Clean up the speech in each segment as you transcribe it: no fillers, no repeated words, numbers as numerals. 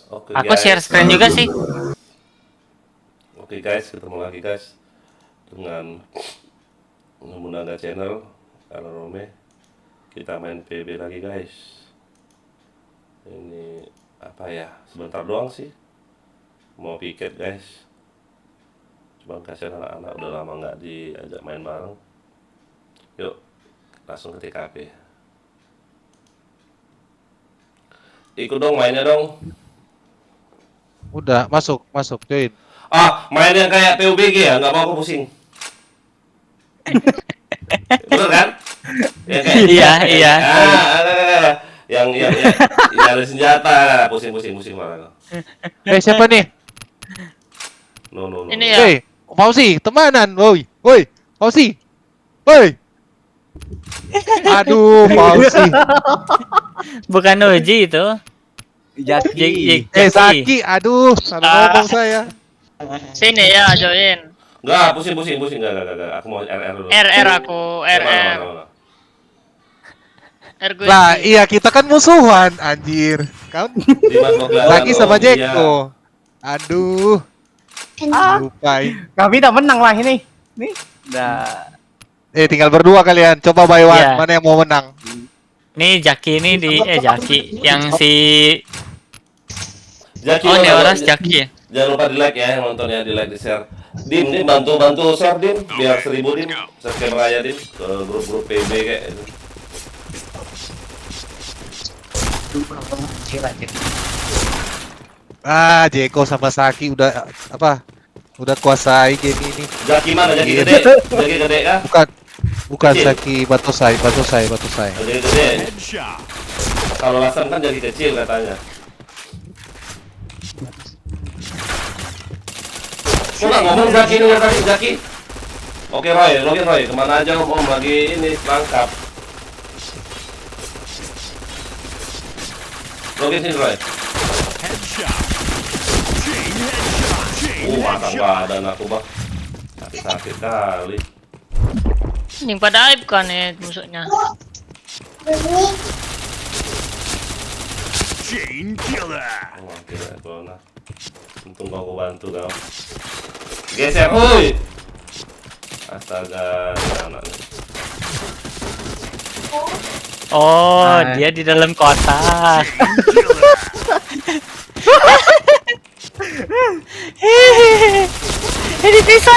Oke Aku guys. share screen juga sih. Oke guys, ketemu lagi guys dengan Nobunaga Channel, Karena Rome. Kita main PB lagi guys. Ini apa ya? Sebentar doang sih. Mau piket guys. Cuma kasihan anak-anak udah lama nggak diajak main bareng. Yuk, langsung ke TKP. Ikut dong mainnya dong. Udah, masuk, join. Main yang kayak PUBG ya, nggak mau aku pusing. Bener kan? Yang kayak Iya. yang ada senjata, pusing malah. Siapa nih? No. Ini ya. Hei, Fauzi, temanan, woi, Fauzi, woi. Aduh, Fauzi. Bukan Uji itu. Jaki. Saki, aduh, salah ngomong saya. Sini ya, join. Enggak, pusing, enggak. Aku mau RR dulu. RR aku, RR. Mana. R gue. Lah, iya kita kan musuhan, anjir. Kan Dimas mau kelihatan, lagi sama oh, iya. Jeko. Aduh, lupain. Kami udah menang lah ini. Nih, udah. Tinggal berdua kalian. Coba by one, Iya. mana yang mau menang? Nih Jaki ini Jaki yang si Jaki, Oh, mana? Neoras Jaki ya. Jangan lupa di like ya, yang nontonnya di like, di share. Dim, bantu share Dim, biar 1000 Dim. Subscribe aja Dim ke grup-grup PB kayak itu. Jeko sama Saki udah apa? Udah kuasai game ini. Jaki mana? Jaki gede? Jaki gede kah? Bukan Kecil. Saki Batosai. Jaki gede. Kalau Lasem kan jadi kecil katanya. Kok nggak ngomong Jaki ini ya tadi, Jaki? Oke Roy, login Roy, kemana aja om lagi ini perangkap. Login sini Roy. Masa nggak ada anak aku bah. Sakit kali. Ini pada aib kan ya musuhnya. Chain killer. Wah gila corona. Untung kau bantu kau. Geser, woi. Astaga, ini anak nih. Oh, dia di dalam kotak. Ini bisa.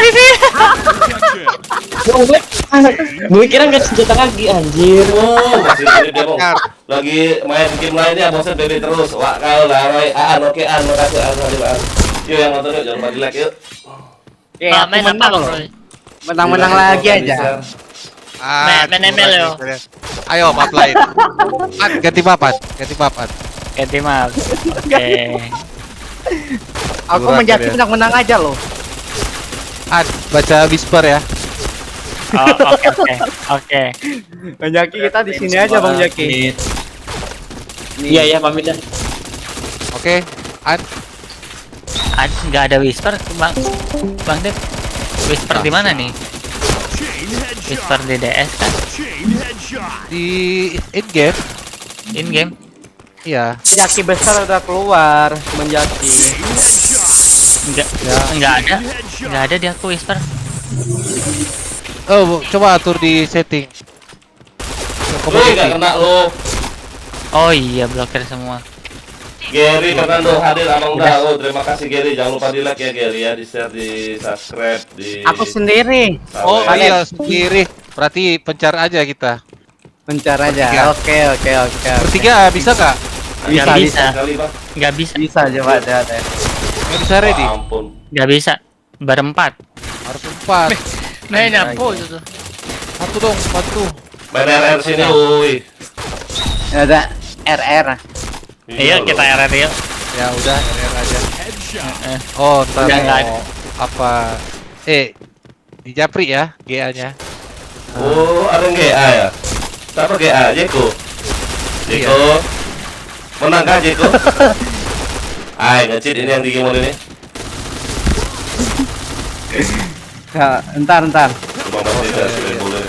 Gue kira nggak senjata lagi anjir. Oh, masih ini dia bong. Lagi main game lainnya, bosan BB terus. Wah kau lah, Roy. Oke, makasih An. Yuk yang nonton yuk, jangan lupa di like yuk. Ah, main apa Bang Roy? Menang-menang lagi aja. Main ML yo. Ayo map lain. Ganti mapan. Ganti map. Oke. Aku Durang menjadi kalian. menang-menang aja loh. Baca whisper ya. Oh, oke. Bang Jaki kita di sini aja Bang Jaki. Iya pamit dah. Oke, Nggak ada whisper, Bang Dep. Whisper di mana nih? Whisper di DS kan? di in game. In game? Iya. Jaki besar udah keluar, Bang Jaki. Nggak ada di aku whisper. Oh, coba atur di setting. Woi, nggak kena lo. Oh iya, blokir semua. Gary Fernando hadir abang dah. Oh, terima kasih Gary. Jangan lupa di like ya Gary ya, di share, di subscribe, di. Aku sendiri. Oh Sampai- iya sendiri. Berarti pencar aja kita. Pencar aja. Bertiga. Oke. Bertiga bisa nggak? Nggak bisa. Kali bang. Nggak bisa. Bisa coba ada. Nggak bisa ready. Ampun. Nggak bisa. Berempat. Harus 4. Main apa itu tuh? Satu dong, bantu. Main RR sini, woi. Ada RR. Iya, kita loh. RR yuk. Ya udah, RR aja. Oh, ntar Udah nggak mau apa? Di Japri ya, GA-nya. Oh, ada yang GA ya? Siapa GA? Jeko. Menang kan Jeko? Ngecit ini yang di game ini. Ya, entar. Cuma masih tidak sudah boleh.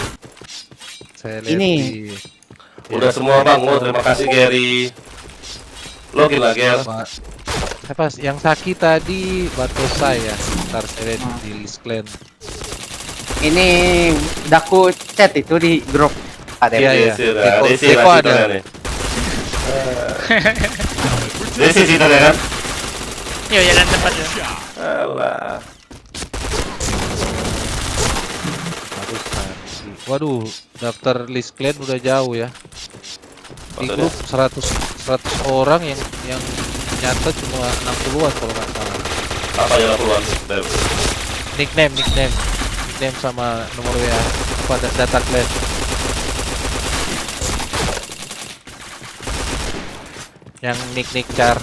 Saya lihat Ini. di- Udah semua bang, terima kasih Gary. Login lagi ya. Apa yang Saki tadi Batosai ya. Ntar saya lihat di list clan. Ini udah aku chat itu di grup. Ada Iya, iya. Desi Deko lah ada. ada nih. Desi sih tadi kan. Yo jalan tempat yo. Alah. Batosai. Waduh, daftar list clan udah jauh ya. Di Maksudnya? grup 100 orang yang nyata cuma 60-an kalau nggak salah. Apa yang keluar? Nickname sama nomor WA apa data clan. Yang nick char.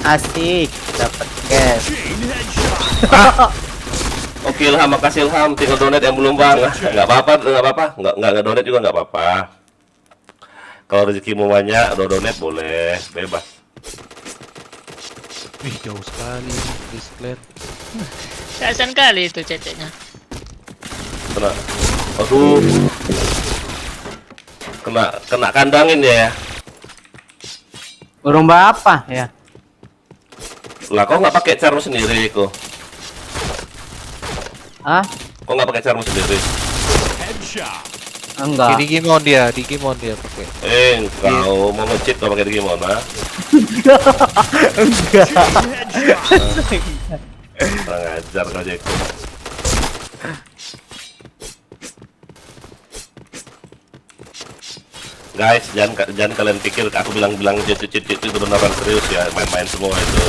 asik dapat cash. Oke Ilham, makasih Ilham. Tinggal donate yang belum bang. Nggak apa-apa. Nggak donate juga nggak apa-apa. Kalau rezekimu banyak, donate boleh, bebas. Wih, jauh sekali list clan. Kasian kali itu ceceknya. Kena, aduh, kena kandangin ya. Burung apa ya? Lah, kok nggak pakai carmu sendiri kok? Ah, Kok nggak pakai carmu sendiri? enggak. Digimon dia pakai. Engkau mau nge-cheat kau pakai Digimon, ha? Enggak. Kurang ajar kau Jeko. Guys, jangan kalian pikir aku bilang cheat itu beneran serius ya, main-main semua itu.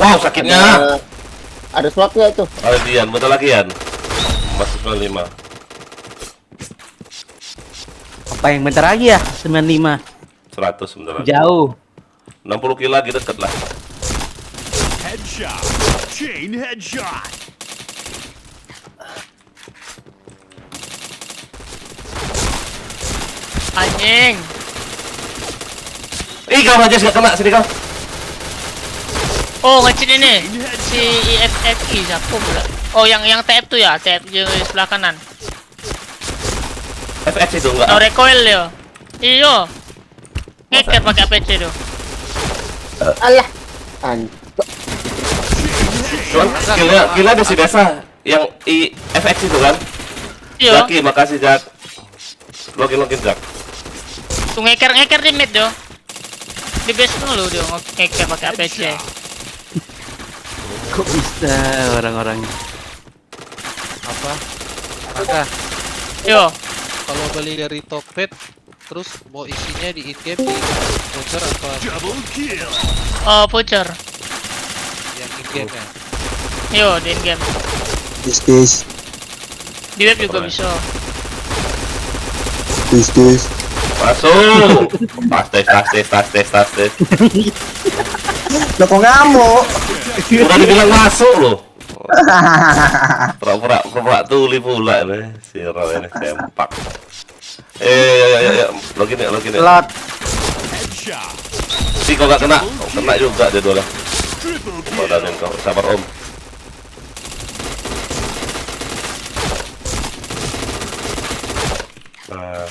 Wow, sakitnya. Ada slotnya itu. Ada Dian, bentar lagi Yan. Masih 95. Apa yang bentar lagi ya? 95. 100 bentar lagi. Jauh. 60 kilo lagi deket lah. Anjing. Ih, kau aja nggak kena sini kau. Oh ngecit ini si IFFI siapa pula? Oh yang TF tuh ya, TF di sebelah kanan. FX itu enggak? No recoil yo. Iyo. Ngeker pakai APC tuh. Alah. Anjir. Cuman skillnya besi biasa. Yang FX itu kan? Iyo. Jaki, makasih Jak. Login Jak. Tuh ngeker di mid yo. Di base dulu dia ngeker pakai APC. Kok bisa orang-orang Apa? Maka Yo. kalau beli dari Tokped terus mau isinya di in-game di voucher apa Oh voucher. yang in-game ya? Yo di in game. Guys. Di web juga bisa. Guys. Masuk. Tas. Lo kok ngamuk? Udah dibilang masuk loh. Pura-pura tuli pula nih. Si Roy ini sempak. Login ya. slot. Si kau gak kena juga dia dua lah. Badan kau, sabar Om. Nah,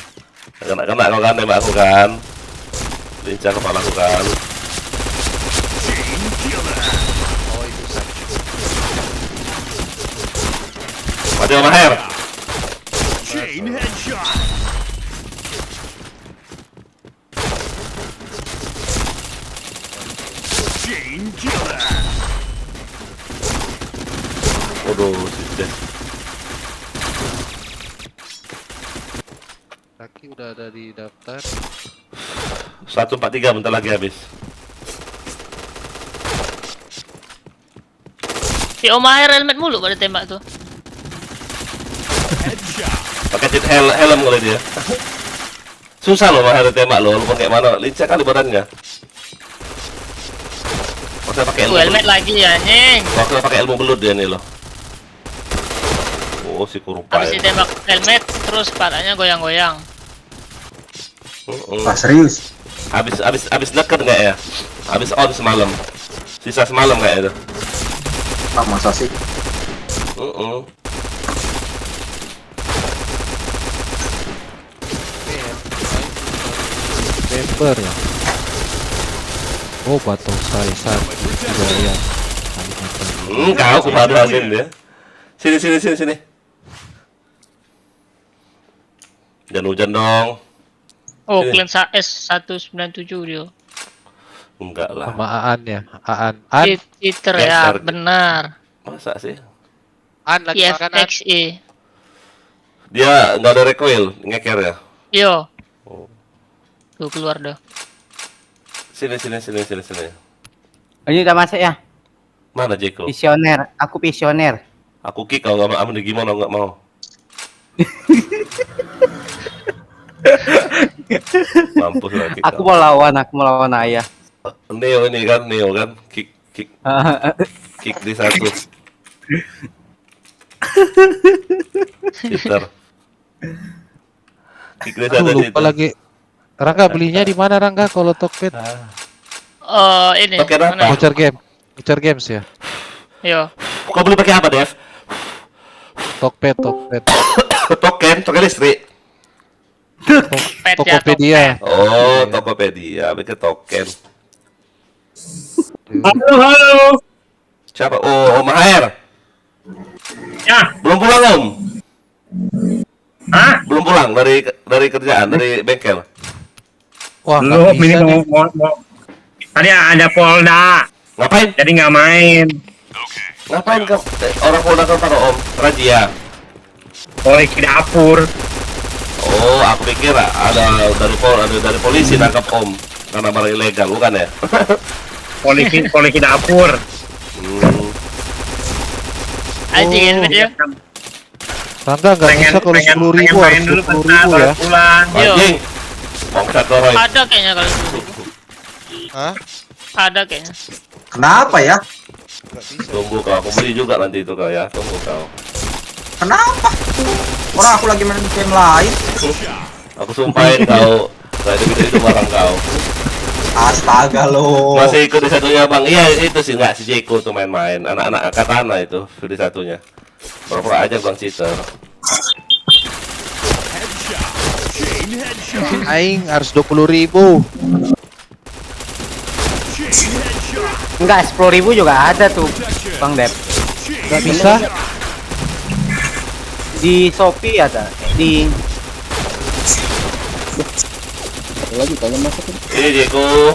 kena kau kan tembak aku kan. Lincah kepala aku kan. Oh itu sakit. Mati Om Maher. Waduh, si Des. Kaki udah ada di daftar. 143 bentar lagi habis. Si Omahir helmet mulu pada tembak tuh. Pakai cheat helm kali dia. Susah loh Maher tembak lo, lu pakai mana? Lincah kali badannya. Masa pakai Tuh ilmu helmet lagi ya anjing. Waktu pakai ilmu belut dia nih loh. Oh si Kurupai. Habis ditembak helmet terus kepalanya goyang-goyang. Serius? Habis deket nggak ya? Habis on semalam. Sisa semalam kayak itu. Ah, masa sih? Chamber ya. Oh, batu saya satu juga ya. Kau kebaduanin dia. Sini. Hujan dong. Oh, Sini. klan S197 dia. Enggak lah. Sama Aan ya. Aan. Cheater ya, Geser. benar. Masa sih? Aan lagi makan Aan. IFXE. Dia nggak ada recoil, ngeker ya. Yo. Oh. Tuh keluar dah. Sini. Ini udah masuk ya. Mana Jeko? Visioner. Aku visioner. Aku kick kalau nggak mau, gimana nggak mau. Mampus lah kick. Aku mau lawan ayah. Neo kan, kick di satu. Cheater. Kick di satu Aduh, lupa situ. lagi. Rangga belinya di mana Rangga kalau Tokped? Ini. Oke, apa? Mana? Voucher Games ya. Yo. Kau beli pakai apa, Dev? Tokped. Token listrik. Pet ya, Tokopedia. Oh, Tokopedia, bikin token. Halo. Siapa? Oh, Om Aher. Ya. Belum pulang, Om? Hah? Belum pulang dari kerjaan, dari bengkel. Wah, Lu nggak ini bisa nih. mau. Tadi ada Polda, Ngapain? jadi nggak main. Ngapain kau? Orang Polda kan taruh Om, razia. Polisi dapur. Oh, aku pikir ada dari polisi nangkap Om karena barang ilegal, bukan ya? Polisi dapur. Anjing ini dia. Rangga nggak bisa kalau 10.000 harus 20.000 ya. Pulang. Yo. Anjing. Bangsat kau, Roy. Ada kayaknya kalau itu. Hah? Ada kayaknya. Kenapa ya? Tunggu kau, aku beli juga nanti itu kau ya. Tunggu kau. Kenapa? Orang aku lagi main game lain. Aku sumpahin kau. Saya itu barang kau. Astaga lo. Masih ikut di satunya Bang. Iya itu sih nggak si Jeko tuh main-main. Anak-anak katana itu di satunya. Pura-pura aja Bang Citer. Aing harus 20.000. Enggak, 10.000 juga ada tuh, Bang Dep. Nggak bisa. Di Shopee ada. Di Ini Jeko.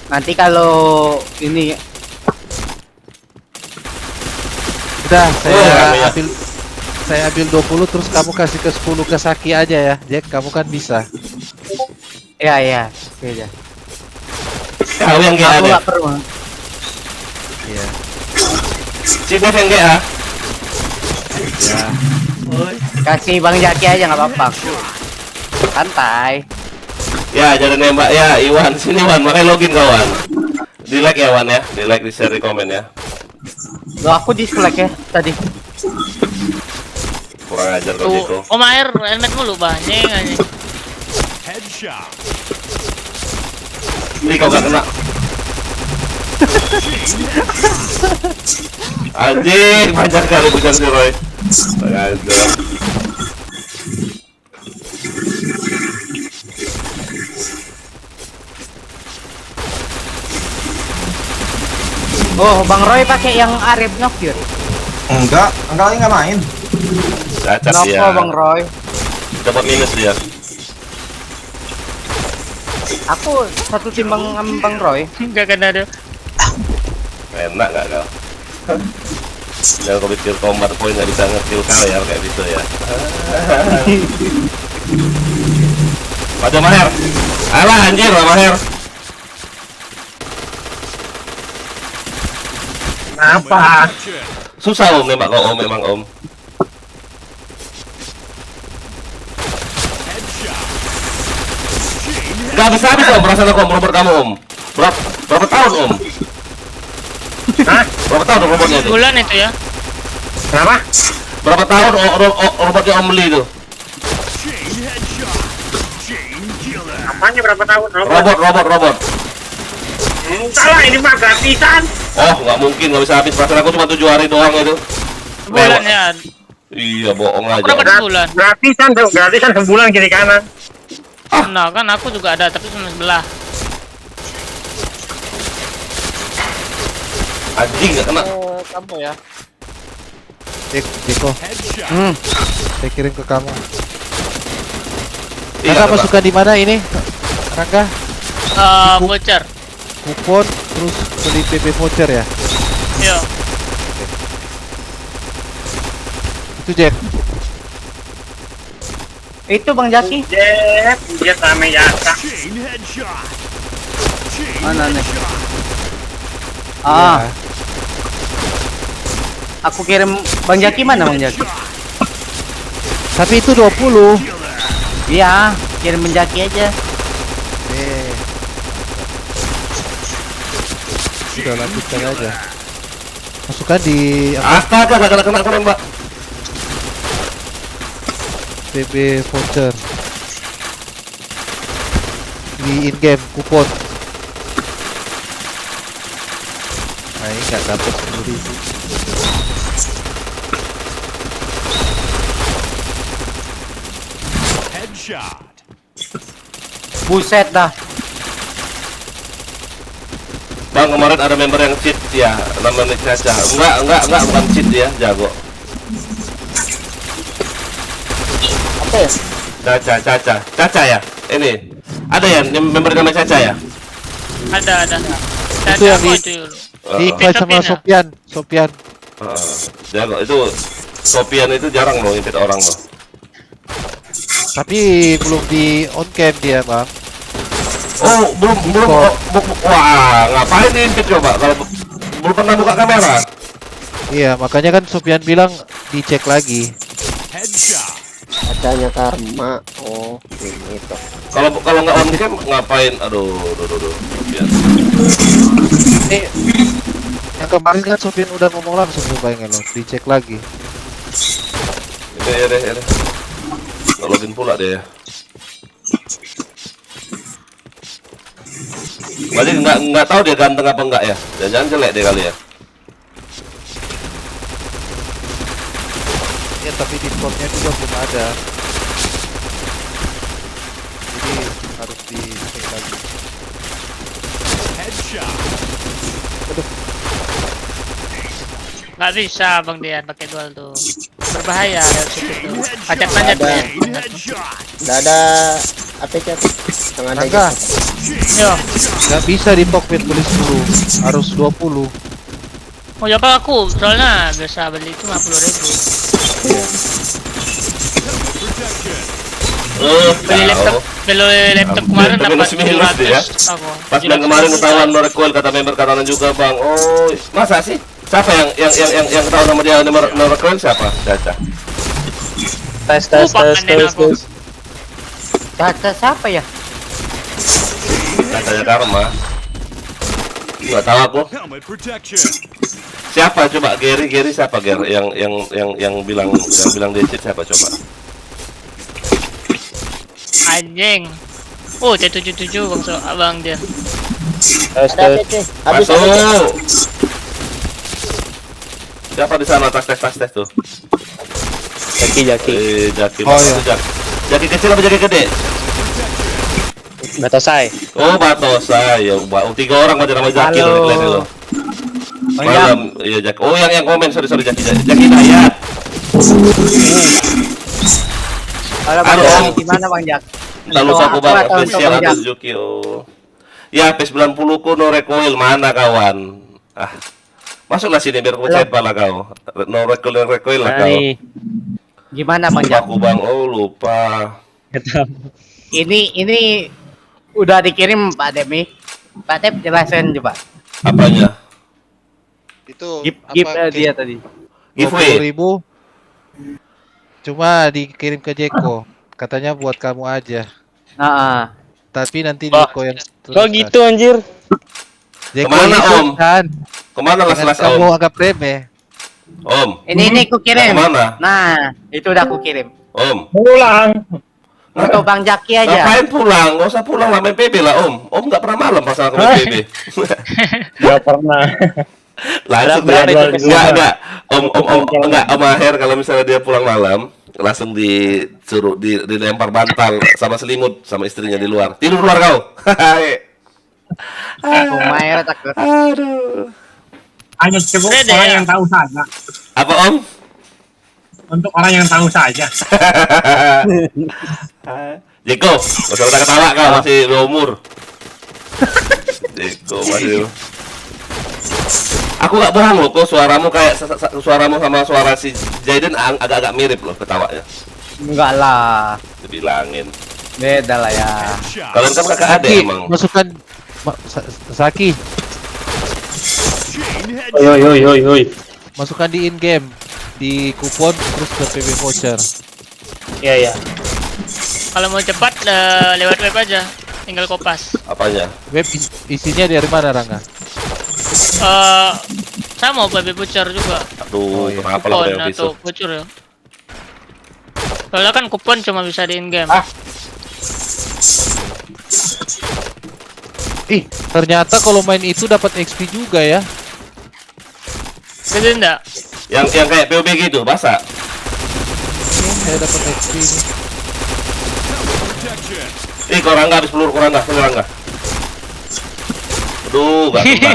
nanti kalau ini Udah, rame ya. saya ambil 20 terus kamu kasih ke 10 ke Saki aja ya. Jack, kamu kan bisa. ya. Beda. Kau yang GA Aku deh. nggak perlu. Iya. Si Dev yang GA. Ya. Kasih Bang Jaki aja nggak apa-apa. Santai. Ya jadi nembak ya Iwan. Sini Wan, makanya login kawan. Di like ya Wan ya. Di like, di share, di komen ya. Loh, aku dislike ya tadi. Kurang ajar kau Jeko. Tuh, Om Air, helmet mulu banyak anjing. Ini kau gak kena. Anjing, banyak kali bukan si Roy. Ajar. Oh, Bang Roy pakai yang Arab knock ya? Enggak lagi nggak main. Cacat Knock dia. kok Bang Roy. Dapat minus dia. Aku satu tim Bang Roy. Enggak kena ada. Enak gak kau? Jangan kau pikir combat point gak bisa nge-kill kau ya kayak gitu ya. Pada Maher. Alah anjir lah Maher. Kenapa? Susah Om nembak kau Om memang Om. Gak habis-habis Om, perasaan aku Om, robot kamu Om. Berapa tahun Om? Hah? Berapa tahun robotnya itu? Bulan itu ya. Kenapa? Berapa tahun robotnya Om beli itu? Apanya berapa tahun? Robot. Salah, ini mah gratisan. Oh, nggak mungkin, nggak bisa habis. Perasaan aku cuma 7 hari doang itu. Bulan ya. Iya, bohong Aku aja. dapat sebulan. gratisan sebulan kiri kanan. Nah, kan aku juga ada tapi cuma sebelah. Anjing nggak kena. Kamu ya. Jeko, Hmm. saya kirim ke kamu. Iya, Kakak kena. masukkan di mana ini? Rangga, Voucher. kupon terus beli PP voucher ya? Yo. Itu Jack. Itu Bang Jaki. Jet rame jasa. Mana nih? Ya. Ah, aku kirim Bang Jaki mana Bang Jaki? Tapi itu 20. Iya, kirim Bang Jaki aja. Udah lanjutkan aja. Masukkan di Astaga, gak kena aku nembak. PB voucher di in game kupon. Nah ini nggak dapat 10.000. Buset dah. Bang, kemarin ada member yang cheat ya, namanya Caca. Enggak, bukan cheat dia, jago. Apa ya? Caca ya. Ini ada ya member namanya Caca ya? Ada. Itu yang Aku di- itu. Di invite sama Sopian Sopian. Jago itu. Sopian itu jarang loh invite orang loh. Tapi belum di on cam dia bang. Oh, belum. Wah, ngapain di invite coba kalau belum pernah buka kamera? Iya makanya kan Sopian bilang dicek lagi. Adanya karma. Oh, gitu. Kalau nggak on cam ngapain? Aduh. Sopian. Ini yang kemarin kan Sopian udah ngomong langsung tuh bayangin lo, dicek lagi. Ini ya deh. Nggak login pula deh ya. Berarti nggak tahu dia ganteng apa enggak ya? Jangan jelek deh kali ya. Ya tapi Discordnya juga belum ada. Jadi harus dicek lagi. Nggak bisa Bang Dian pakai dual tuh. Berbahaya lewat situ tuh. Pacet-pacet Ada. ya. Nggak ada APC. Yang ada Rangga, gitu. Yo. nggak bisa di Pokpit beli 10, harus 20. Mau coba aku, soalnya biasa beli itu 50.000. Beli laptop kemarin Tapi dapat masih minus deh ya. 700 aku. Pas yang kemarin ketahuan no recoil kata member katanan juga bang. Oh, masa sih? Siapa yang ketahuan sama dia no recoil siapa? Caca. Tes aku. Caca siapa ya? Cacanya Karma. Nggak tahu aku. Siapa coba? Gary siapa Ger? Yang bilang dia cheat siapa coba? Anjing. Oh, T77 Bang Dian. Ada APC. Habis Masuk. Siapa di sana tes tuh? Jaki. Jaki. Oh, iya. Jaki kecil apa jaki gede? Batosai. Oh, Batosai. Ya, 3 orang aja nama Jaki Halo. lo di lo. Oh, Malam, iya Jaki. Oh, yang komen sorry Jaki Dayat. Halo Bang Halo. Jaki, gimana Bang Jaki? Lalu aku bang Atau official Bang atau Jaki? Zuki. Oh. Ya, P90 ku no recoil mana kawan? Ah. Masuklah sini biar aku cek pala kau. No recoil lah kau. Gimana Bang Lupa Jaki? aku bang, oh lupa. Ini udah dikirim Pak Demi. Pak Dep jelasin coba. Apanya? Itu Gift dia tadi. Giveaway. 20.000. Cuma dikirim ke Jeko. Katanya buat kamu aja. Nah, Tapi nanti Wah, Jeko yang Kok gitu anjir? Jeko Kemana, itu Om? kan. Kemana Jangan las kamu Om? anggap remeh. Om, ini aku kirim. Kemana? Nah, itu udah aku kirim. Om. Pulang. Untuk Bang Jaki aja. Ngapain pulang? Gak usah pulang lah main PB lah Om. Om nggak pernah malam pas aku main PB. Nggak pernah. Langsung Berapa dia, itu enggak. Om Aher kalau misalnya dia pulang malam, langsung disuruh dilempar bantal sama selimut sama istrinya di luar. Tidur luar kau. Lumayan takut. Aduh. Hanya cukup Udah deh, orang ya. yang tahu saja. Apa Om? Untuk orang yang tahu saja. Jeko, gak usah ketawa kau masih berumur. Jeko masih. Aku gak bohong loh, kok suaramu kayak suaramu sama suara si Jaden agak-agak mirip loh ketawanya. Enggak lah. Dibilangin. Beda lah ya. Kalian kan kakak ada Saki, emang. masukkan Saki, Oi. masukkan di in game, di kupon terus ke PB voucher. Iya. Kalau mau cepat lewat web aja, tinggal kopas. Apanya? Web isinya dari mana Rangga? Sama baby bocor juga. Aduh, kenapa lah Kupon yang atau pisau? bocor ya. Soalnya kan kupon cuma bisa di in game. Ih, ternyata kalau main itu dapat XP juga ya. Gitu enggak? Yang kayak PUBG gitu, basah. Saya dapat XP ini. Kau Rangga habis peluru, Rangga. Aduh, gak kena.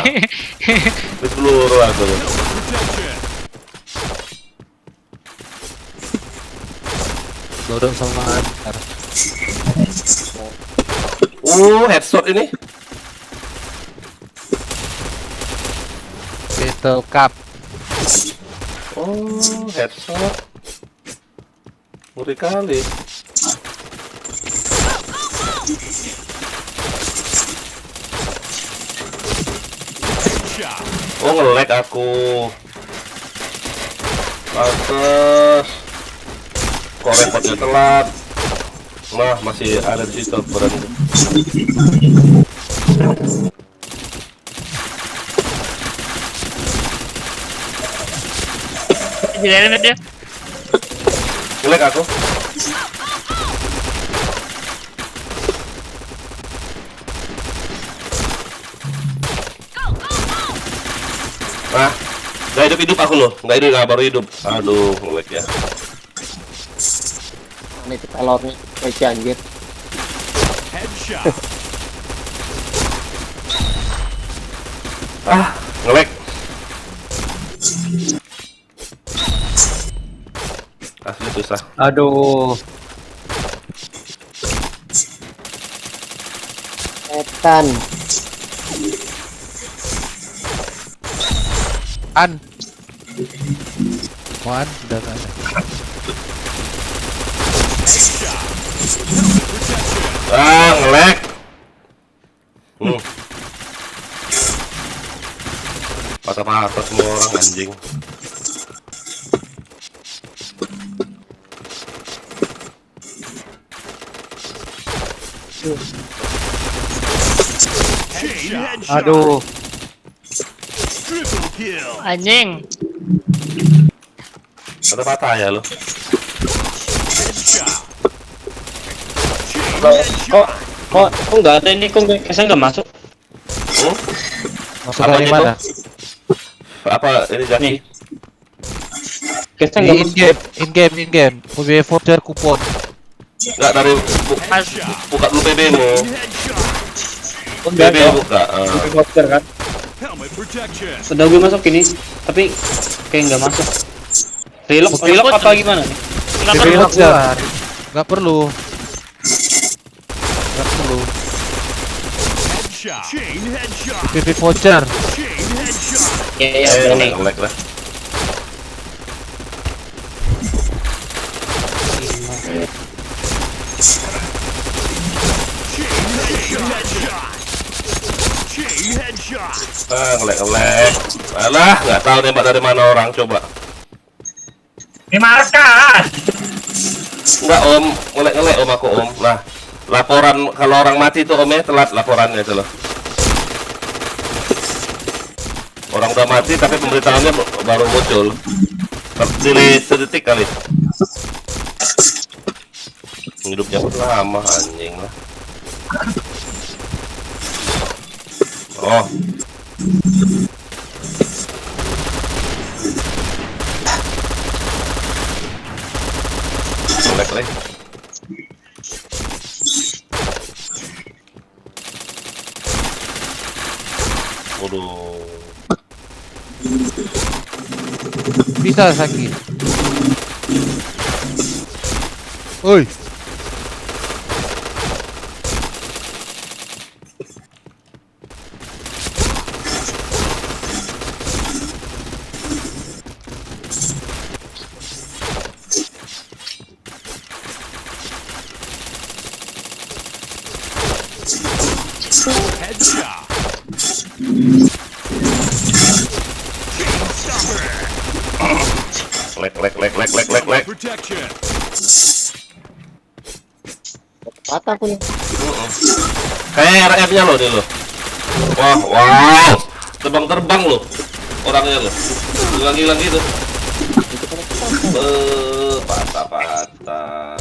Habis peluru aku. Dodong sama Antar. Headshot ini. Battle Cup. Headshot. Ngeri kali. Nge-lag aku. Pantes. Kok reportnya telat. Nah, masih ada di situ berarti. Di helmet dia. Nge-lag aku. Nah, nggak hidup aku loh, nggak baru hidup. Aduh, nge-lag ya. Ini pelornya kayak anjir. Nge-lag. Asli susah. Aduh. Setan. Wan, udah ada. Nge-lag. Patah-patah semua orang anjing. Aduh. Anjing. Patah-patah ya lo. Kok nggak ada ini? Kok kesan nggak masuk? Masuk Apa dari itu? mana? Apa ini Jaki? Nih. Kesan Di nggak in masuk. game. PB voucher kupon. Enggak dari buka dulu PB-mu. PB buka. Voucher kan? Udah gue masuk ini, tapi kayak nggak masuk. Relock apa gimana nih? Nggak PB perlu. voucher. Nggak perlu. PB voucher. Iya, ini. Nge-lag lah. Nge-lag. Alah, nggak tahu nembak dari mana orang, coba. Ini markas. Enggak Om, nge-lag Om aku Om. Nah, laporan kalau orang mati itu Om ya telat laporannya itu loh. Orang udah mati tapi pemberitahuannya baru muncul. Delay sedetik kali. Hidupnya pun lama anjing lah. Oh. lag. Waduh. Bisa Saki. Oi. Lag. Patah pun. Kayak RF-nya lo dia lo. Wow. Terbang lo. Orangnya lo. Hilang gitu. Patah.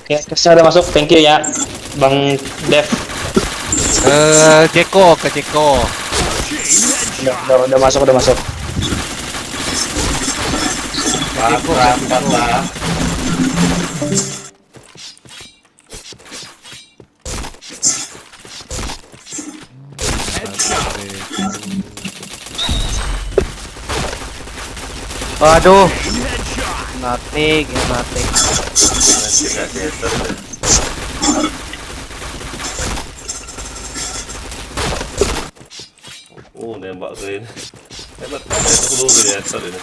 Oke, kesnya udah masuk. Thank you ya, Bang Dev. Jeko ke Jeko. Udah masuk. Patah. Waduh. Natik. Nembak ke ini. Hebat. Itu dulu ya, headshot ini.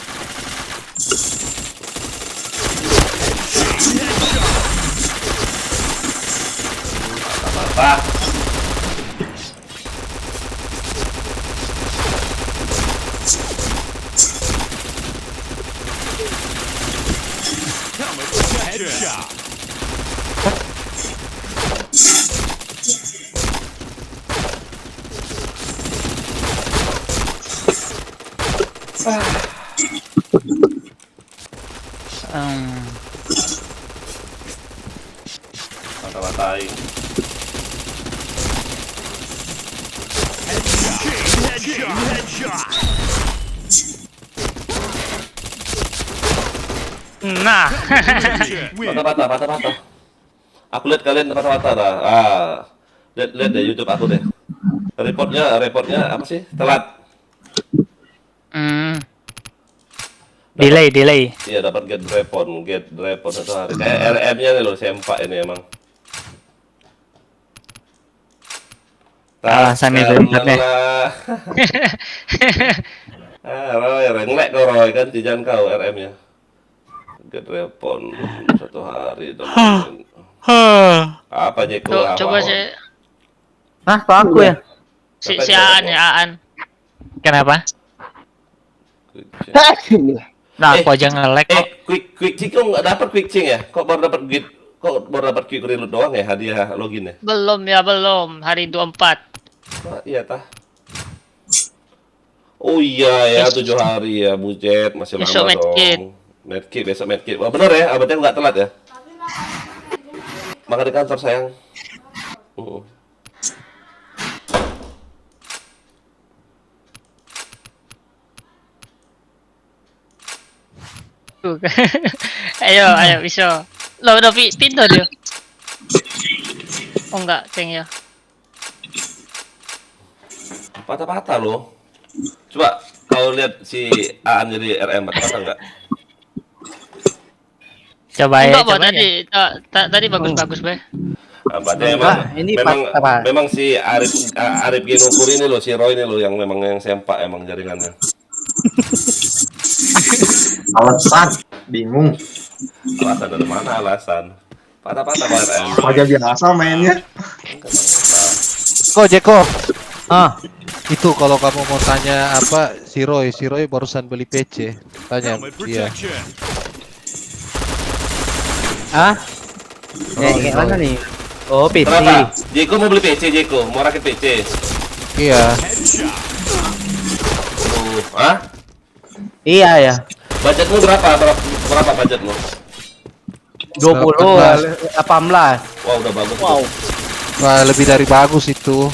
Patah. Mata-matain. Nah. Patah. Aku lihat kalian patah-patah dah. Lihat deh YouTube aku deh. Reportnya apa sih? Telat. Delay. Iya, dapat get report satu hari. Kayak RM-nya nih loh, sempak ini emang. Alasan itu sebenarnya. Roy, renglek kau Roy kan jajan kau RM-nya. Get report satu hari dapat. Apa Jeko? Coba sih Hah, kok aku ya? si Aan. Kenapa? Nah, aku aja nge-lag kok. Quick ching kok nggak dapat quick ching ya? Kok baru dapat git? Kok baru dapat quick reload doang ya hadiah login ya? Belum. Hari 24. Iya tah. Oh iya ya 7 hari ya bujet masih lama Besok dong. Medkit besok medkit. Wah bener ya, abadnya nggak telat ya. Makan di kantor sayang. Ayo bisa. Lo udah pintu dia. Oh enggak, ceng ya. Patah-patah loh. Coba kau lihat si Aan jadi RM patah-patah enggak? Coba ya, Enggak, coba tadi tadi bagus, Be. Ini memang si Arif Genukur ini loh, si Roy ini loh yang memang yang sempak emang jaringannya. Alasan bingung. Alasan dari mana alasan? Patah-patah Pak RM. Aja biasa mainnya. Jeko. Itu kalau kamu mau tanya apa si Roy barusan beli PC. Tanya dia. Kayak mana nih? Oh, PC. Berapa? Jeko mau beli PC, Jeko mau rakit PC. Iya. Iya ya. Budgetmu berapa budgetmu? 20, 18. Wah udah bagus. Wow. Wah, lebih dari bagus itu.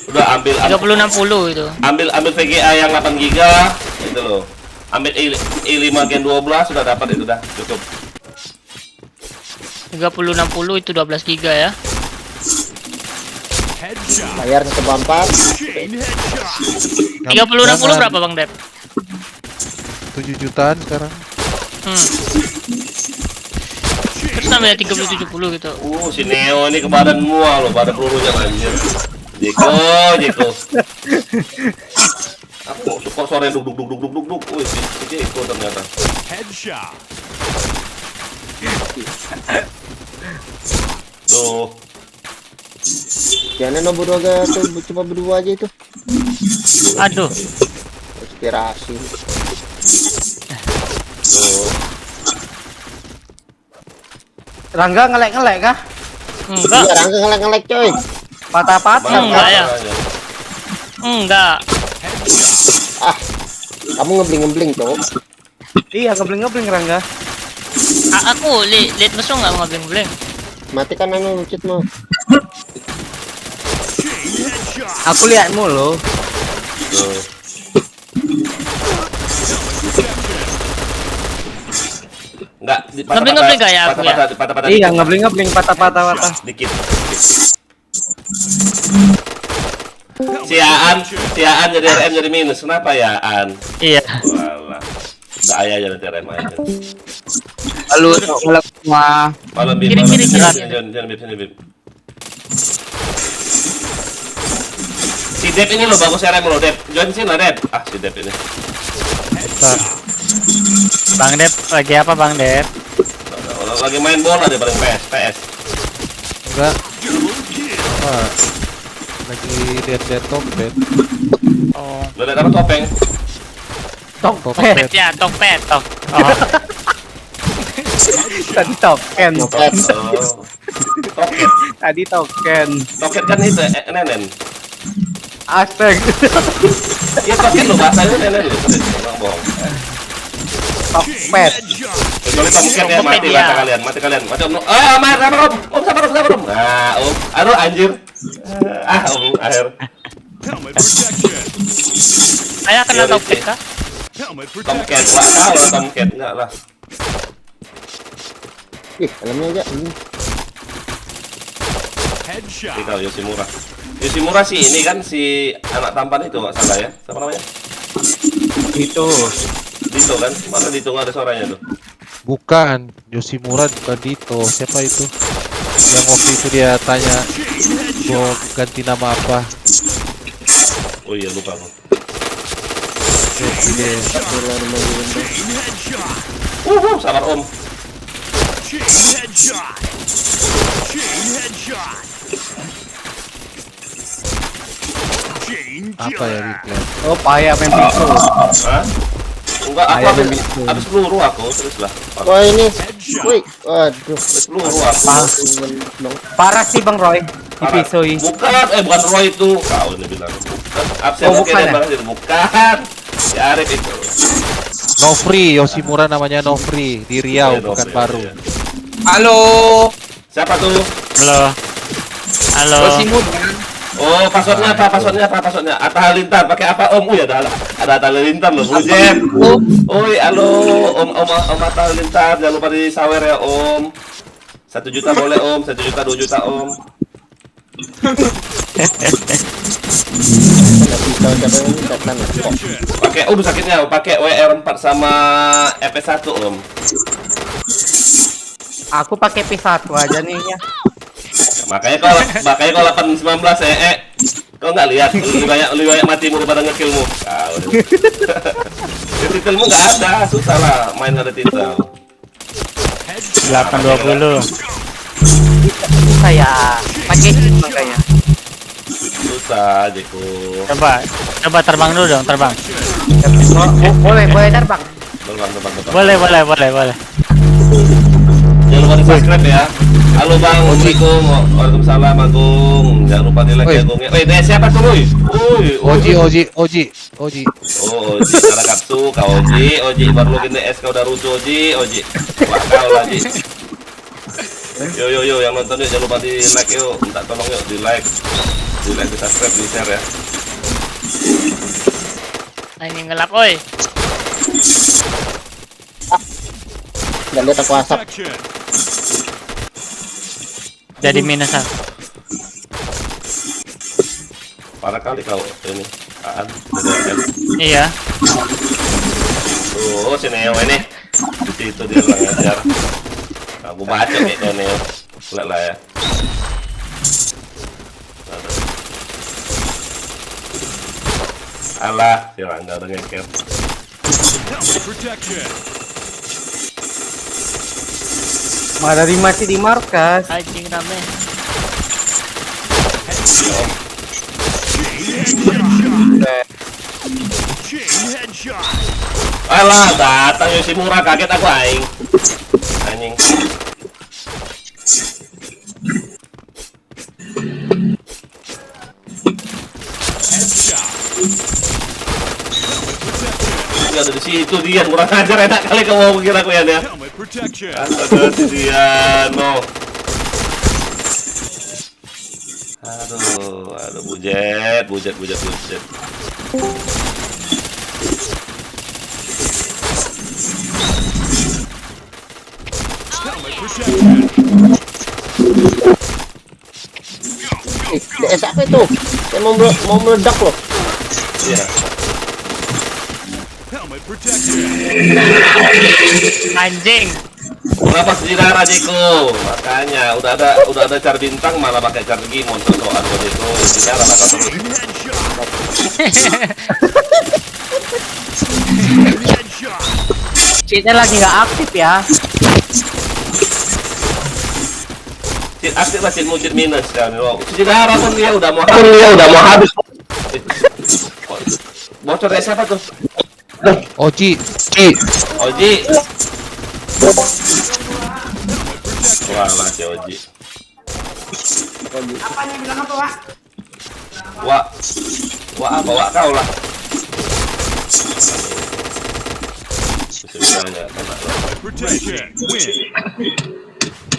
Udah ambil 3060 itu. ambil VGA yang 8 GB itu loh. Ambil i5 Gen 12 sudah dapat itu dah cukup. 3060 itu 12 giga ya. Bayar ke Bampat. 3060 berapa Bang Dep? 7 jutaan sekarang. Terus namanya 3070 gitu. Si Neo ini ke badan semua loh, badan pelurunya anjir. Jeko. Aku suka suara duk. Wih, si Jeko ternyata. Tuh. Jangan nomor 2 tuh cuma berdua aja itu. Aduh. Inspirasi. Tuh. Rangga ngelek kah? Enggak. Iya, Rangga ngelek coy. Patah-patah. Enggak ya. Enggak. Kamu ngebling tuh. Iya, ngebling Rangga. Aku lihat musuh nggak ngebling-bling. Matikan lucit mau. Aku lihat mulu. Tuh. Enggak, Ngebling gak ya aku ya? Patah-patah. Iya, ngebling patah-patah. Dikit. Si Aan jadi RM jadi minus. Kenapa ya Aan? Iya. Walah. Bahaya aja nanti RM aja. Lalu ngelek semua. Malam Bib. Kiri. Jangan Bib, sini Bib. Si Dep ini lo bagus RM lo, Dep. Join sini lah, Dep. Si Dep ini. Bang Dep lagi apa Bang Dep? Lagi main bola dia paling PS. Enggak. Lagi lihat Tokped. Oh, Lo lihat apa topeng? Tokped. Ya, Tokped. Oh. Tadi token. Toket. Tadi token. Toket kan itu nenen. Astaga. Iya toket lo bahasanya nenen lo. Emang bohong. Tokped. Kecuali toket ya mati kalian. Mati Om. Sabar Om. Nah, Om. Aduh anjir. Om akhir. Saya kena Tokped kah? Tomcat lah, Tomcat enggak lah. Dalamnya aja. Kita Yoshimura sih ini kan si anak tampan itu nggak salah ya. Siapa namanya? Itu. Dito kan? Mana Dito nggak ada suaranya tuh? Bukan, Yoshimura bukan Dito. Siapa itu? Yang waktu itu dia tanya mau ganti nama apa? Oh iya lupa aku. Sabar Om. Apa ya Biklet? Oh, payah main pisu. Hah? Enggak, aku habis peluru aku terus lah. Wah ini. Wih, waduh. Habis peluru aku. Parah sih Bang Roy. Di pisui. Bukan Roy itu. Kau ini bilang bukan. Absen bukan ya? Bukan. Si Arif itu. Nofri, Yoshimura namanya Nofri di Riau, Iya, bukan Nofri, Paru. iya. Halo. Siapa tuh? halo. Oh, passwordnya apa? Atta Halilintar, pakai apa Om? Ada Atta Halilintar loh, Bujet. Oi, halo Om Atta Halilintar, jangan lupa di sawer ya Om. 1 juta boleh Om, 1 juta, 2 juta Om. Pakai sakitnya, pakai WR4 sama FS1 Om. Aku pakai P1 aja nih ya. Makanya kalau 819 kau nggak lihat lebih banyak matimu daripada ngekillmu. Titelmu nggak ada, susah lah main ada titel. 820. Saya pakai makanya. Susah Jeko. Coba terbang dulu dong, terbang. Boleh terbang. Terbang. Boleh. Jangan lupa di subscribe ya. Halo Bang, Assalamualaikum. Waalaikumsalam Agung. Jangan lupa di like ya Agung ya. Siapa tuh Boy? Oji. Oh, Oji Karakatsu, Kak Oji baru login DS kau udah rusuh Oji. Wah, kau lagi. Yo yang nonton yuk jangan lupa di like yuk. Minta tolong yuk di like, di subscribe, di share ya. Nah, ini ngelap, oi. Nggak lihat aku asap. Jadi minus aku. Parah kali kau ini. Aan, bener. Iya. Tuh, si Neo ini. Di situ dia kurang ajar. Aku baca kayak Neo. Lihat lah ya. Alah, si Rangga udah ngeker. Mana masih di markas. Anjing rame. Alah, datang Yoshimura, kaget aku aing. Anjing. Enggak ada di situ dia, kurang ajar, enak kali kamu mau kira aku ya dia. Astaga, si Diano. Aduh, bujet. DS apa itu? Saya mau meledak loh. Iya. Anjing. Kenapa sejarah Jeko? Makanya udah ada car bintang malah pakai car gimon soal Jeko. Sejarah bakal terus. Cheatnya lagi nggak aktif ya. Cheat aktif lah, cheat mujid minus kan. Sejarah kan dia udah mau habis. Bocor dari siapa tuh? Oji. Wah, si Oji. Apanya bilang apa, Wak? Wah apa wak kau lah. Misalnya kena.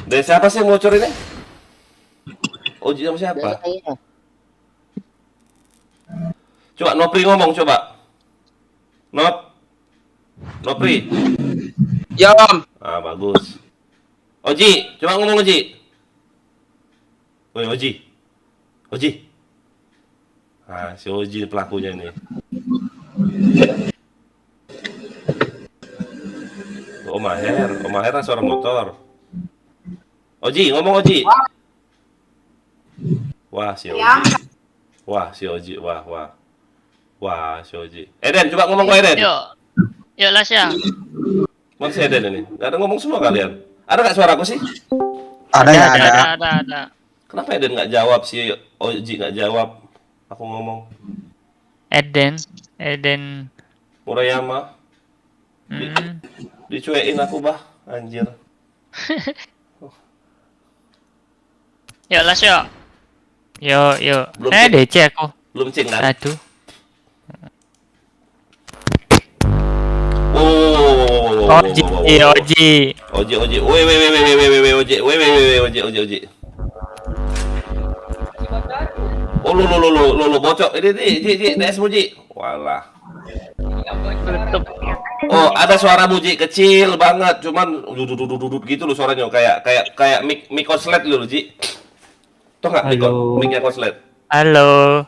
Dan siapa sih yang bocor ini? Oji sama siapa? Coba Nopri ngomong coba. Nopri. Ya, Om. Ah, bagus. Oji, coba ngomong Oji. Woi, Oji. Ah, si Oji pelakunya nih. Om Maher kan suara motor. Oji, ngomong Oji. Wah, si Oji. Wah, si Oji. Eden, coba ngomong ke Eden. Yuk Lasya. Mana si Eden ini? Gak ada ngomong semua kalian. Ada nggak suaraku sih? Ada. Kenapa Eden nggak jawab sih? Oji nggak jawab. Aku ngomong. Eden. Murayama. Dicuekin aku bah, anjir. Yuk Lasya. Yuk. Belum DC aku. Belum cing kan? Aduh. Oji. Woi, Oji. Oh, lu bocok. Ini DS Muji. Walah. Oh, ada suara Muji kecil banget, cuman duduk gitu loh suaranya, kayak mic konslet lu, Ji. Tuh enggak mic-nya konslet. Halo.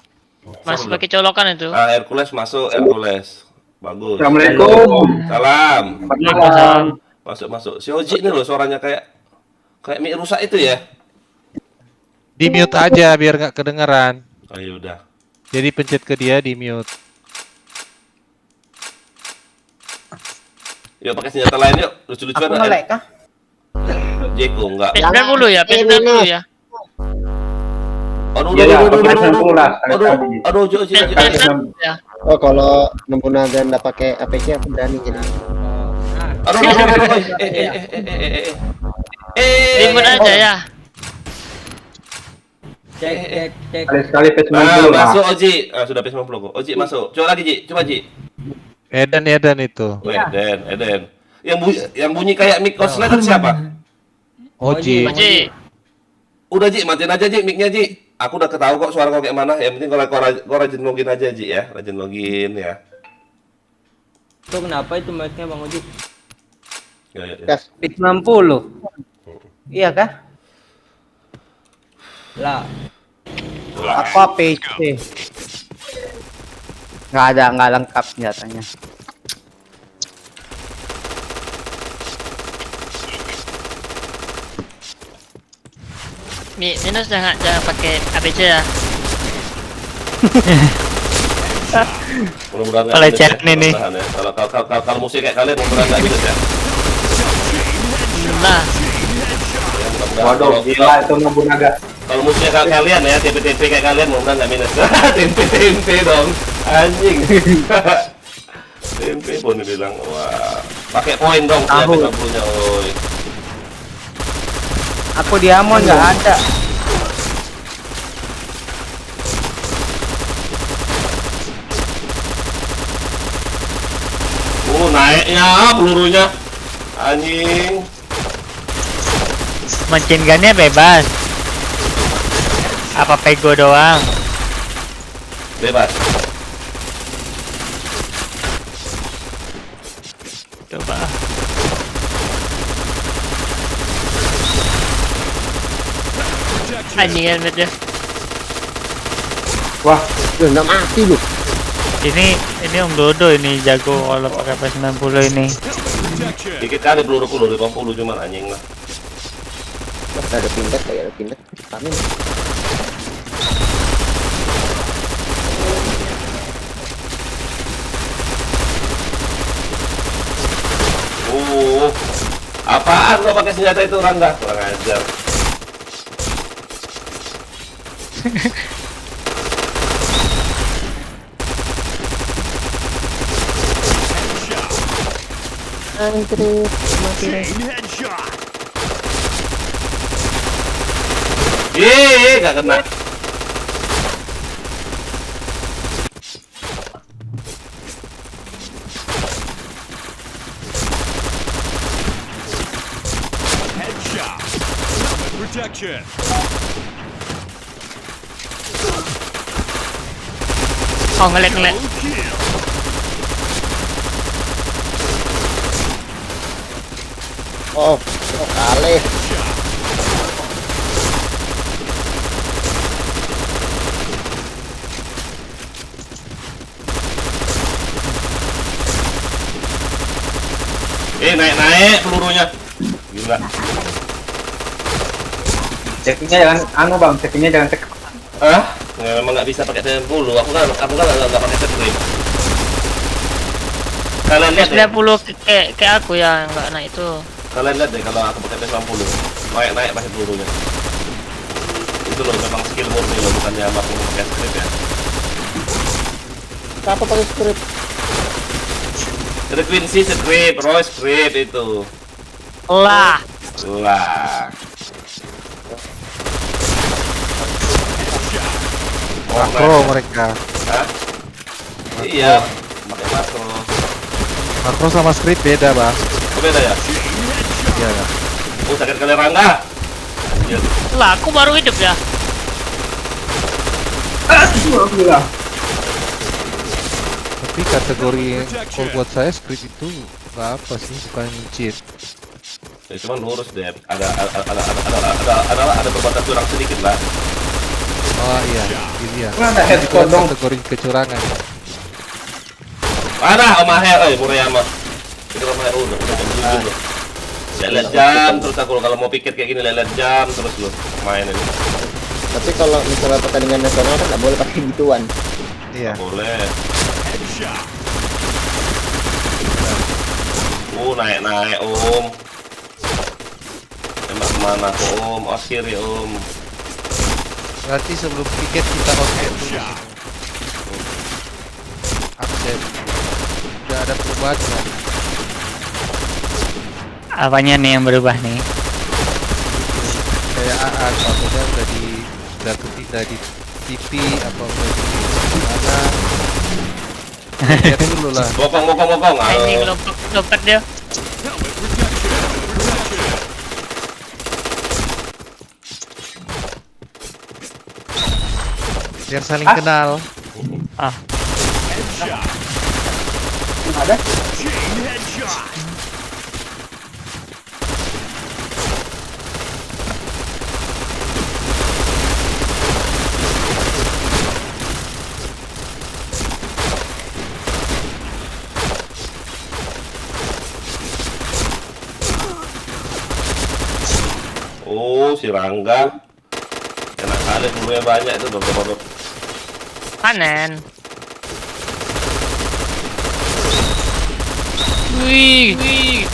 Masih pakai colokan itu. Ah, Hercules masuk, Hercules. Bagus. Assalamualaikum. Salam. Waalaikumsalam. Masuk. Si Oji ini loh suaranya kayak mic rusak itu ya. Di mute aja biar nggak kedengeran. Oh, ya udah. Jadi pencet ke dia di mute. Yuk pakai senjata lain yuk. Lucu-lucuan. Aku nge-lag kah? Jeko enggak. PS9 dulu ya. Aduh, Oji. Ya. Oh, kalau nembuna dan nggak pakai APC aku berani jadi. Aduh. Ribut aja ya. Cek. Sekali PS90. Masuk Oji. Ah, sudah PS90 kok. Oji masuk. Coba lagi, Ji. Coba, Ji. Eden itu. Eden. Yang bunyi kayak mic konslet itu siapa? Oji. Udah, Ji, matiin aja, Ji, mic-nya, Ji. Aku udah ketahui kok suara kau kayak mana. Yang penting kau rajin login aja, Ji ya. Rajin login ya. Itu kenapa itu mic-nya Bang Oji? Ya. PS 60. Iya kah? Lah. Aku APC. Nggak lengkap senjatanya. Minus jangan pakai ABC ya. Mudah-mudahan nggak Pelecehan minus ya, ini. mudah-mudahan ya. Kalau musuh kayak kalian mudah-mudahan nggak minus ya. Nah, Ya, mudah-mudahan Waduh, gila itu Nobunaga. kalau musuhnya kayak kalian ya, TP-TP kayak kalian mudah-mudahan nggak minus. Tempe dong, anjing. Tempe pun dibilang, wah, pakai poin dong ya Tahu. 30-nya, oi. Aku diamond nggak ada. Naiknya pelurunya, anjing. Machine gun-nya bebas. Apa pego doang? Bebas. Coba. anjing helmet dia. Wah, nggak mati lu. Ini Om Dodo ini jago kalau pakai P90 ini. Dikit kali peluru 50 cuman anjing lah. Ada pindah kayak ada pindah. Amin. Apaan lo pakai senjata itu Rangga? Kurang ajar. Gak kena. Oh, ngelek. Oh, kali. Naik pelurunya. Gila. Cekingnya jangan anu bang, cekingnya jangan cek. Hah? Memang nggak bisa pakai 90. Aku kan nggak pakai script. Kalian lihat deh. 90 kayak aku ya nggak naik itu. Kalian lihat deh kalau aku pakai P90. Naik pakai pelurunya. Itu loh memang skill murni loh, bukannya aku pakai script ya. Siapa pakai script? Quincy script, Roy script itu. Lah, Makro mereka. Hah? Iya, pakai makro. Makro sama script beda, Bang. Beda ya? Iya, Bang. Sakit kali Rangga. Anjir. lah aku baru hidup ya. Alhamdulillah. Tapi kategori kalau buat saya script itu nggak apa sih, bukan cheat. Ya, cuman lurus deh. Ada berbatasan curang sedikit lah. Oh iya, iya. Ada Itu headphone dong. kategori kecurangan. Mana Om Aher, Murayama. Itu Om Aher udah jam 7 loh. Lihat jam terus aku kalau mau piket kayak gini lihat jam terus lo main ini. Tapi kalau misalnya pertandingan nasional kan nggak boleh pakai gituan. Iya. Nggak boleh. Naik Om. Tembak kemana Om? Akhiri Om. Berarti sebelum tiket kita oke dulu. Aksen. Udah ada perubahan kan? Apanya nih yang berubah nih? Kayak AA contohnya udah di TV apa udah di mana? Lihat dulu lah. Bokong. Anjing lompat dia. Biar saling kenal. Ada? Oh, si Rangga. Enak kali pelurunya banyak itu dodot-dodot. Panen. Wih, wih.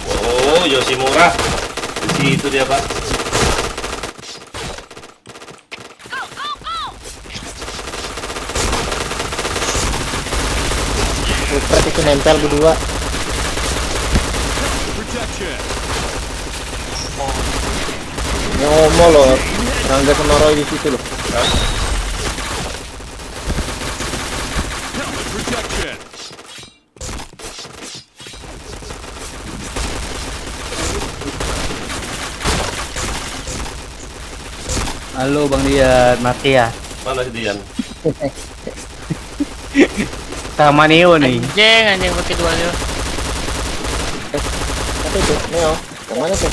Oh, Yoshimura. Di situ dia, Pak. Berarti itu nempel berdua. Ngomong loh, Rangga sama Roy di situ loh. Halo Bang Dian, mati ya. Mana si Dian? Sama Neo nih. Anjing pakai dua dia. Apa itu? Neo, yang mana tuh?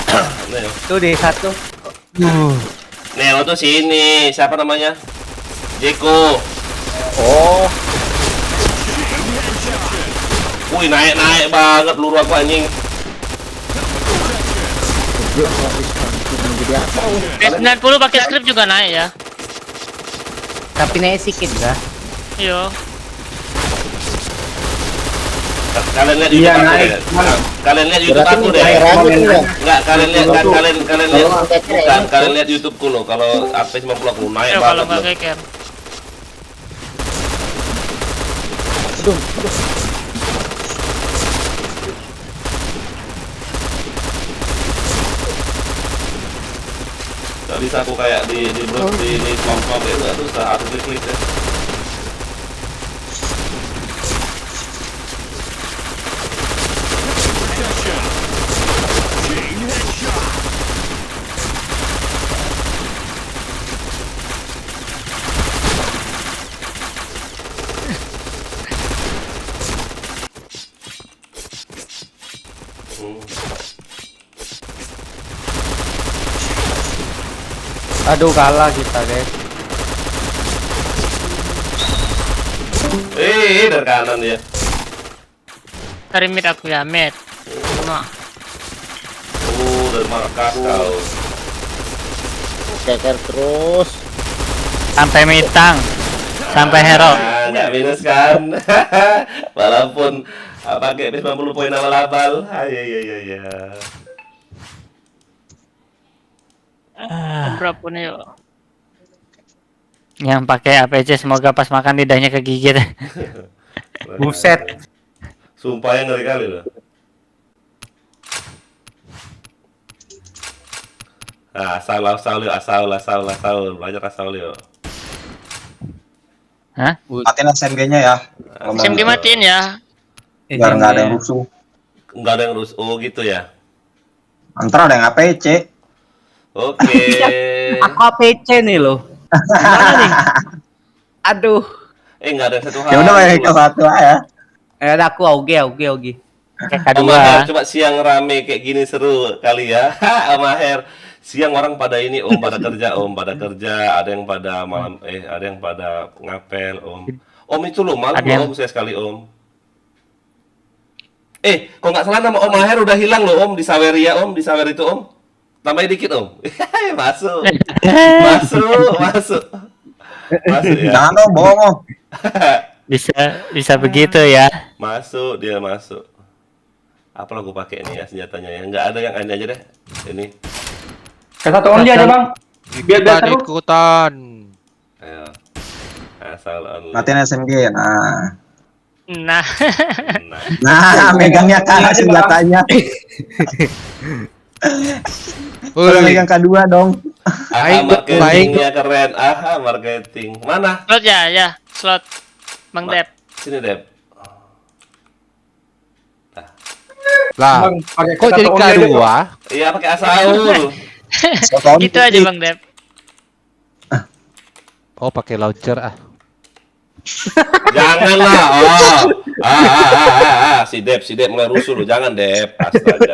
Neo. Tuh di satu. Neo tuh sini. Siapa namanya? Jeko. Oh, Wih, naik banget peluru aku anjing. dia habis jadi apa? P90 pakai script juga naik ya. Tapi naik sedikit dah. Iya. Kalian lihat Iya, YouTube aku naik. deh. Kalian lihat YouTube Berarti aku deh. air aja tuh ya. Enggak, kalian lihat kalian lihat. Kalau sampai keren. Bukan, kalian lihat YouTubeku loh. Kalau AP90 aku naik Ayo kalau banget. nggak loh. keker. Aduh, Gak bisa aku kayak di kelompok itu susah harus klik deh. Aduh kalah kita guys. Dari kanan dia. Dari mid aku ya, mid. Nah, Dari markas kau. keker terus. Sampai mitang. Sampai hero. Nggak minus kan? Walaupun pakai P90 poin awal-awal. Ya. berapa nih yuk? Yang pakai APC semoga pas makan lidahnya kegigit. Buset. Sumpah yang ngeri kali loh. Asal. Belajar asal yuk. Hah? Matiin SMG-nya ya. SMG matiin ya. Biar nggak ada yang rusuh. Nggak ada yang rusuh. Oh gitu ya. Antara ada yang APC. Oke. Aku APC nih loh. Gimana nih? Aduh. Nggak ada yang satu hal. Ya udah kayak satu aja. Ada aku auge. Kayak Om kedua. Maher, coba siang rame kayak gini seru kali ya. Om Maher, siang orang pada ini Om pada kerja, ada yang pada malam ada yang pada ngapel Om. Om itu loh malam Om saya sekali Om. Kok nggak salah nama Om Maher udah hilang loh Om di Saweria Om, di Sawer itu Om. Tambahin dikit Om. Masuk ya. Jangan dong bohong Om. Bisa begitu ya. Masuk. Apa lah gue pakai ini ya senjatanya ya? Nggak ada yang ini aja deh. Ini. Ke satu on dia aja bang. Biar seru. Ikutan. Ayo. Asal on. Matiin SMG. Nah, Nah, megangnya kalah senjatanya. Kalau megang kedua dong. Marketingnya keren. Marketing. Mana? slot ya, slot. Bang Dep. Sini Dep. Lah, Bang, pakai kok ke jadi satu on dia aja, Bang. kedua? Iya pakai Asaul. Gitu aja Bang Dep. Oh, pakai launcher ah. Janganlah. Si Dep mulai rusuh lu. Jangan Dep. Astaga.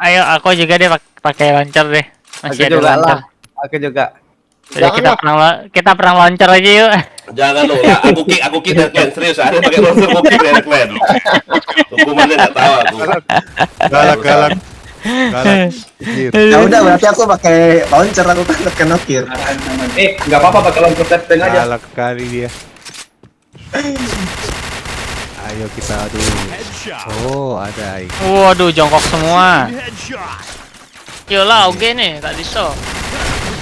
Ayo aku juga deh pakai launcher deh. Masih ada launcher. Aku juga. Jadi kita perang launcher aja yuk. Jangan lo, lah, aku kick dari clan serius. Ada pakai launcher aku kick dari clan. Hukumannya nggak tahu aku. Galak. Anjir. Ya udah berarti aku pakai launcher, aku kan tekan nokir. Nggak apa-apa pakai launcher testing aja. Galak kali dia. Ayo kita adu. Oh, ada aing. Waduh, jongkok semua. Yolah, oke nih, tak bisa.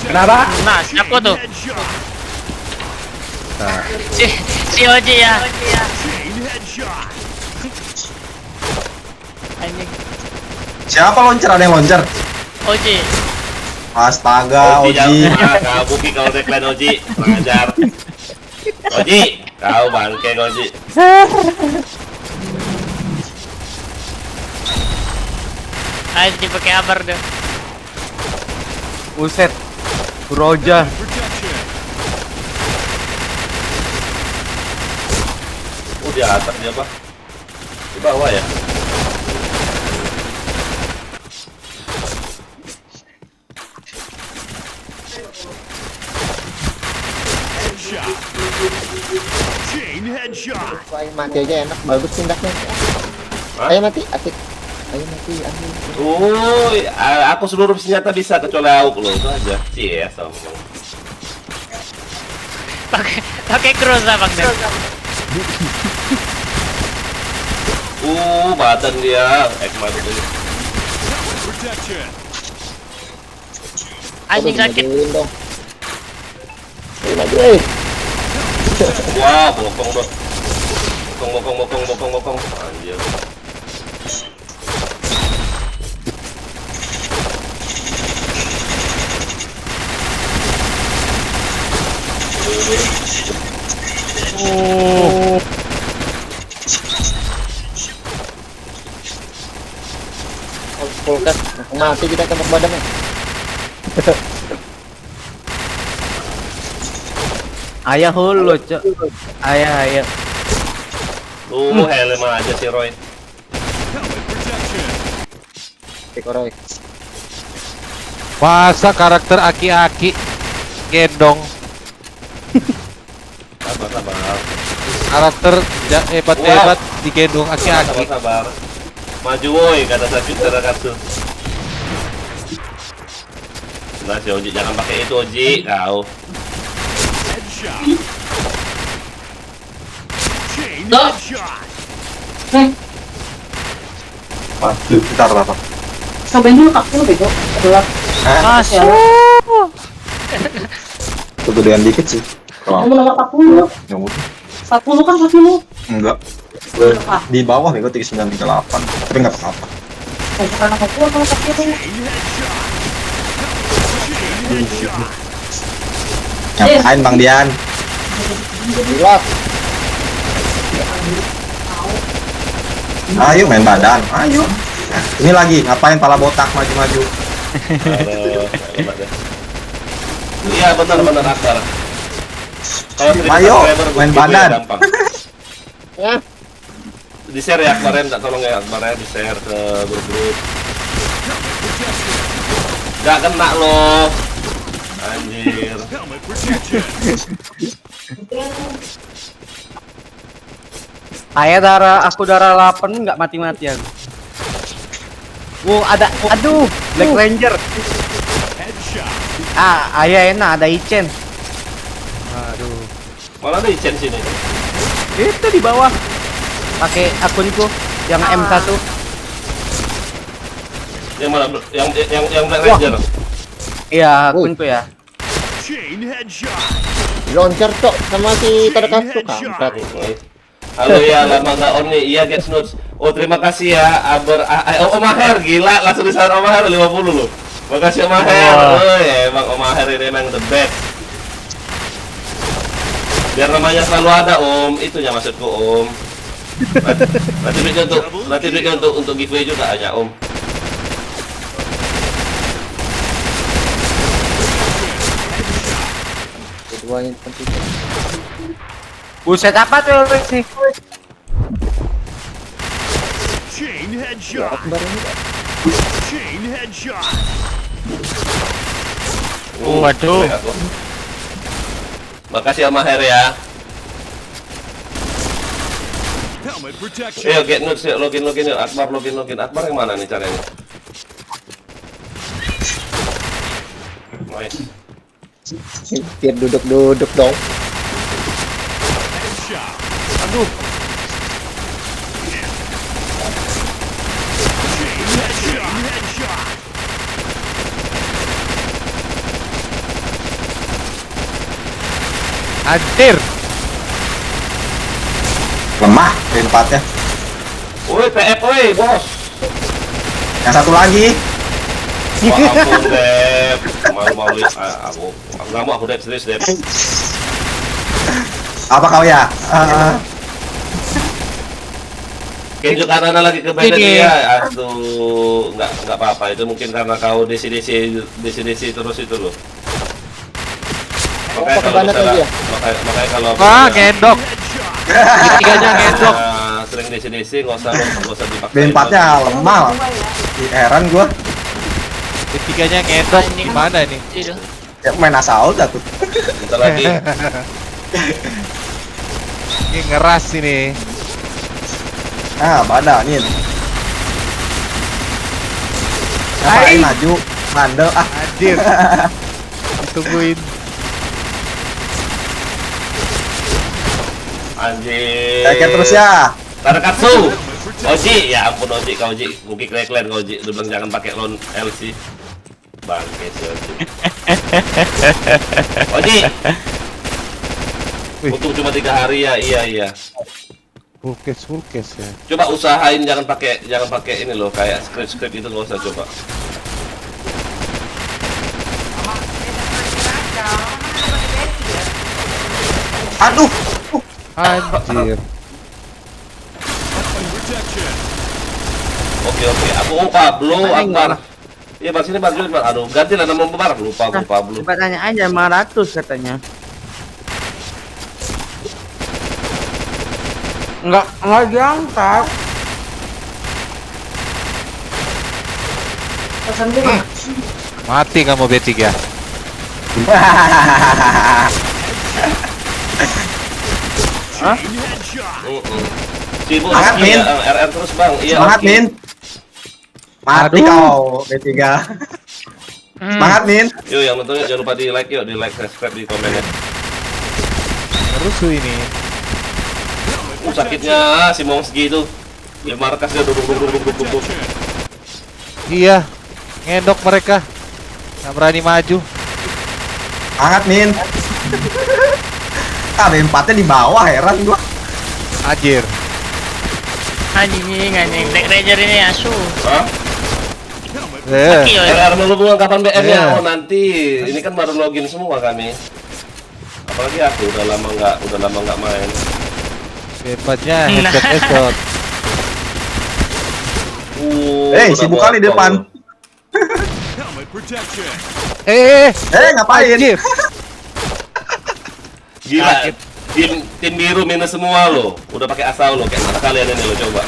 Kenapa? Nah, siapa tuh? Nah, Si Oji ya. Anjing. Siapa loncer? Ada yang loncer? Oji. Astaga, Oji. Kau kick kalau dari clan Oji, mengajar. Oji, kau bangke Oji. Aji pakai abar deh. Buset. Broja. Oh di atas dia apa? Di bawah ya? Ayo mati aja enak, bagus tindaknya. Hah? Ayo mati, asik. Ayo mati, ambil. Oh, aku seluruh senjata bisa kecuali AUK loh, itu aja. Cie, sama. Pakai Groza Bang Den. Badan dia, Ekman itu. Anjing sakit. Majuin dong. Ayo maju, Wah, bokong dong. Bokong. Anjir. Full kan, mati kita tembak badannya. Ayah hulu, Cok. Ayah. Helm aja si Roy. Tikoroy. masa karakter aki-aki gendong Sabar. karakter hebat-hebat digendong aki-aki. Sabar. Maju woi, kata sakit terakasu. Nah, si Oji jangan pakai itu Oji, kau. Waduh, bentar apa? Cobain dulu kakak lu bego. Masuk. Kegedean dikit sih. Kamu nomor 40. Yang udah. 40 kan 40. Enggak. Di bawah nih, gue 3938. Tapi nggak apa-apa. Bukan apa gua kalau 40. Ngapain Bang Dian? Gila. Ayo main badan, ayo. Ini lagi, ngapain pala botak maju-maju? Iya benar Akbar. Kalau Ayo, subscriber, main giveaway badan. gampang. Ya. Di share ya Akbar, minta tolong ya Akbar ya, di share ke grup-grup. Gak kena loh. Anjir. Aku darah 8 nggak mati-matian. Aduh, Black Ranger. Ayah enak, ada Ichen. Aduh. Malah ada Ichen sini. Itu di bawah. Pakai akunku yang M1. Yang mana? Yang Black Ranger. Iya, akunku ya. Launcher cok sama si Tadakasu kampret. Halo ya, lama nggak on nih. Iya, Get Snoots. Oh, terima kasih ya. Om Maher, gila. Langsung disar Om Maher 50 loh. Makasih Om Maher. Oh, ya, emang Om Maher ini emang the best. Biar namanya selalu ada Om. Itunya maksudku Om. Nanti duitnya untuk giveaway juga hanya Om. Kedua yang penting. Buset apa tuh sih? Akbar ini Kak. Waduh. Makasih Al Maher ya. Ayo get nuts yuk, login yuk. Akbar login. Akbar yang mana nih caranya? Nice. Biar duduk dong. Aduh. Anjir. Lemah tempatnya. Woi PF woi bos. Yang satu lagi. Wah ampun Dep. Malu-malu aku. Nggak mau aku Dep, serius Dep. Apa kau ya? Kenjo karena lagi ke beda dia. Aduh, nggak apa-apa. Itu mungkin karena kau desi terus itu loh. Makanya kalau misalnya, makanya kalau Ngedok. Tiganya ngedok. sering desi nggak usah dipaksain. Tempatnya lemah. Heran gua. Tiganya ngedok. Gimana nih? Ya main asal dah tuh. Bentar lagi. Ini ngeras ini. Ah, badak nih. Ngapain maju? Mandel ah. Anjir. Ditungguin. Anjir. Kayak terus ya. Tarakatsu. Oji, ya ampun Oji, kau Oji, mungkin keren kau Oji. Lu bilang jangan pakai lon LC. Bangke si Oji. Oji. Untuk cuma 3 hari ya, iya. Full case ya. Coba usahain jangan pakai ini loh, kayak script itu nggak usah coba. Aduh. Anjir. Oke, aku Pablo Akbar. Iya, Bar sini Bar. Aduh, ganti lah nama Bar. Lupa aku Pablo. Coba tanya aja 500 katanya. Enggak diangkat. Mati kamu B3. Hah? Sibuk Semangat, Min. RR terus Bang. Iya. Semangat oke. Min. Mati Aduh. kau B3. Semangat Min. Yuk, yang nonton jangan lupa di like yuk, di like, subscribe, di komen ya. Rusuh ini. Sakitnya si Mongsgi itu. Dia markas dia duduk. Iya. Ngedok mereka. Nggak berani maju. Semangat Min. Ada empatnya di bawah, heran gua. Anjir. Anjing, Black Ranger ini asu. Hah? Mati ya. RR menghubungkan kapan BM ya? Iya. Oh nanti. Ini kan baru login semua kami. Apalagi aku udah lama nggak main. Hebatnya headshot. Si udah buka di botol. depan. Ngapain? Anjir. Gila. Tim biru minus semua lo. Udah pakai asal lo. Kayak mana kalian ini lo coba.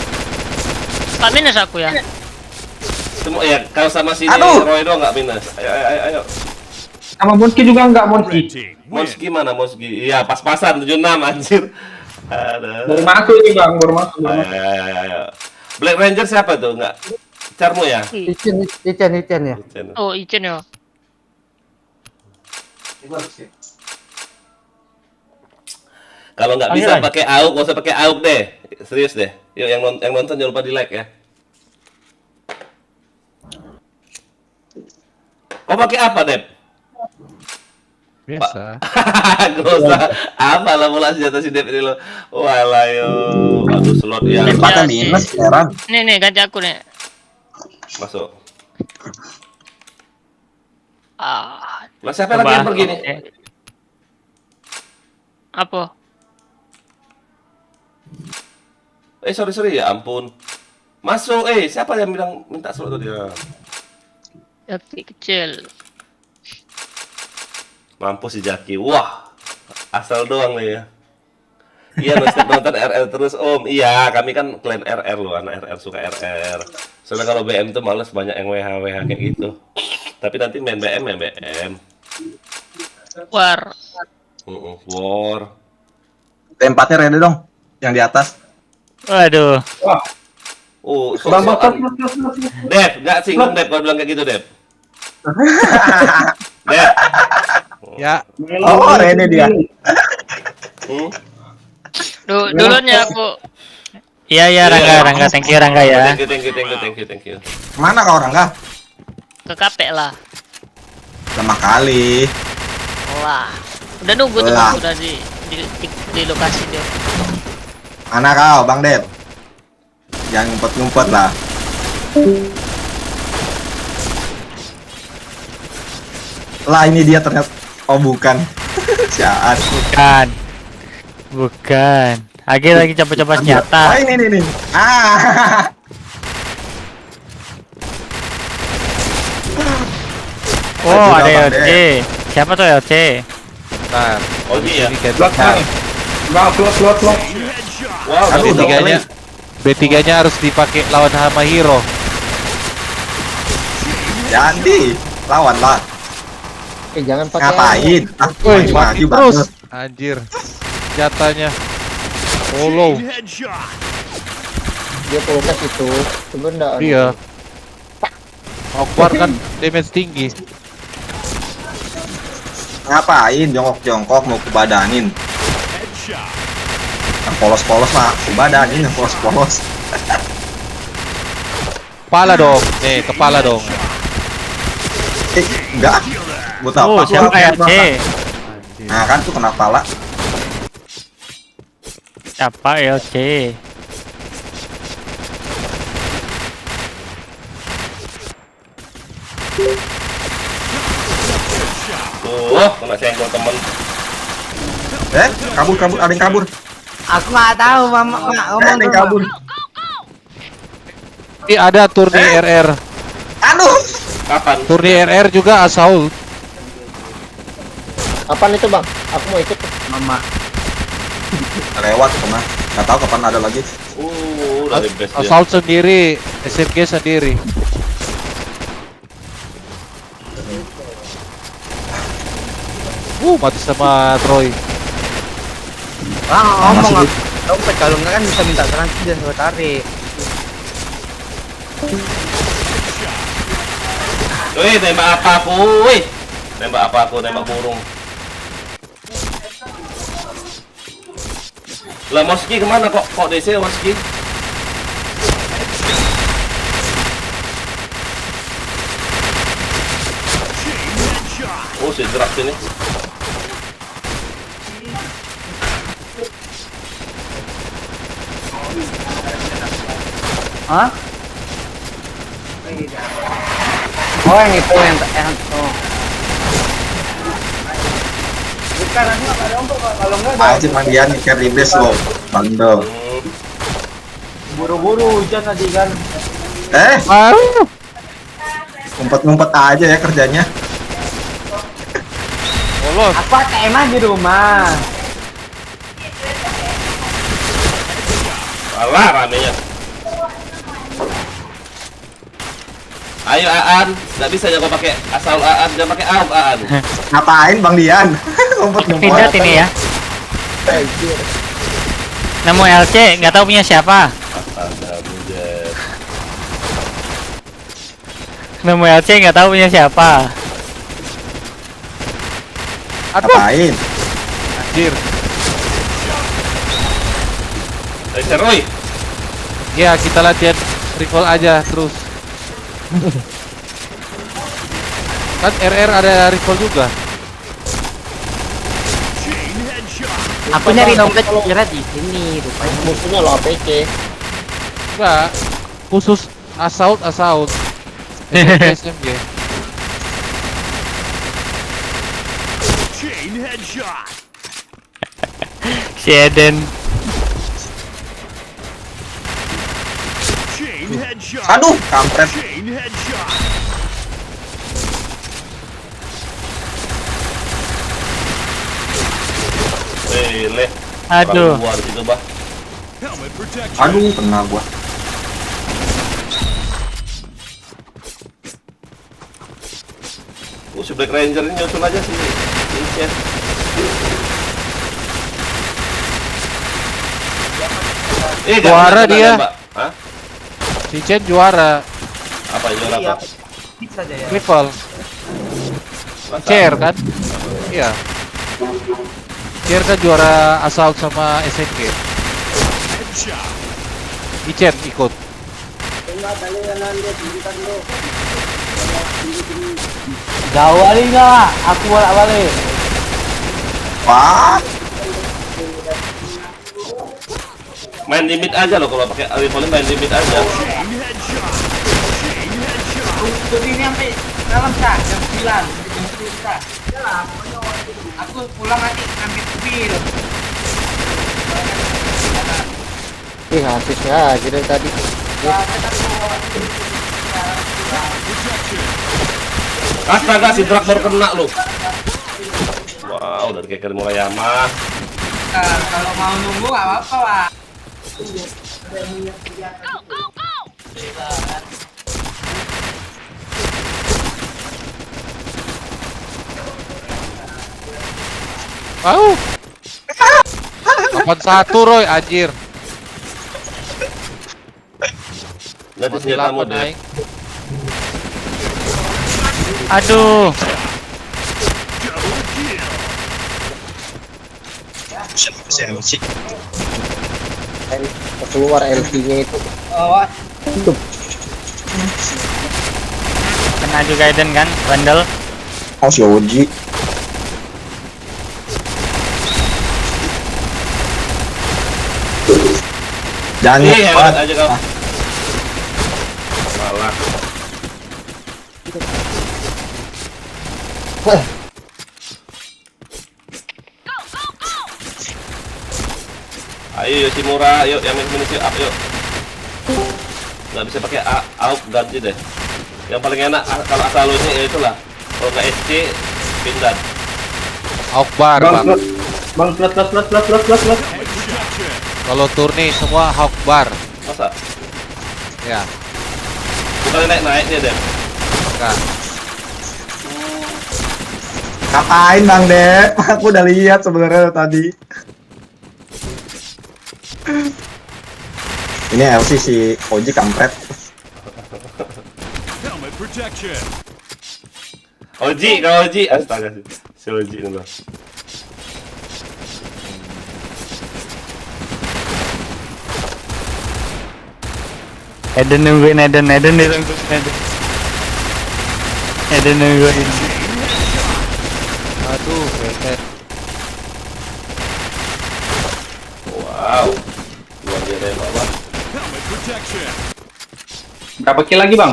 Tak minus aku ya. Semua ya. Kalau sama si Aduh. Roy doang nggak minus. Ayo. Sama Monski juga enggak Monski. Moski mana Moski? Iya pas-pasan 76 anjir. Ada. Baru masuk nih Bang, baru masuk. Ayo. Black Ranger siapa tuh? Enggak. Carmu ya? Icen ya. Oh, Icen ya. Kalau nggak bisa pakai AUG, nggak usah pakai AUG deh. Serius deh. Yuk yang nonton jangan lupa di like ya. Kau pakai apa, Dep? Biasa. Gak usah. Apa lah mula senjata si Dep ini lo. Walah yo. Aduh slot ya. Empatnya minus, heran. Nih ganti aku nih. Masuk. Lah Coba. siapa lagi yang pergi nih? Apa? Sorry ya ampun. Masuk, siapa yang bilang minta slot tadi? Jaki kecil. Mampus si Jaki. Wah, asal doang nih ya. Iya, nonton RR terus Om. Iya, kami kan klan RR loh, anak RR suka RR. Soalnya kalau BM tuh males banyak yang WH kayak gitu. Tapi nanti main BM. War. War. T4-nya ready dong. Yang di atas. Waduh. Oh, Bang, bang, soal. Dev, nggak singgung Dev kalau bilang kayak gitu Dev. Dev. Ya, Oh, ready dia. Hmm? Dulunya aku. Iya Rangga, thank you Rangga ya. Thank you. Mana kau orang kah? Ke KP lah. Lama kali. Wah. Udah nunggu tuh Lah. Bang, udah di lokasi dia. Mana kau, Bang Dev? Jangan ngumpet-ngumpet lah. Lah ini dia ternyata. Oh bukan. Siaan. Bukan. Agi lagi coba-coba Ah senjata. ini nih. Ah. Oh, Maju ada dah, Bang LC. Siapa tuh LC? bentar. Oh iya. Ini kan Blok nih. Bang, blok. Wow, Aduh, udah B3-nya B3-nya harus dipakai lawan sama hero. Jadi lawan lah. Jangan pakai. Ngapain? Ah, Woi, maju mati banget. terus. Anjir. Senjatanya. Follow. Dia polokas itu. Sebenarnya. Iya. Awkward kan damage tinggi. Ngapain jongkok-jongkok mau kubadanin? Yang polos-polos mah kubadanin yang polos-polos. Kepala dong. Kepala dong. Enggak. Buat apa? Oh, siapa Gua- LC? Nah kan tuh kena pala. Siapa LC? Tuh, kena senggol temen. Kabur, ada yang kabur. Aku nggak tahu mama ngomong Ada yang kabur. Ini ada turni RR. Aduh. Kapan? Turni RR juga assault. Apaan itu bang? Aku mau ikut. mama. Lewat kemana? Nggak tahu kapan ada lagi. Dari base dia. Assault sendiri, SMG sendiri. Mati sama Troy. Ngomong dompet kalau nggak kan bisa minta transfer dan gua tarik. Wih, nembak apa aku? Wih. Nembak apa aku? Nembak burung. Lah Moski kemana kok DC Moski? Oh, si drop sini. Hah? Oh yang itu yang oh. Bukan aku nggak dompet kalau nggak Aja mandian nih carry base lo. Bandel. buru-buru hujan tadi kan. Ngumpet-ngumpet aja ya kerjanya. Polos. Aku ATM aja di rumah. Alah ramenya. Ayo Aan, nggak bisa jago pakai asal Aan, jangan pakai AUG Aan. Ngapain Bang Dian? Pindah Ngumpet-ngumpet. ini ya. Nemu LC, nggak tahu punya siapa. Astaga, bujet. Nemu LC nggak tahu punya siapa. Ngapain? Anjir. Roy. Ya, kita latihan recall aja terus. Kan RR ada recall juga. Aku nyari dompet kira di sini rupanya. Musuhnya lo APC. Enggak. Khusus assault. SMG. Si Eden. Aduh, kampret. Leh. Aduh. Luar situ, Bah. Aduh, kena gua. Si Black Ranger ini nyusul aja sih. Juara ganti, dia. Mbak. Hah? Si Chen juara. Apa juara apa? Rival. Masa? Chair kan? Iya. Chair kan juara assault sama SMG. Ichen ikut. Jauh kali nggak? Aku balik. Wah, Main limit aja loh kalau pakai rifle main limit aja. Jadi ini sampai malam jam 9, jam 10 Aku pulang nanti ambil mobil. Ih, habisnya aja dari tadi. Astaga, si Drak baru kena lu. Wow, dari keker Murayama. Kalau mau nunggu nggak apa-apa lah. Au. 81 Roy anjir. Ganti senjatamu deh. naik. Aduh. Keluar LT-nya itu. Kena juga Eden kan, bandel. oh si Oji. Jangan Ih, ngepat. hebat aja kau. Salah. Ayo Yoshimura, yuk yang minus up yuk. Nggak bisa pakai AUK ganti deh. Yang paling enak kalau asalnya ya itulah. Kalau nggak SC pindah. Hawkbar Bang, bang. bang, plus. Kalau turni semua Hawkbar. Masa? Ya. Bukan naik-naiknya deh. Enggak. Ngapain Bang Dep? Aku udah lihat sebenarnya tadi. Ini LC si Oji kampret. Oji, kalau Oji, astaga sih. Si Oji ini loh. Eden nungguin Eden ditungguin Eden. Eden nungguin. Aduh, reset. Wow. Luar biasa ya, Pak. Berapa kill lagi bang?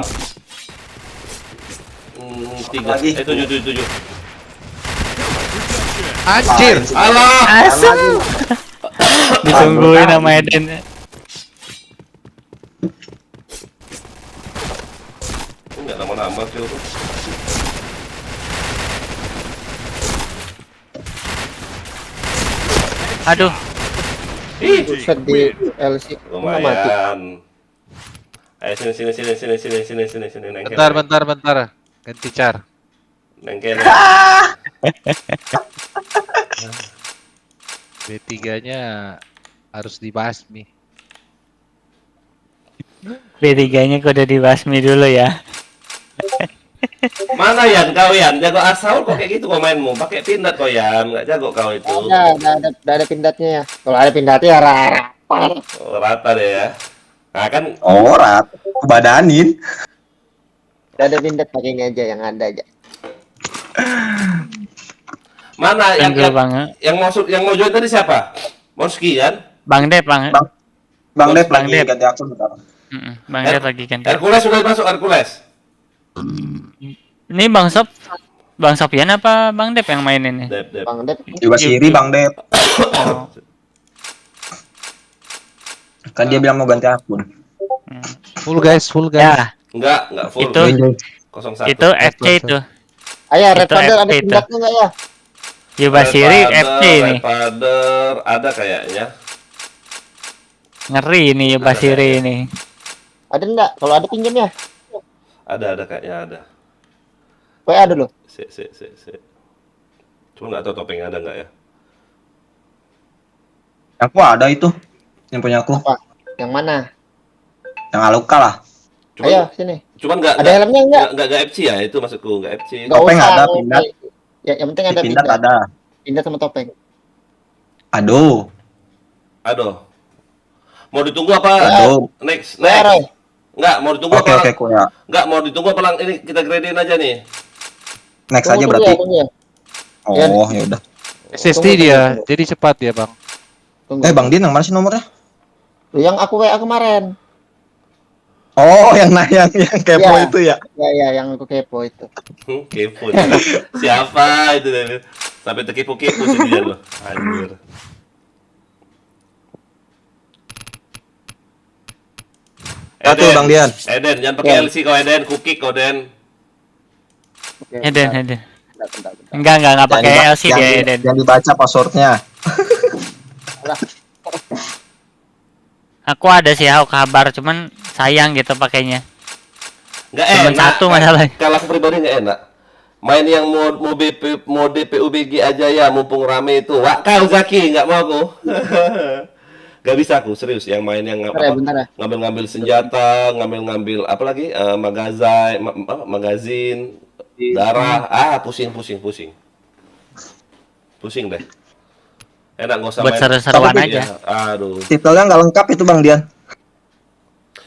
3 Lagi. 7. Anjir. Alah. Asal. Ditungguin sama Eden. Enggak lama-lama sih itu. Aduh. Buset di LC. Nggak mati. Lumayan. Ayo sini nengkel. Bentar. Ganti car. Nengkel. B3-nya harus dibasmi. B3-nya udah dibasmi dulu ya. Mana Yan kau Yan? Jago asal kok kayak gitu kau mainmu. Pakai pindat kau Yan, enggak jago kau itu. Ada pindatnya ya. Kalau ada pindatnya ya rata. Oh, rata deh ya. Nah kan Rat, badanin. Ada pindat pakai ini aja yang ada aja. mana Tenggel banget. yang mau join tadi siapa? Moski kan? Bang Dep, Bang. Bang Dep Bang lagi Dep. ganti akun bentar. Bang Dep lagi kan. Hercules sudah masuk Hercules. Ini Bang Sopyan apa Bang Dep yang main ini? Dep. Bang Dep. Juga Siri Bang Dep. Oh. Kan dia bilang mau ganti akun. Full guys. Ya, Enggak full. Itu 01. itu FC itu. Ayah, Red Itu Thunder ada FP itu. pindatnya nggak ya? Yubashiri FC ini. Father ada kayaknya. Ngeri ini Yubashiri ini. Ada enggak? Kalau ada pinjam ya. Ada kayaknya ada. WA dulu. Si. Cuma nggak tahu topengnya ada nggak ya? Aku ada itu. Yang punya aku. Apa? Yang mana? Yang Aluka lah. Ayo sini. Cuman nggak Ada helmnya enggak? nggak FC ya, itu maksudku nggak FC. Enggak Topeng usah. ada, nggak pindad. usah. Ya, yang penting ada Pindad pindad. ada. Pindad sama topeng. Aduh. Mau ditunggu apa? Aduh. Next. Ya, Roy. Nggak, mau ditunggu Oke, apa? oke, Koya. Nggak, mau ditunggu apa lang? Ini kita gradein aja nih. Next Tunggu, aja tunggu berarti. ya, tunggu ya. Oh, ya udah. SSD Tunggu, dia, tunggu. jadi cepat ya bang. Tunggu. Bang Din, yang mana sih nomornya? Lu yang aku kayak kemarin. Oh, yang yang kepo Ya. itu ya. Ya, yang aku kepo itu. Kepo. Siapa itu? Sampai terkepo-kepo sih dia loh. Anjir. Satu, Bang Dian. Eden, jangan pakai Ya. LC kau Eden, cookie kau Eden. Oke, Eden, bentar, Eden. bentar. Enggak pakai LC dia, Eden. Yang dibaca passwordnya. Aku ada sih aku kabar, cuman sayang gitu pakainya. Nggak Cuman enak. satu masalahnya. Kalau aku pribadi nggak enak. Main yang mode PUBG aja ya, mumpung rame itu. Wah, kau Zaki, nggak mau aku. Gak bisa aku, serius. Yang main yang Bentar ya. ngambil senjata, ngambil apa lagi? Magazin, darah. Pusing. Pusing deh. Enak nggak usah Buat main. seru-seruan Tapi- aja. Aduh. Titelnya nggak lengkap itu Bang Dian.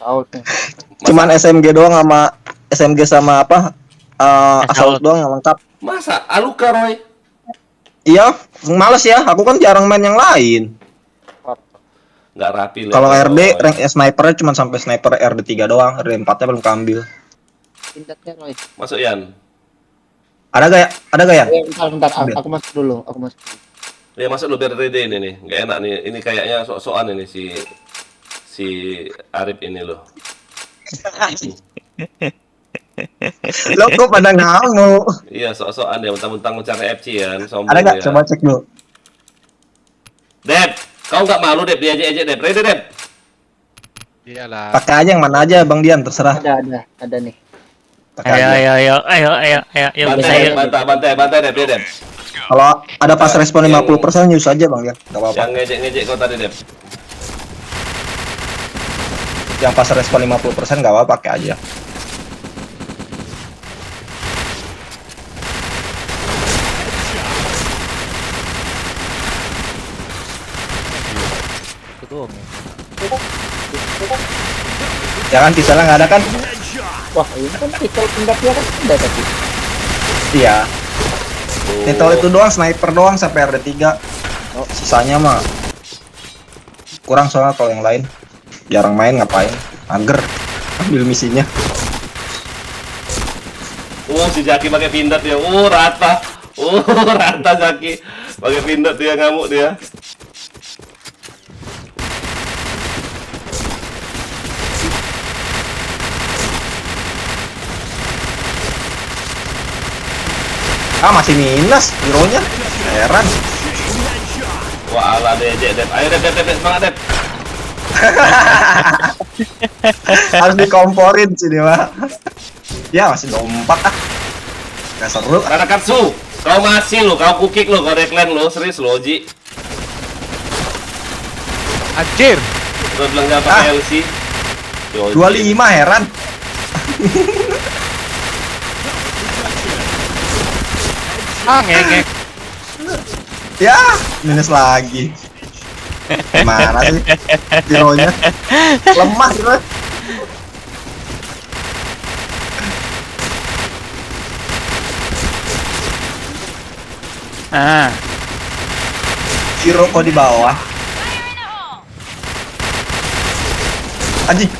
Tahu tuh. Cuman SMG doang sama SMG sama apa? Assault doang yang lengkap. Masa Aluka Roy? Iya, males ya. Aku kan jarang main yang lain. Nggak rapi lah. Kalau RD rank snipernya cuma sampai sniper RD3 doang, RD4-nya belum keambil. Pindadnya, Roy. Masuk Yan. Ada gak ya? Ada gak ya? Bentar. Aku masuk dulu. Ya masuk lu biar ready ini nih. Nggak enak nih. Ini kayaknya sok-sokan ini si Arif ini loh. Lo kok pada ngamuk? Iya, sok-sokan dia mentang-mentang mencari FC ya, sombong Ada gak? dia. Coba cek dulu. Dep, kau nggak malu Dep, diajak-ajak Dep. Ready Dep? Iyalah. Pakai aja yang mana aja Bang Dian, terserah. Ada nih. Pakai Ayo, aja. yuk bisa yuk. Bantai Dep, dia Dep. Kalau ada pas respon 50% use aja Bang Dian. Gak apa-apa. Yang ngejek-ngejek kau tadi Dep. Yang pas respon 50% gak apa-apa, pakai aja. Itu doang ya. Jangan misalnya nggak ada kan? Wah, ini kan pistol pindadnya kan ada tadi. Iya. Titel itu doang, sniper doang sampai RD3. Sisanya mah kurang soalnya kalau yang lain. Jarang main ngapain? Mager ambil misinya. Si Zaki pakai pindad dia. Rata. Rata Zaki. Pakai pindad dia, ngamuk dia. Masih minus hero-nya. Heran. Wah, ala diajak Dep. Ayo Dep, semangat Dep. Harus dikomporin sini mah. Ya masih 24 ah. Gak seru. Ranakatsu, kau masih lo, kau kukik lo, kau decline lo, serius lo, Ji. Anjir. Udah bilang jangan pakai LC. Yo, 25 heran. Ngek. Ya, minus lagi. Gimana sih? Hero-nya lemah gitu. Hero kok di bawah. Anjing.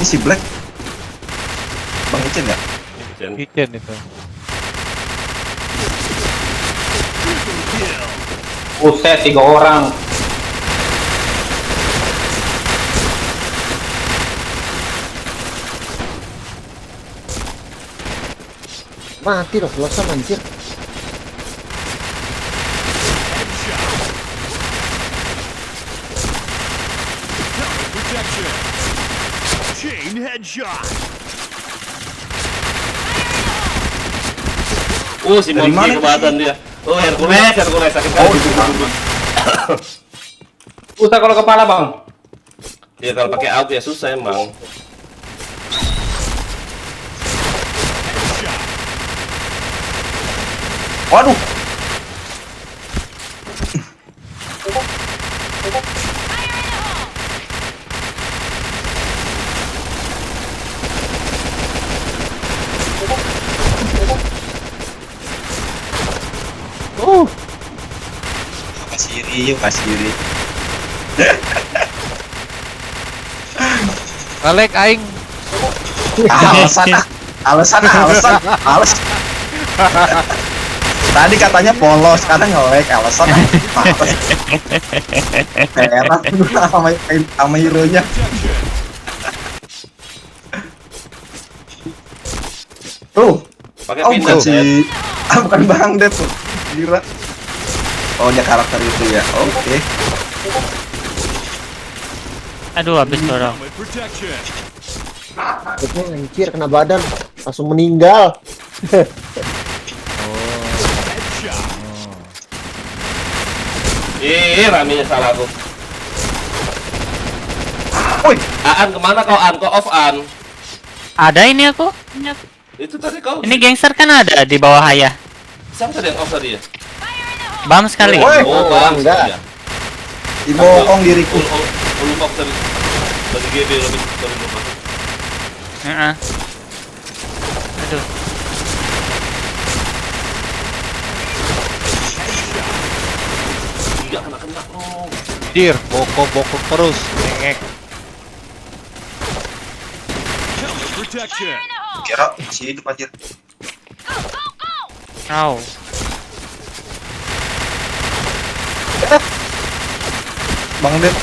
Ini si Black. Bang Icen ya? Kitchen itu. Buset, 3 orang. Mati loh, selesai anjir. Si Monki kebatan dia. Hercules sakit kali. Usah kalau kepala bang. Ya kalau pakai AUG ya susah emang. Waduh. Kasih iri, yuk kasih iri. Ngelek aing. Alasan. Tadi katanya polos, sekarang nge-lag, alasan. Heran sama hero-nya. Tuh. Pakai Oh, pindah bukan si bukan Bang Dep tuh. Gila. Oh, dia karakter itu ya. Oke. Aduh, habis dorong. Itu anjir kena badan, langsung meninggal. Raminya salah aku. Woi, Aan kemana kau An? Kau off An? Ada ini aku. Itu tadi kau. Ini gangster kan ada di bawah Haya. Siapa tadi yang off tadi ya? Bam sekali. Woi. Oh, bang. enggak. Ya. dibokong diriku. Lupa tadi. Bagi GB lebih lupa. Heeh. Aduh. Tidak kena oh. Dir, bokong terus. Ngek. Kira si hidup aja. Au. Bang Dep.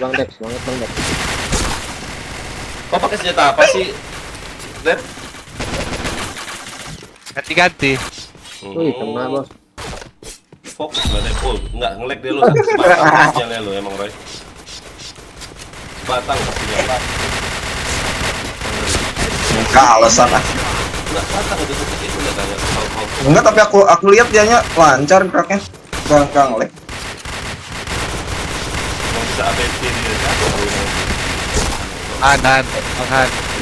Bang Dep, semangat Bang Dep. Kau pakai senjata apa sih? Dep? Ganti-ganti. Wih, kena bos. Fokus lah Dep. Oh, enggak nge-lag dia lu. Sebatang sinyalnya lu emang Roy. Sebatang sinyalnya. Enggak alasan ah. Enggak sebatang udah seperti itu enggak tanya. Enggak, tapi aku lihat dianya lancar geraknya. Enggak nge-lag. Mau bisa ABT dia Han.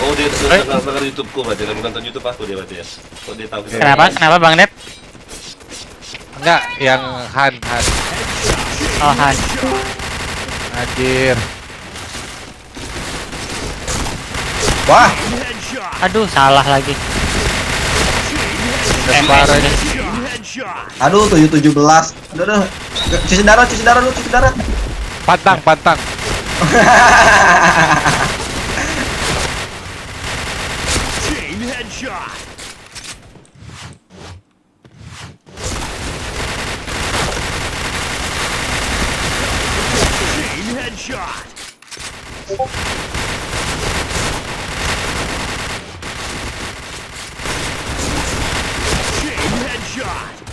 Oh, dia dengar YouTube-ku berarti. Lagi nonton YouTube aku dia berarti ya. Oh, dia tahu kita. Kenapa Bang Dep? Enggak, yang Han. Oh, Han. Anjir. Wah, Aduh, salah lagi. Parah ini. aduh 717. Aduh. Cuci darah lu. Pantang.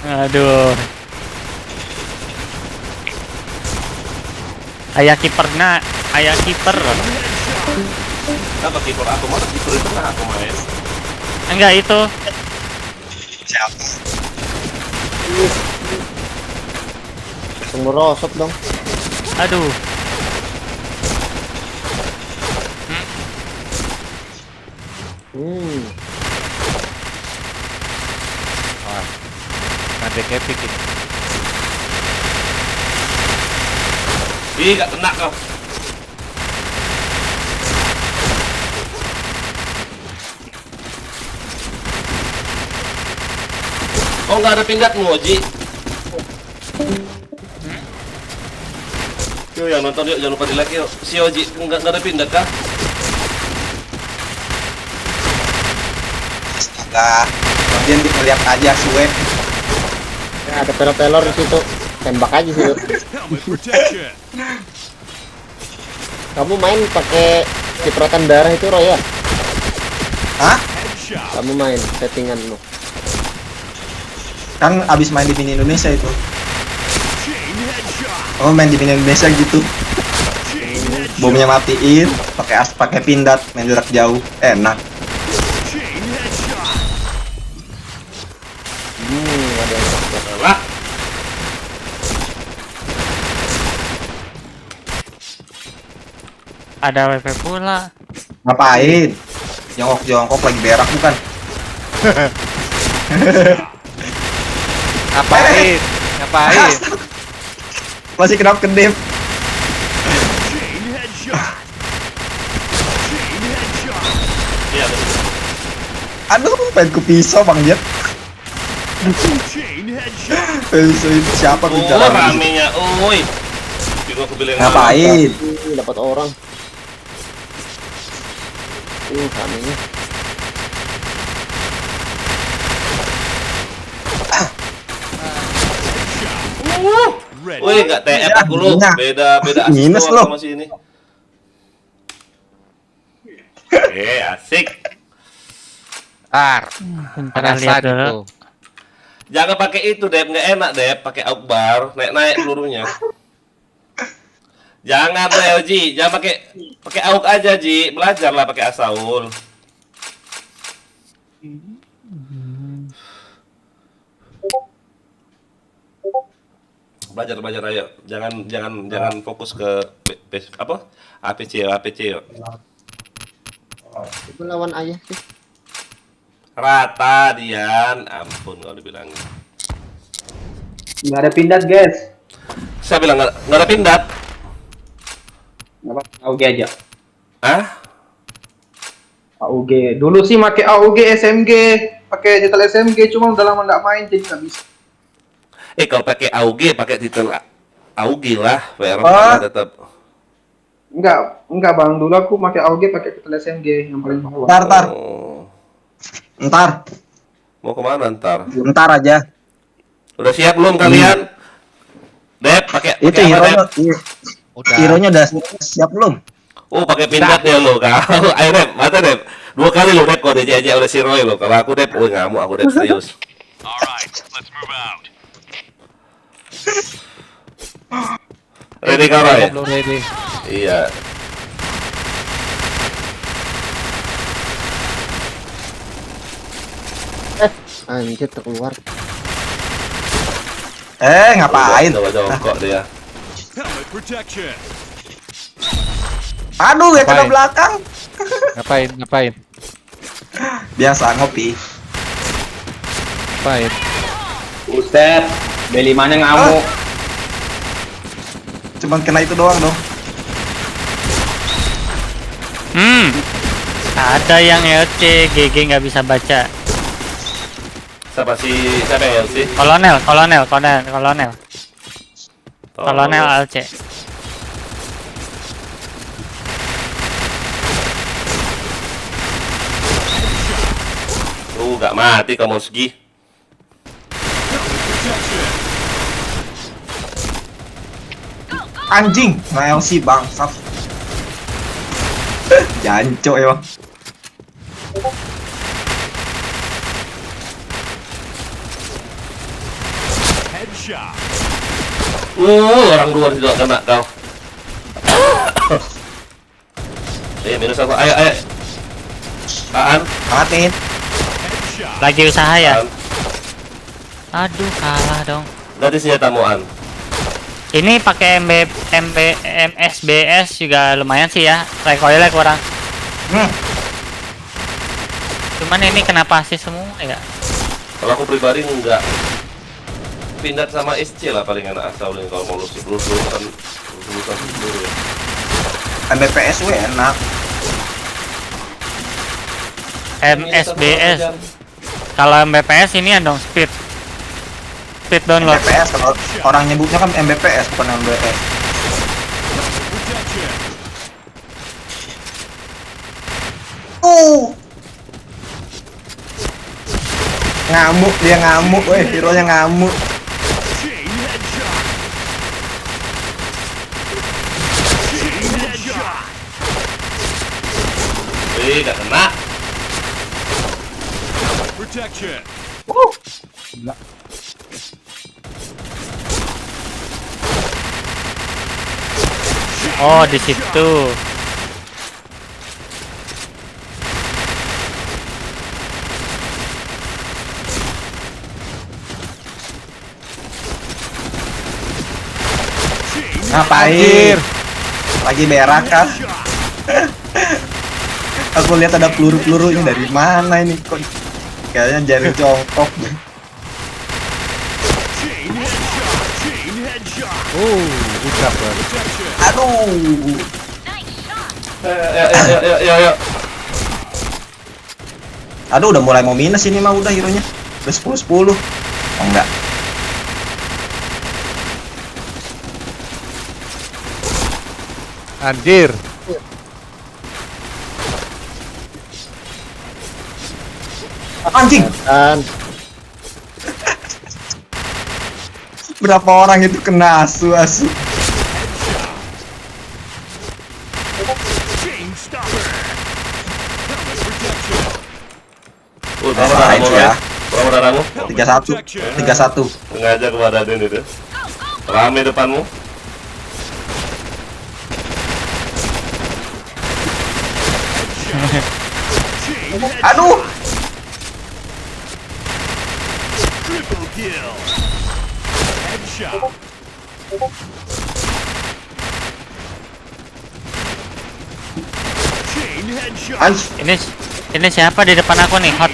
Aduh. Ayah kiper. Apa kiper aku mau kiper itu nah aku main. Enggak itu. Siapa? Langsung merosot dong. Aduh. Nanti epic ini. Ih, gak kena kau. Oh, nggak ada pindad Oji. Yuk, yang nonton yuk, jangan lupa di like yuk. Si Oji nggak ada pindad kah? Astaga. Kemudian dilihat aja suwe. Nah, ada pelor di situ. Tembak aja situ. Kamu main pakai cipratan darah itu Roy ya? Hah? Kamu main settinganmu. Kan abis main di Mini Indonesia itu. Oh, main di Mini Indonesia gitu. bomnya matiin, pakai pindad, main jarak jauh, enak. Ada yang Lah, Ada WP pula. Ngapain? Jongkok lagi berak bukan? Ngapain? Ngapain? Masih kenapa kedip? iya betul. Aduh, pengen ke pisau bang Jet. Siapa Oh, bicara? ramenya, oi. Bingung aku bilang Ngapain? dapat orang. Kami Woi, nggak TF aku lu. Iya. Beda asik Minus doang lu. sama si ini. Asik. Bentar lihat dulu. Jangan pakai itu, Dep. Nggak enak, Dep. Pakai aukbar, naik pelurunya. Jangan, Leo, Ji. Jangan pakai auk aja, Ji. Belajarlah pakai asaul. Belajar ayo. Jangan fokus ke apa? APC yuk. itu lawan ayah sih. Rata Dian, ampun kalau dibilangin. Nggak ada pindad guys. Saya bilang nggak ada pindad. Nggak apa, AUG aja. Hah? AUG. Dulu sih pakai AUG SMG, pakai titel SMG, cuma udah lama nggak main jadi nggak bisa. Kalau pakai AUG, pakai titel AUG lah, PR Ah. tetap. Enggak bang, dulu aku pakai AUG pakai titel SMG yang paling bawah. Ntar, Oh. ntar Mau kemana ntar? aja. Udah siap belum kalian? Dep, pakai Itu apa, hero-nya, Dep? hero-nya udah siap belum? Oh, pakai pindad ya lo. Kau, ayo Dep, mata Dep. 2 kali lo Dep, kau DJ oleh si Roy lo. Kalau aku Dep, ngamuk aku Dep serius. Ready kau Roy? Belum ready. Iya. Anjir terkeluar. Ngapain? Coba jongkok dia. Aduh, ya kena Ngapain? belakang. Ngapain? Biasa ngopi. Ngapain? Buset, B5-nya ngamuk. Cuman kena itu doang dong. Ada yang LC, GG nggak bisa baca. Siapa yang sih? Kolonel LC. Gak mati kamu segi. Anjing, nah LC bangsat. Jancok ya. Orang luar juga kena kau. Minus apa? Ayo. Apaan? Matiin. Lagi usaha ya? Apaan? Aduh, kalah dong. Ganti senjata Moan. Ini pakai MSBS juga lumayan sih ya. Recoilnya kurang. Cuman ini kenapa sih semua ya? Kalau aku pribadi enggak. Pindad sama SC lah paling enak asal kalau mau lulusan dulu ya. MBPS enak. MSBS. Kalau MBPS ini ya dong speed download. MBPS kalau orang nyebutnya kan MBPS bukan MBS. Ngamuk dia ngamuk, hero-nya ngamuk. Gak kena. Oh, di situ. Ngapain? Lagi berak kan? Aku lihat ada peluru-peluru ini dari mana ini kok? Kayaknya jari jongkok. Buka baru. Aduh. Ya. Aduh, udah mulai mau minus ini mah udah hero-nya. Udah 10-10. Oh enggak. Anjir. Anjing. Dan Berapa orang itu kena asu. Berapa Nah, darahmu itu ya. Berapa darahmu? 31. Sengaja kepada Adin itu. Rame depanmu. Aduh. Anjing. Ini siapa di depan aku nih? Hot.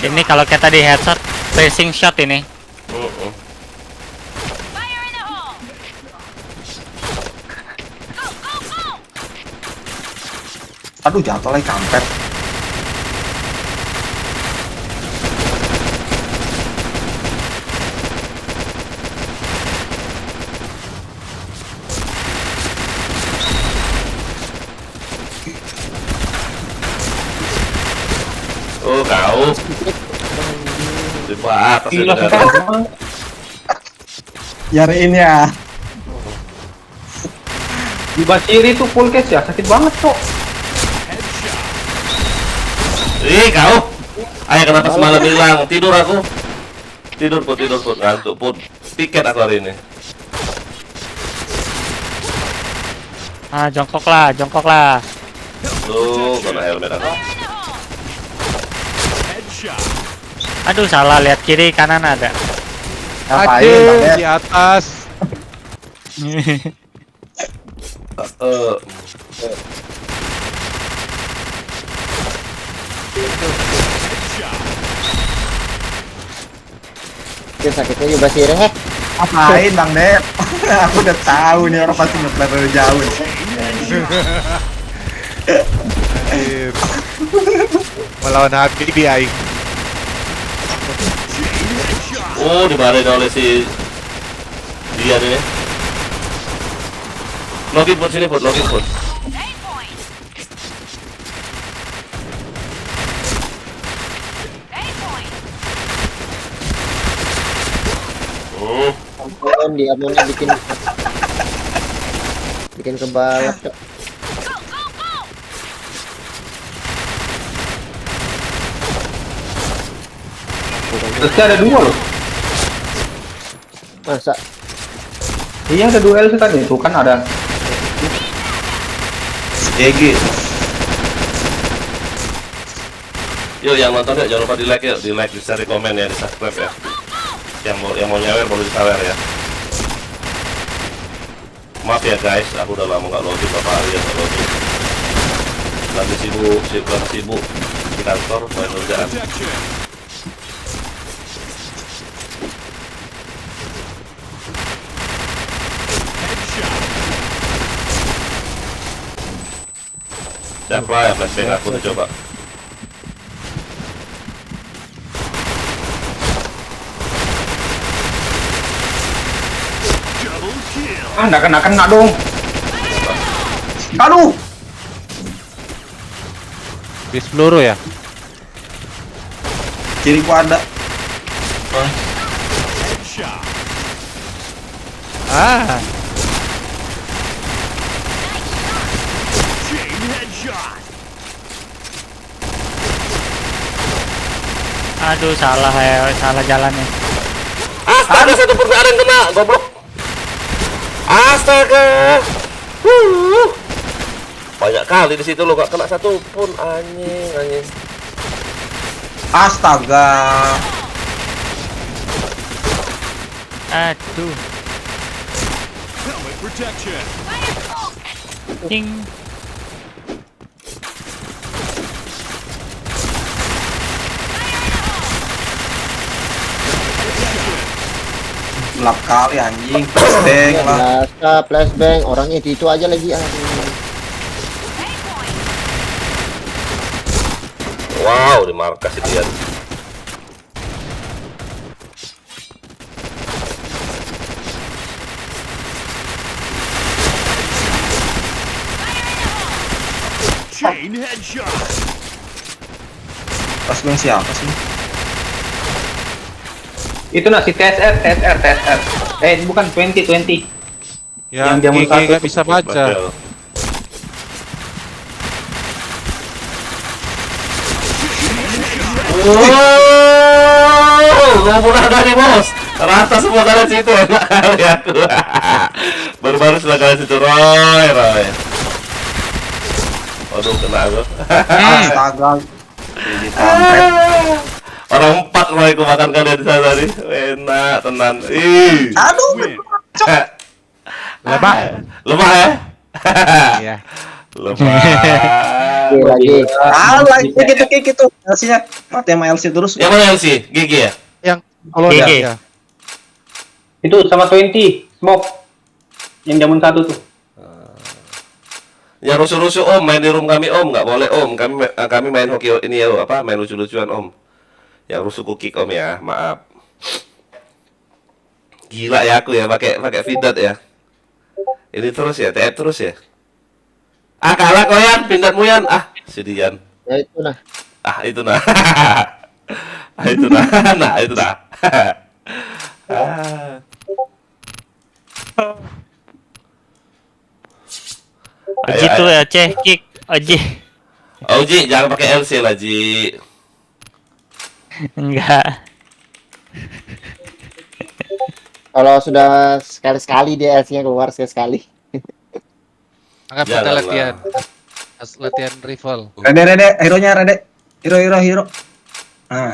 Ini kalau kita di headshot, placing shot ini. Aduh, jatuh lagi kampret. Oh, kau. Di atas Gila, itu. Nyariin ya. Di Basiri tuh full case ya, sakit banget kok. Ih, kau. Ayo kenapa semalam hilang? Tidur aku. Tidur put, ngantuk put. Piket aku hari ini. Ah, jongkok lah. Tuh, kena helmet aku. Aduh, salah lihat kiri kanan ada. Ngapain, Bang Anjir, Der? di atas. itu sakitnya juga sih heh. Ngapain Bang Der? Aku udah tahu nih orang pasti nge-play dari jauh. Anjir. Melawan Habibi aing. Oh, dimarahin oleh si dia nih. Login put sini put, login put. Ampun, dia mau bikin kebalap, Cok. Terus ada dua loh. Masa Iya ada duel sih tadi, tuh kan ada. GG. Yuk yang nonton ya jangan lupa di like ya, di like, di share, di komen ya, di subscribe ya. Yang mau nyawer boleh disawer ya. Maaf ya guys, aku udah lama nggak login, beberapa hari ya nggak login. Lagi sibuk di kantor, main kerjaan. Siapa ya flashbang aku udah coba. Nggak kena dong. Aduh. Bis peluru ya? Kiri gua ada. Ah, Aduh, salah ya, salah jalannya. Ada satu pergerakan kena, goblok. Astaga. Banyak kali di situ lo gak kena satu pun, anjing. Astaga. Aduh. Ding. Gelap kali anjing. Beng lah. Flashbang, orangnya itu aja lagi. Aduh. Wow, di markas itu ya. Pas beng siapa sih? Itu nasi TSR. Bukan 20. Yang Yang jamun GG satu nggak bisa baca. Betul. Wow, mudah kali bos. Rata semua kalian situ, enak kali aku. Baru-baru setelah kalian situ, Roy. Aduh, kena aku. Astaga. Jadi kampret. Orang 4 Roy aku makan kalian di sana tadi. Enak, tenan. Ih. Aduh. Lemah ya? Iya. Lemah. Lagi. Lagi gitu. LC-nya mati sama LC terus. Yang mana LC? GG ya? Yang kalau GG. ya. Itu sama 20 smoke. Yang jamun satu tuh. Ya rusuh-rusuh om, main di room kami om, nggak boleh om. Kami main hoki ini ya, apa? Main lucu-lucuan om. Yang rusuh kick om ya, maaf. Gila ya aku ya, pakai Vidat ya. Ini terus ya, TF terus ya. Ah kalah kau Yan, Vidatmu Yan. Ah, Sidian. Ya itu nah. Ah itu nah. Ah itu nah. Nah itu nah. Ah. Ayo, Gitu ayo. ya, kick. Oji. Ji, jangan pakai LC lah, Ji. Enggak. Kalau sudah sekali-sekali dia LC-nya keluar sekali-sekali. Anggap kita Janganlah. latihan. Latihan rifle. Rede, hero-nya Rede. Hero. Nah,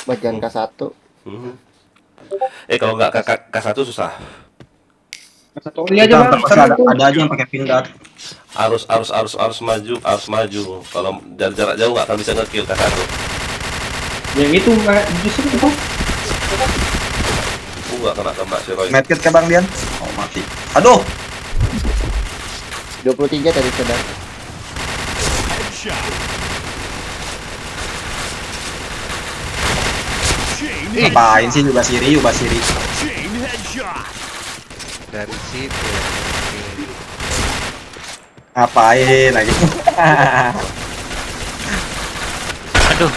Bagian K1. Hmm. Kalau nggak K1 susah. Satu kali aja bang. pasti ada aja yang pakai pindad. Harus maju. Kalau jarak jauh nggak akan bisa nge-kill K1. Yang itu justru itu. Nggak kena si Roy. Medkit ke Bang Dian. Oh, mati. Aduh. 23 tadi sudah. Ngapain sih Yuba Siri? Dari situ. Ngapain lagi? Aduh.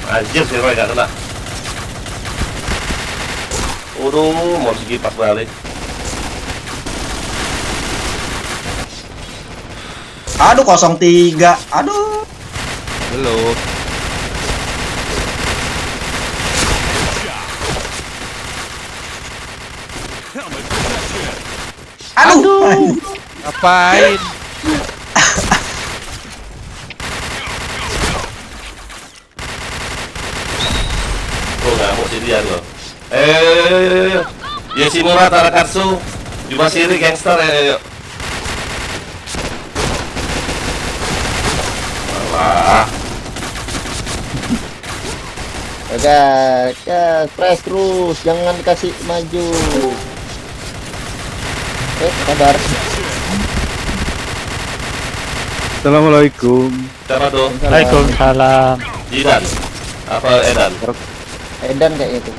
Anjir si Roy nggak kena. Waduh, mau segi pas balik. Aduh 03. Aduh. Belum. Aduh. Ngapain? Oh nggak mau sedian loh. Yoshimura Tarakatsu, Yuba Siri gangster ya. Alah. Gas, press terus, jangan dikasih maju. Sabar. Assalamualaikum. Siapa tuh? Waalaikumsalam. Jidan. Apa Edan? Edan kayak itu.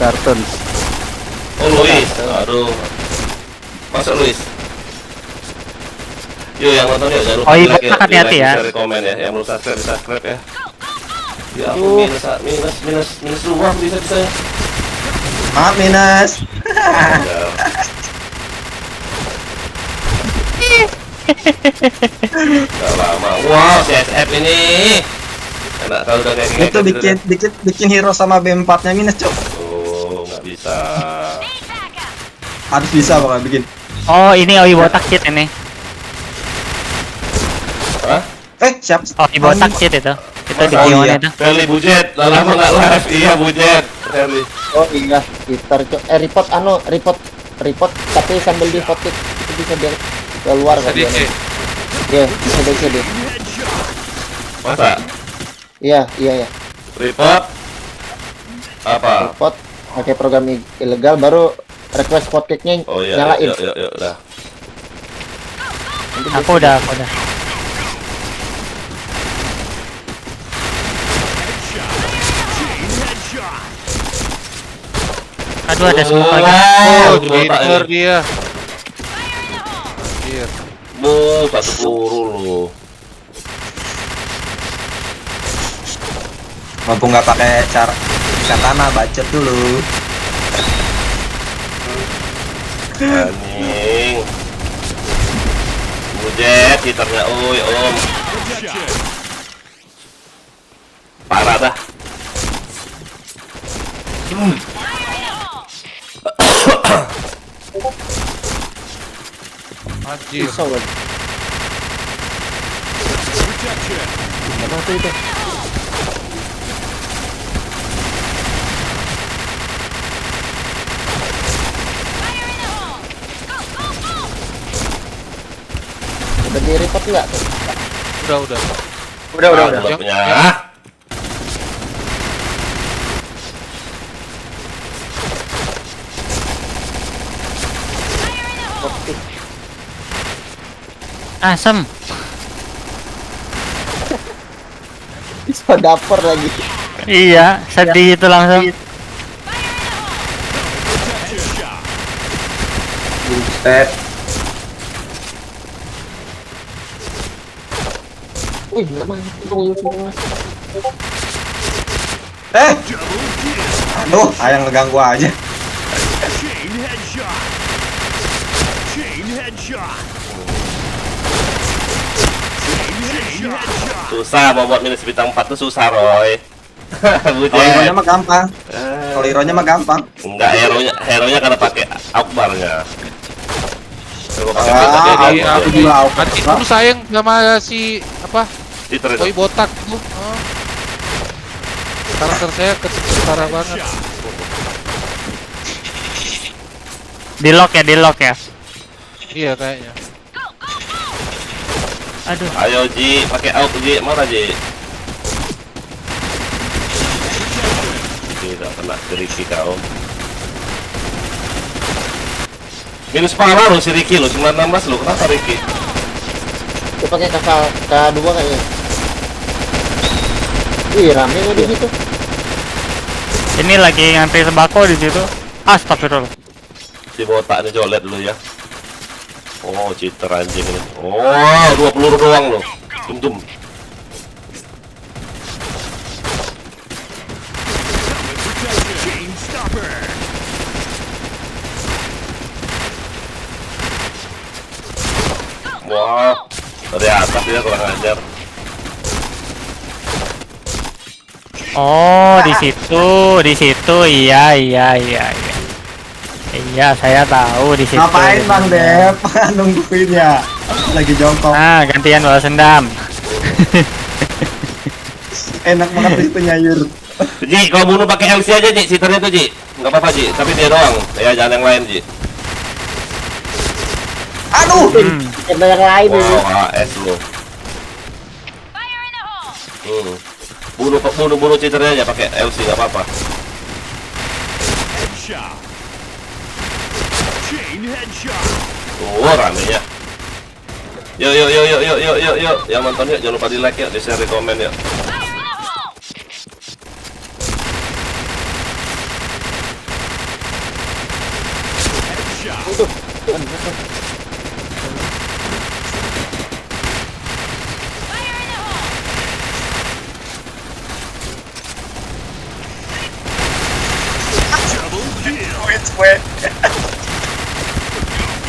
Karton. Oh Luis. Aduh. Masa Luis? Yo yang nonton ya jangan lupa Oh, iya, like ya, hati-hati di like, ya. share, komen ya. Yang belum subscribe ya. Ya aku minus 2 bisa ya. Maaf minus. Gak lama. Wow, CSF ini. Enak kalau udah kayak Itu bikin hero sama B4-nya minus, Cok. Oh, nggak bisa. Harus bisa bakal bikin. Oh, ini Oi botak cheat ini. Hah? Siap. Oi botak cheat itu. Itu di Oh, Gion iya. itu. Feli Bujet, udah lama nggak live. Iya Bujet, Feli. Oh iya, gitar Cok. Report tapi sambil di vote itu bisa dia keluar kan dia. Iya, bisa dia. Masa? Iya. Report? Apa? Report pakai program ilegal baru request vote kick-nya Oh iya, nyalain. yuk, dah. Aku udah. Aduh, ada smoke lagi. Oh, itu botak cheater ini. dia. Anjir. Satu peluru lu. Mumpung nggak pakai cara katana, bacot dulu. Anjing. Bujet, gitarnya, oi, om. Parah dah. Anjir. Pisau kan. Apa tuh itu? Udah di report nggak tuh? Udah. Udah punya. Asem. Bisa dapur lagi. Iya, sedih itu langsung. Buset. Wih, nggak mati semua. Aduh, ayang ngeganggu aja. Susah mau buat minus bintang 4 tuh susah, Roy. Kalau hero-nya mah gampang. Kalau hero-nya mah gampang. Enggak, hero-nya karena pakai akbarnya. Kalau pakai Ah, beta aku dia aku juga out. Mati dulu sayang sama si apa? cheater itu. Oi botak tuh. Oh. Karakter saya ketara banget. Di lock ya. Iya kayaknya. Aduh. Ayo Ji, pakai out Ji, mana Ji? Tidak kena Riki kau. Minus parah lo si Riki lo, 916 lo, kenapa Riki? Dia pakai K2 kayaknya. Wih, rame lo di situ. Ini lagi ngantri sembako di situ. Astagfirullah. Si botak ini jolet dulu ya. Oh, cheater anjing ini. Oh, 2 peluru doang lo. Tum. Wow, dari atas dia kurang ajar. Oh, di situ. Iya. Iya, saya tahu di situ. Ngapain Bang Dev? Nungguin ya. Lagi jongkok. Ah, gantian balas dendam. Enak banget itu nyayur. Ji, kau bunuh pakai LC aja Ji, cheaternya tuh Ji. Enggak apa-apa Ji, tapi dia doang. Ya jangan yang lain Ji. Aduh. Ada yang lain ini. Wow, AS lo. Bunuh cheaternya aja pakai LC enggak apa-apa. Oh, ramenya. Yuk. Yang nonton yuk, jangan lupa di like ya, di share, di komen ya.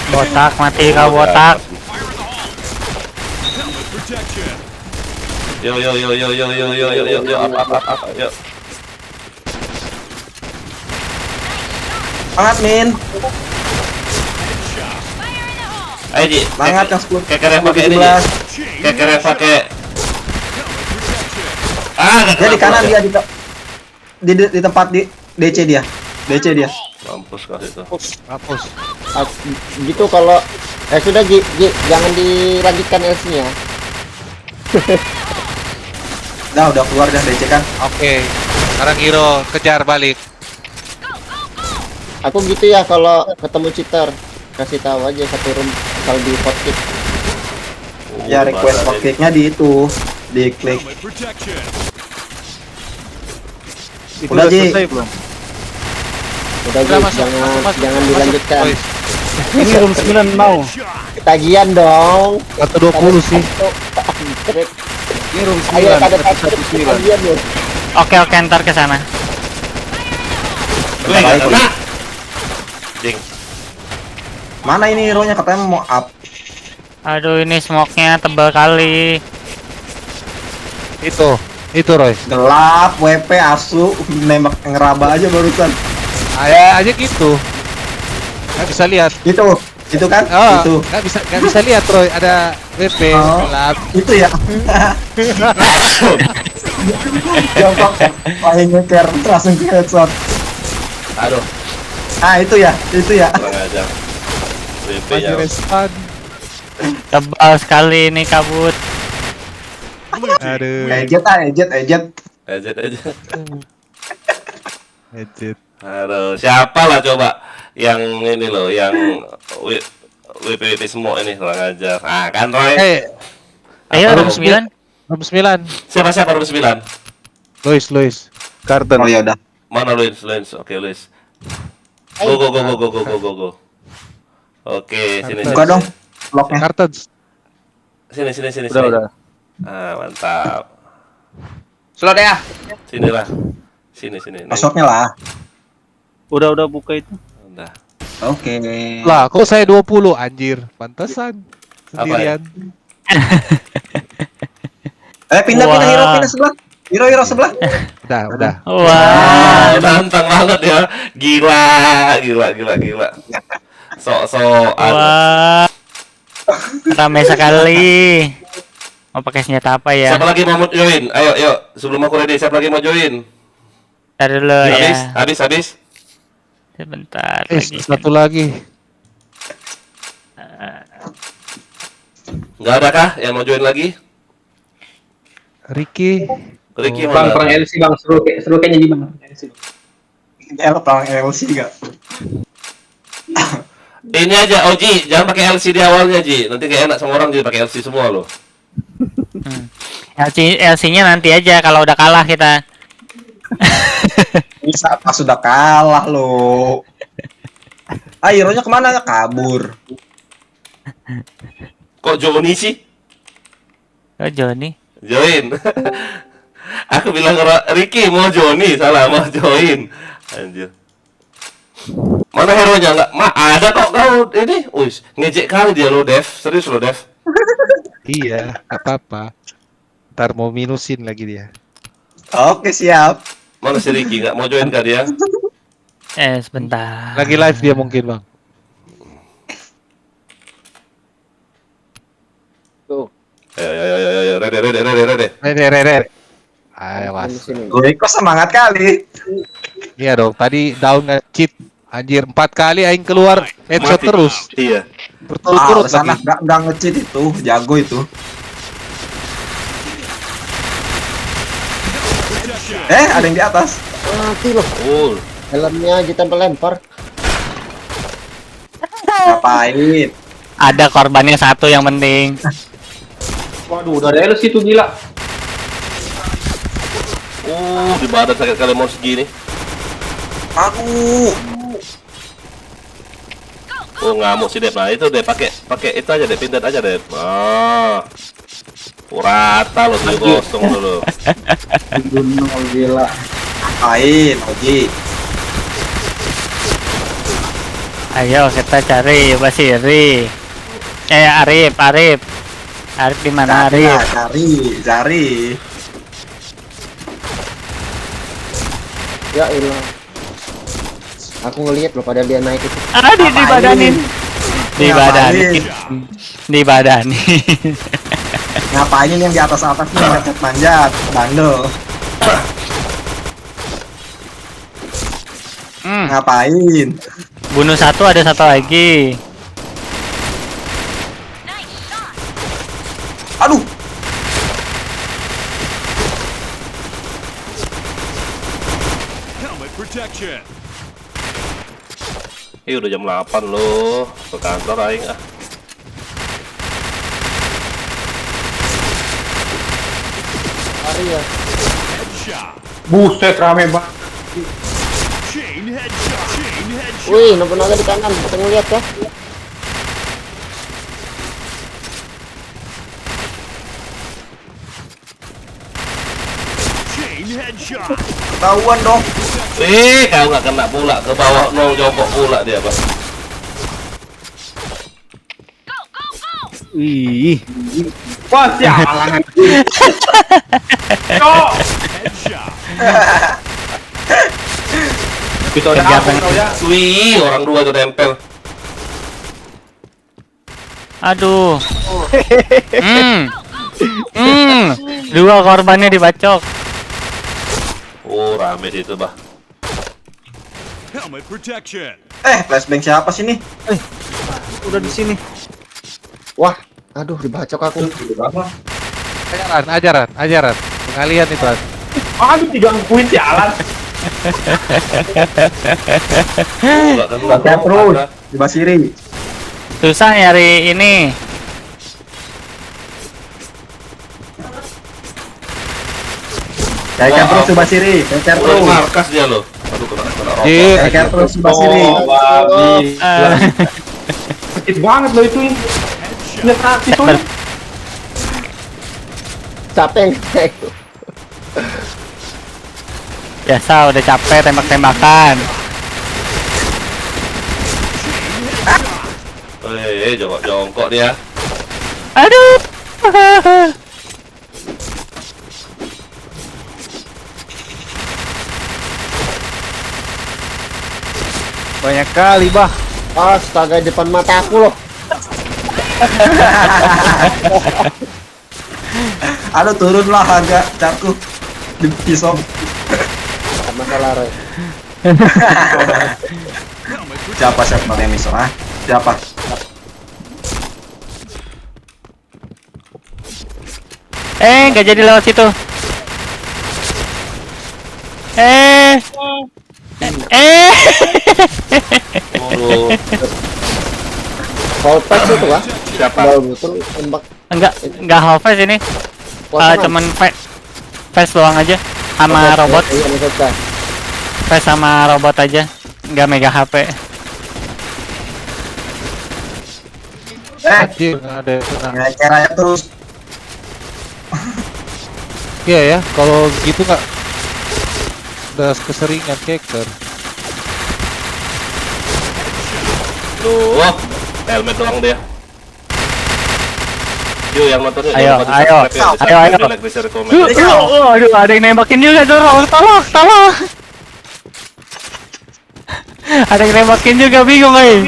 Botak mati kau botak. Yo, apa, yuk. Semangat Min. Ayo Ji, Semangat yang 10. Keker yang pakai ini Ji. Keker yang pakai. Dia di kanan dia di tempat di DC dia. Mampus kali itu. Hapus. Gitu kalau sudah Ji, jangan dilanjutkan LC-nya. Udah keluar dah DC kan. Oke. Sekarang Hero kejar balik. Aku gitu ya kalau ketemu cheater, kasih tahu aja satu room kalau di hotkey. Ya request hotkey-nya di itu, diklik. Udah Ji. Udah Ji, jangan dilanjutkan. Ini room 9 mau. Ketagihan dong. 120 sih. Ini room 9. Ayo ada ketagihan loh. Oke, ntar ke sana. Jing. Mana ini hero-nya katanya mau up. Aduh, ini smoke-nya tebal kali. Itu Roy. Gelap, WP, asu, nembak ngeraba aja barusan. Aja gitu. Nggak bisa lihat. Itu kan? Oh, Itu. nggak bisa lihat Roy. Ada WP gelap. Itu ya. Jongkok, paling ngeker langsung ke headshot. Aduh, Itu ya. kurang ajar. Masih respawn. Tebal sekali ini kabut. Aduh. Ejet. Ejet. Edit. Aduh, siapa lah coba yang ini loh, yang WP semua ini kurang ajar. Kan Roy. Ayo, Apa, room 9. Room 9. Siapa room 9? Luis. Garden. Oh ya udah. Mana Luis? Oke, Luis. Go. Oke, sini. Buka dong locknya. Garden. Sini. Udah. Mantap. Slot ya. Sinilah. Sini. Masuknya lah. Udah buka itu. Udah. Oke. Lah, kok saya 20 anjir. Pantesan. Sendirian. Pindah hero sebelah. Hero sebelah. Udah. Wah. Nantang banget ya. Gila. Sok-sok. Wah. Ramai sekali. Mau pakai senjata apa ya? Siapa lagi mau join? Ayo. Sebelum aku ready, siapa lagi mau join? Ntar dulu ya. Habis. Sebentar lagi. Satu lagi. Nggak ada kah yang mau join lagi? Ricky mana? Perang LC Bang, seru kayaknya di Bang. Perang LC enggak? Ini aja, Oji, jangan pakai LC di awalnya, Ji. Nanti gak enak sama orang jadi pakai LC semua loh. LC-nya nanti aja kalau udah kalah kita. Bisa pas sudah kalah lo. Hero-nya kemana? Kabur. Kok Joni sih? Oh, Joni. Join. Aku bilang Ricky mau Joni, salah mau join. Anjir. Mana hero-nya enggak? Ada kok kau ini. Wis, ngejek kali dia lo, Dev. Serius lo, Dev. Iya, apa-apa. Ntar mau minusin lagi dia. Oke, siap. Mana si Ricky enggak mau join kah dia? Sebentar. Lagi live dia mungkin, Bang. Ayo, ready. Rere. Ayo, was. Gue kok semangat kali. Iya dong, tadi down nge-cheat. Anjir, 4 kali aing keluar headshot Mati. terus. Iya. Berturut-turut Sana lagi. enggak nge-cheat itu, jago itu. Ada yang di atas. Mati loh. Helmnya ditempel-lempar. Ngapain? Ada korbannya satu yang penting. Waduh, udah ada LC tuh gila. Di badan sakit kali mau segini. Aduh. Ngamuk sih Dep. Nah itu Dep, pakai itu aja Dep, pindah aja Dep. Rata lo tuh kosong dulu. Gunung gila. Ngapain, Oji? Ayo kita cari Basiri. Arif. Arif di mana Arif? Cari. Ya ilah. Aku ngelihat loh pada dia naik itu. Dibadanin. Dibadanin. Ngapain yang di atas nih manjat bandel. Ngapain? Bunuh satu, ada satu lagi. Aduh. Helmet protection. Udah jam 8 loh. Ke kantor aing ah. Hari ya. Headshot. Buset rame banget. Chain headshot. Chain headshot. Wih, Nobunaga di kanan. Kita ngeliat ya. Chain headshot. Ketahuan dong. Kau nggak kena pula ke bawah, no jongkok pula dia bang. Ih, Wah, sialan. Cok. Headshot. Kita udah apa kau ya? Wih, orang dua tuh tempel. Aduh. Dua korbannya dibacok. Oh, rame situ bah. Helmet protection. Flashbang siapa sih nih? udah di sini. Wah, aduh dibacok aku. Ajaran. Pengalian itu. Aduh, tidak ngikuin sialan. Nggak kena. Baca terus. Di Basiri. Susah nyari ini. Kayak terus di Basiri. Kayak Udah terus. markas dia loh. Aduh, kena rokok. Kayak terus di Basiri. Sakit banget loh itu. Lihat aksi tuh. Capek yang itu. Biasa udah capek tembak-tembakan. Jongkok dia. Aduh. Banyak kali, Bah. Astaga, di depan mata aku loh. Aduh, turunlah harga carku di pisau. Sama salah Roy. Siapa yang pisau? Siapa? Nggak jadi lewat situ. Oh, Hold pass itu kah? siapa? Betul tembak. Enggak half face ini. Kosongan. Cuman face doang aja sama robot. Iya, bisa. Face sama robot aja. Enggak mega HP. Anjir, ada kena. Ngecer terus. Iya ya, kalau gitu nggak udah keseringan keker. Wah, helmet doang dia. Yuk yang nontonnya. Ayo. Aduh, ada yang nembakin juga, tolong. Ada yang nembakin juga, bingung guys.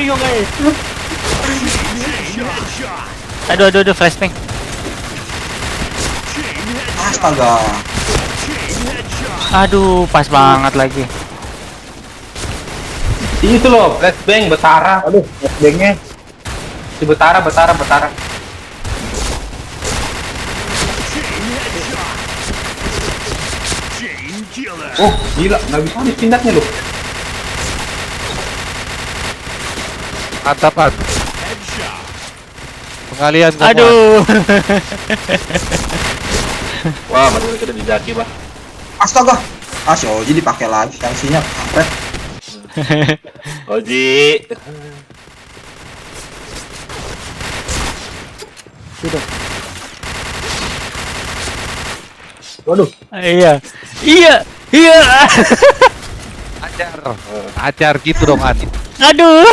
Aduh, flashbang. Astaga. Aduh, pas banget lagi. Itu loh, flashbang Betara. Aduh, flashbangnya. Si Betara. Chain killer. Oh, gila, nggak bisa dipindahnya loh. Mantap. Headshot. Pengalian kamu. Aduh. Wah, masih kita di jaki bah. Astaga. Si Oji dipakai lagi sanksinya. Kampret. Oji. Waduh. Iya. Ajar gitu dong, Adi. Aduh.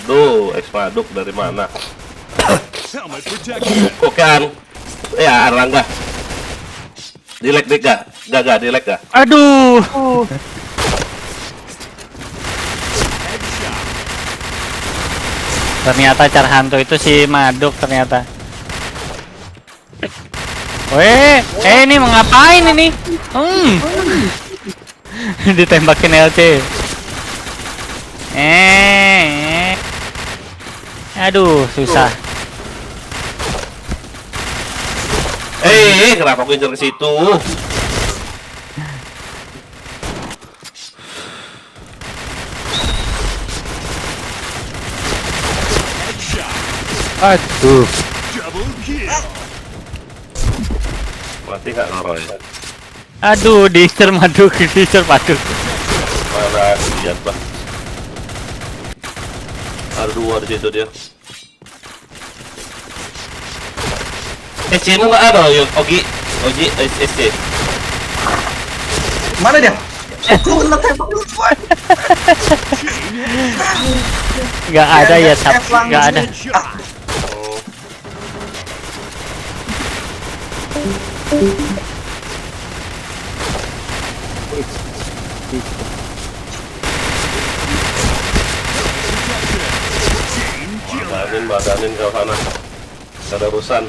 Duh, X Maduk dari mana? Helmet protection. Bukan. Ya, Arangga. Dilek gak? Gak, dilek gak? Aduh. Headshot. Ternyata Carhanto itu si Maduk ternyata. Weh, ini mau ngapain ini? Ditembakin LC. Aduh, susah. Kenapa aku incer ke situ? Headshot. Aduh. Double kill. Mati gak Roy? Aduh, dicer Maduk, dicer Maduk. Mana lihat bang? Ada dua di situ dia. SC mu nggak ada yuk, Ogi, SC. Mana dia? Aku kena tembak duluan. Nggak ada ya, Cap. Nggak ada. Headshot. Chain killer. Badanin kau sana. Ada urusan.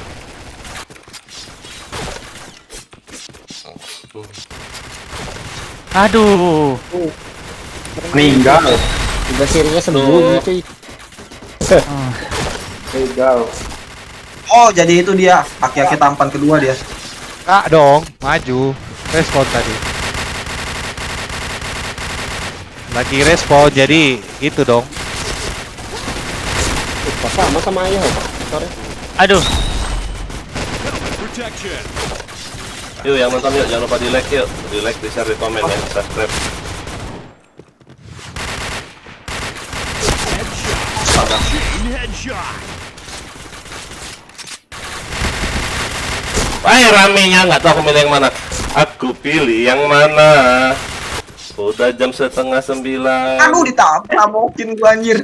Aduh. Meninggal. Udah sirinya sembunyi cuy. Meninggal. Oh, jadi itu dia. Aki-aki tampan kedua dia. Kak dong, maju. Respon tadi. Lagi respon, jadi gitu dong. Sama sama ayah. Sorry. Aduh. Helmet protection. Yuk yang nonton yuk, jangan lupa di like yuk, di like, di share, di komen ya, di subscribe. Headshot. Chain headshot. Ramenya nggak tahu aku milih yang mana. Aku pilih yang mana. Udah jam 8:30. Aduh, ditabrak-tabokin gua anjir.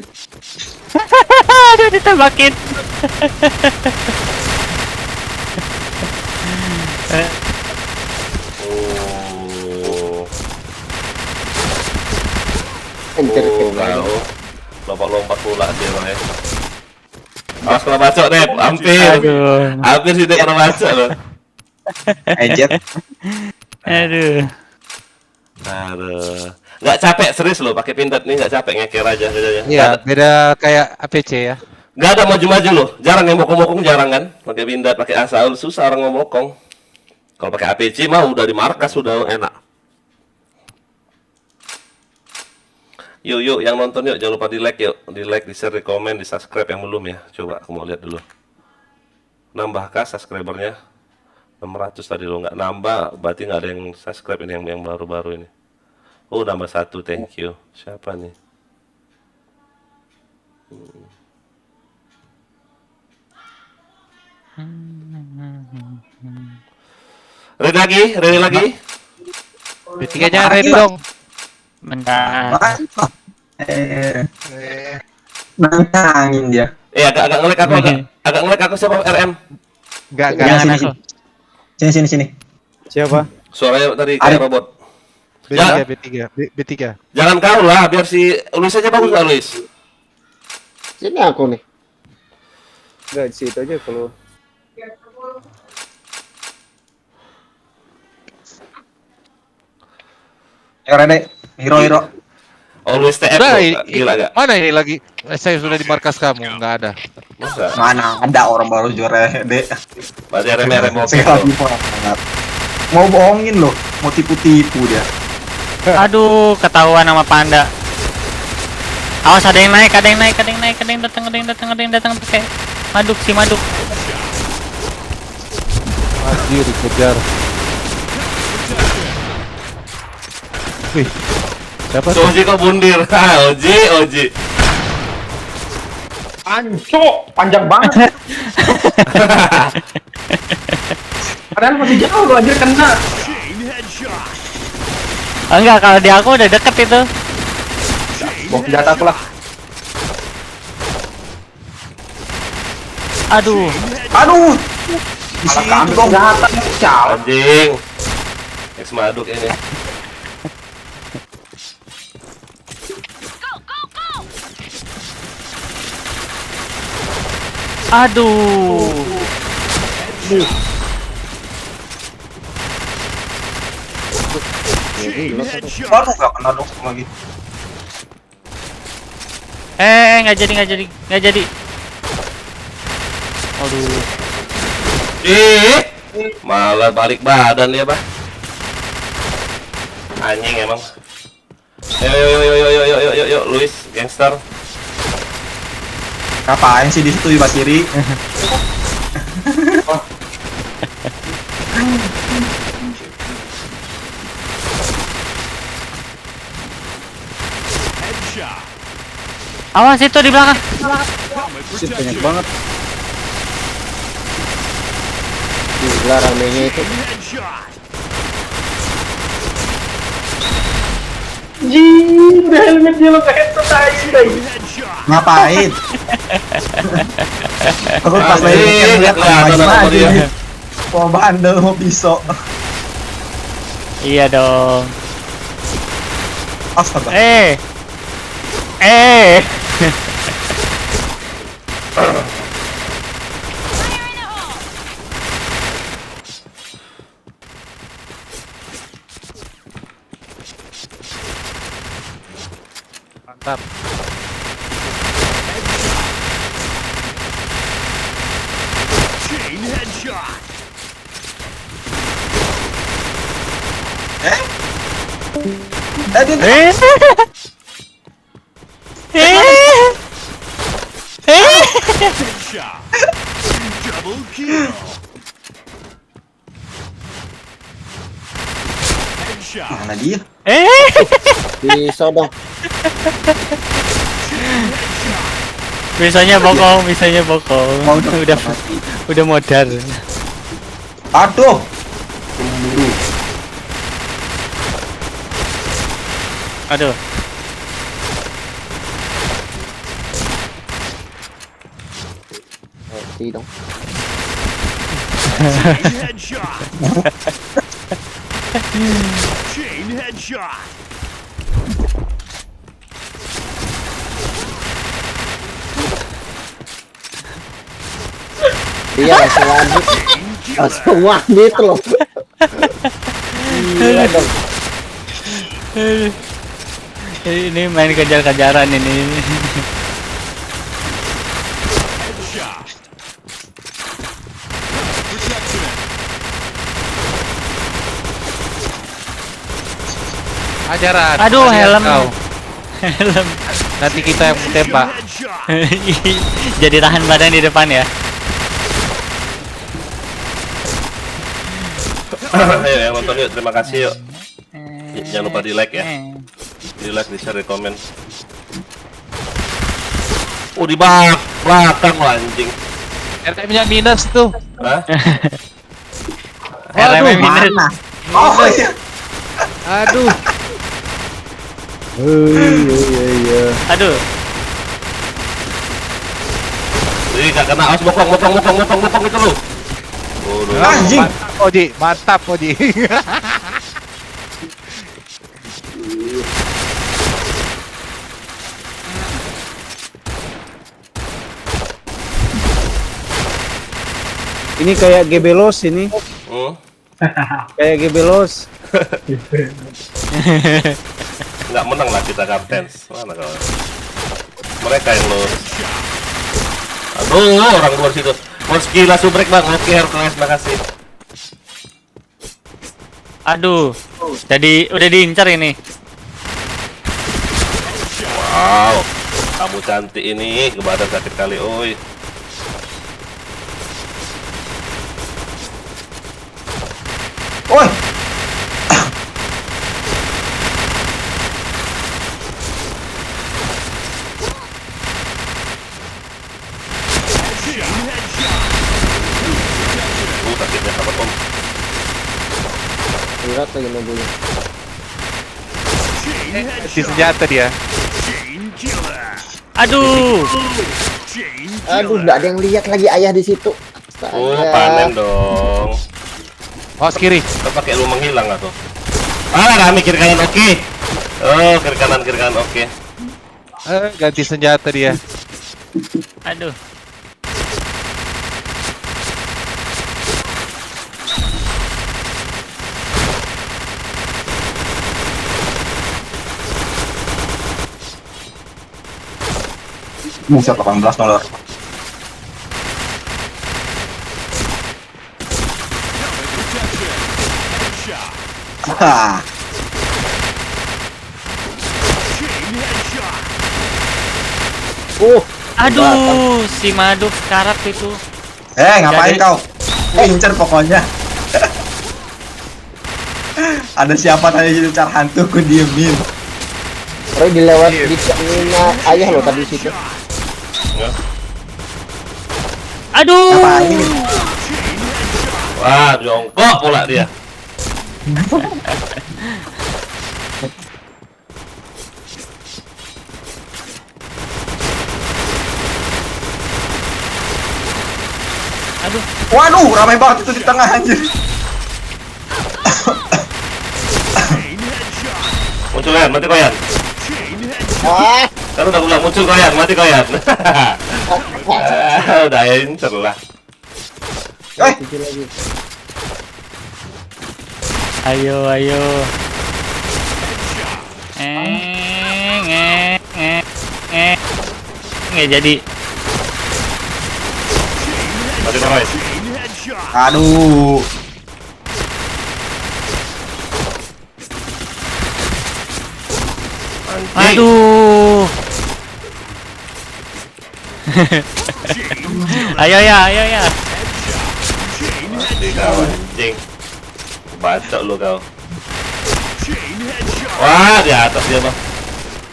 Aduh, ditembakin. Oh, Anjir kau lompat-lompat pula dia ya. Awas kena bacok deh, hampir. Aduh. Hampir sih dia kena bacok loh. Ejet. Aduh. Aduh. Nggak capek serius loh pakai pindad nih, nggak capek ngeker aja kerjanya. Iya, beda kayak APC ya. Nggak ada maju-maju loh, jarang yang bokong-bokong, jarang kan. Pakai pindad, pakai asaul susah orang mau bokong. Kalau pakai APC mah udah di markas sudah enak. Yuk yang nonton yuk, jangan lupa di like yuk, di like, di share, di komen, di subscribe yang belum ya. Coba aku mau lihat dulu. Nambahkah subscribernya? 600 tadi lo nggak nambah, berarti nggak ada yang subscribe ini yang baru-baru ini. Oh nambah 1, thank you. Siapa nih? Ready lagi? B3-nya ready dong. Bentar. Nantangin dia. Agak ngelag aku, agak ngelag aku siapa RM? Enggak. Jangan aku. Sini. Siapa? Suaranya tadi kayak robot. B3. Jangan kau lah, biar si Luis aja bagus nggak Luis? Sini aku nih. Enggak di situ aja kalau. Ayo Rene, hero. Oh Luis TF Udah, loh, gila gak? mana ini lagi? Saya sudah di markas kamu, nggak ada. Masa? Mana ada orang baru juara Rene. Berarti RM mau Saya lagi banget. Mau bohongin loh, mau tipu-tipu dia. Aduh, ketahuan sama Panda. Awas, ada yang naik, ada yang datang pakai Maduk, si Maduk. Anjir, dikejar. Wih, siapa tuh? Oji kok bundir? Oji. Anco, panjang banget. Padahal masih jauh lo anjir kena. Chain headshot. Enggak, kalau di aku udah deket itu. Bawa senjata aku lah. Aduh. Aduh. Di Malah situ keambil dong. senjata cal. Anjing. Ex Maduk ini. Aduh. Chain headshot. Waduh, gak kena dong lagi. Nggak jadi. Aduh. Malah balik badan dia, Bah. Anjing emang. Yo, Luis, gangster. Ngapain sih di situ Mas Iri? Headshot. Awas itu di belakang. Helmet protection. banget. Gila ramenya itu. Chain headshot. Jing, udah helmet dia lo ke headset aja. Chain headshot. Ngapain? Aku pas lagi Anjing, lihat kelihatan sama aja dia. nih. Mau bandel mau pisau. Iya dong. Astaga. Mantap. Chain headshot. Headshot. Double kill. Headshot. Mana dia? Bisa dong. Bisanya bokong. Mau Udah modar. Aduh. Aduh. Mati dong. Chain headshot. Chain headshot. Dia langsung wanit loh. Gila dong. Ini main kejar-kejaran ini. Headshot. Protection. Ajaran. Aduh, Kalian helm. kau. Helm. Nanti kita yang tembak. Headshot. Jadi tahan badan di depan ya. Ayo yang nonton yuk, terima kasih yuk. Jangan lupa di like ya. Di like, di share, di komen. Oh, di belakang lo anjing. RM-nya minus tuh. Hah? RM minus. Mana? Oh iya. Aduh. Aduh. Ih, gak kena. Awas bokong itu lu. Waduh. Anjing. Mantap Oji. Ini kayak Gebelos ini. Kayak Gebelos. Nggak menang lah kita kaptens. Mana kau? Mereka yang lurus. Aduh, orang luar situ. Harus gila subrek bang. Oke, Hercules, makasih. Aduh. Jadi udah diincar ini. Wow, kamu cantik ini. Ke badan sakit kali, oi. Oi. Sakitnya sahabat om. Berat lagi mobilnya. Si senjata dia. Chain killer. Aduh. Chain Aduh, killer. nggak ada yang lihat lagi ayah di situ. Oh, Astaga. panen dong. Awas kiri. Kita pakai lu menghilang atau? Kami kiri kanan oke. Oh, kiri kanan oke. Ganti senjata dia. Aduh. Buset, 18 dolar. Helmet protection. Headshot. Hah. Chain headshot. Aduh, si Madu sekarat itu. Ngapain Jadi- kau? Pincer pokoknya. Ada siapa tadi jadi car hantu, ku diemin. Roy dilewat di cerminnya ayah lo tadi situ. Aduh. Ngapain? Wah, jongkok pula dia. Waduh, ramai banget itu di tengah anjir. Chain headshot. Muncul Koyan, mati Koyan. Chain headshot. Ah, Kan udah bilang muncul Koyan, mati Koyan. Udah incer lah. itu lagi. Ayo, ayo. Nggak jadi. Mati Koyan. Chain headshot. Aduh. Aduh. Ayo ya, ayo ya. Chain Mati kau anjing. Bacok lu kau. Chain headshot. Wah, di atas dia bang.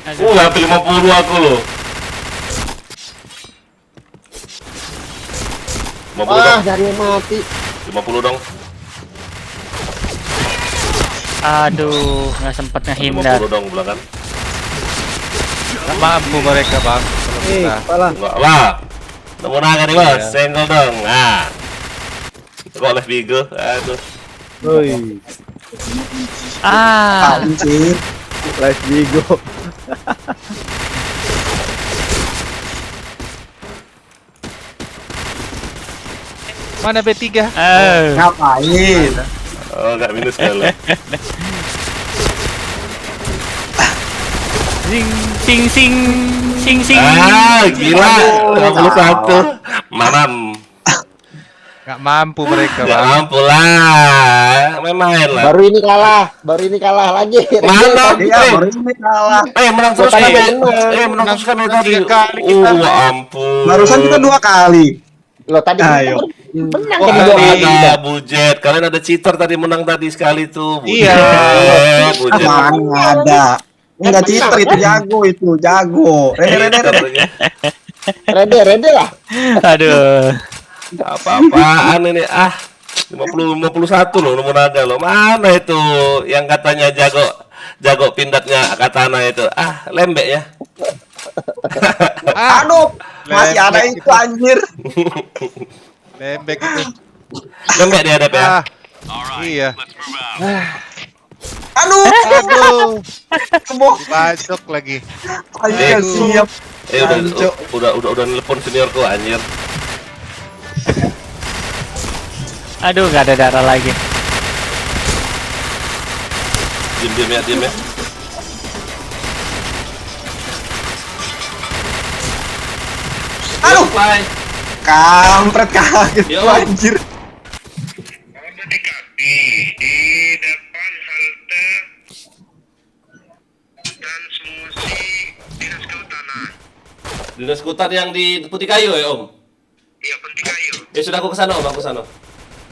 Hampir 50 aku loh. 50 Ah, dong, dari mati. 50 dong. Aduh, nggak sempat ngehindar. 50 dong belakang. Nggak mampu mereka bang. Kalau kita. Enggak lah. Nemu naga nih bos, Iya. senggol dong. Nah. Kok oleh Bigo? Aduh. Ah, Anjir. Live Bigo. Mana B3? Ngapain? Oh, enggak minus kali. sing, sing. Gila. 51. Manam. Nggak mampu mereka Enggak bang. mampu lah. Main lah. Baru ini kalah lagi. Mana? Iya, baru ini kalah. Menang terus kan Tadi ya? menang. Menang terus kan ya tadi. Tiga kali Oh, kita. ya ampun. Barusan kita 2 kali. Lo tadi Ayo. menang Oh, tadi 2 kali. ada bujet. Kalian ada cheater tadi menang tadi sekali tuh. Bujet. Iya. Bujet. Mana ada? Enggak cheater itu jago. Rede. Rede lah. Aduh. Apa-apaan ini? 51 loh nomor naga loh. Mana itu yang katanya jago pindatnya katana itu? Lembek ya. Aduh, masih ada Lembek itu anjir. Lembek itu. Lembek dia ada ya. Iya. Aduh, semua Dibacok lagi. ayo siap. Udah nelpon seniorku anjir. Aduh, nggak ada darah lagi. Diam ya. Aduh, Bye. kampret kaget Yo. gua, anjir. Mendekati di depan halte transmusi dinas kehutanan. Dinas Kutan yang di Putih Kayu ya Om? Iya, penting kayu. Ya sudah aku kesana Om, aku kesana.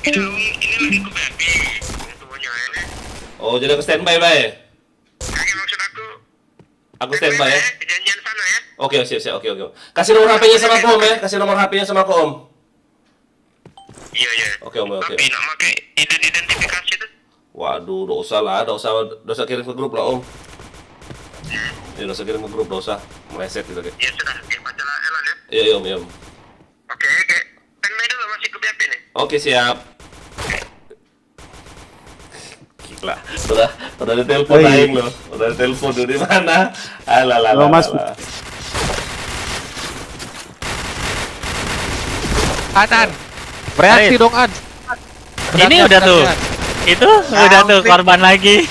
Ini lagi ke baby. Tuanya ini. Oh jadi aku standby bae. Kaki maksud aku. Aku standby ya. Janjian sana ya. Oke siap oke. Kasih nomor HP-nya sama aku Om ya. Kasih nomor HP-nya sama aku Om. Iya. Oke Om oke. Tapi nak pakai identifikasi tuh. Waduh, dosa kirim ke grup lah Om. Ya dosa kirim ke grup dosa. Meleset gitu kayak. Ya sudah, bacalah Elan ya. Iya, Om. Oke. Standby dulu masih ke BAP nih. Oke, siap. Gila, udah ditelepon aing loh. Udah ditelepon tuh di mana? Alah. Kanan. Bereaksi dong, An. Ini udah tuh. Itu udah tuh korban lagi.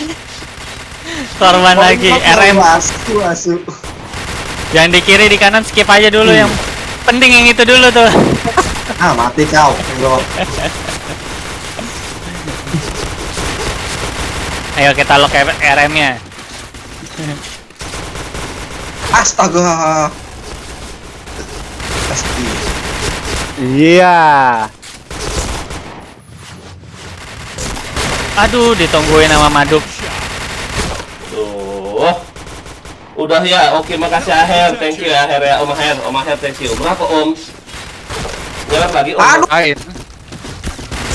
Korban lagi RM. Masuk. Yang di kiri di kanan skip aja dulu yang penting yang itu dulu tuh. Ah, mati kau. Bro. Ayo kita lock RM-nya. Astaga. Pasti. Iya. Aduh, ditungguin sama Maduk. Tuh. Udah ya, oke makasih Aher, thank you ya Aher ya, Om Aher thank you. Berapa Om? Nyeler lagi Om. Aduh.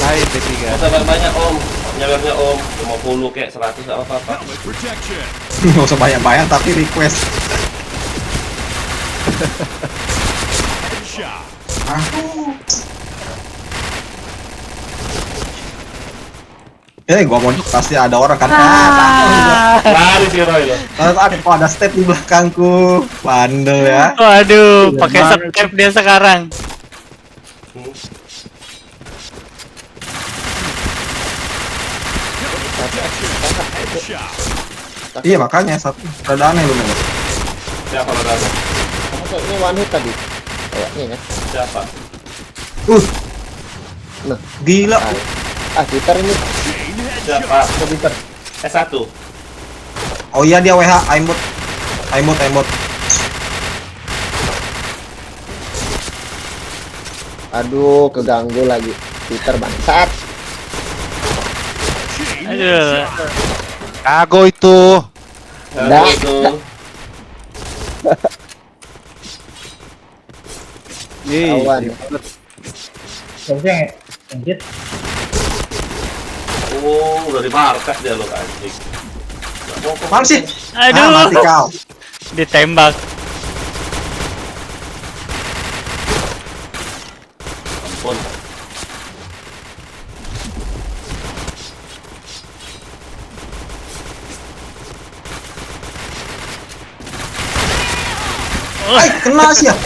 Lain P3. Usah banyak Om, nyelernya Om, 50 kayak 100 gak apa-apa. Helmet protection. Nggak usah banyak-banyak tapi request. Headshot. Gua mau pasti ada orang kan. Lari si Roy loh. Ada step di belakangku. Bandel ya. Waduh, pakai step dia sekarang. Headshot. Iya makanya satu rada aneh lu nih. Siapa lo Masa ini one hit tadi? Kayaknya ya. Siapa? Nah, Gila. Twitter ini Chain headshot. Siapa? Twitter. S1. Oh iya dia WH aimbot. Aduh, keganggu lagi. Twitter bangsat. Chain Aduh. Kago itu. Dah. Itu. Awan. Oh, udah dimarkas dia lo anjing. Mana sih? Aduh. Mati kau. Ditembak. Ampun. Kena sih ya.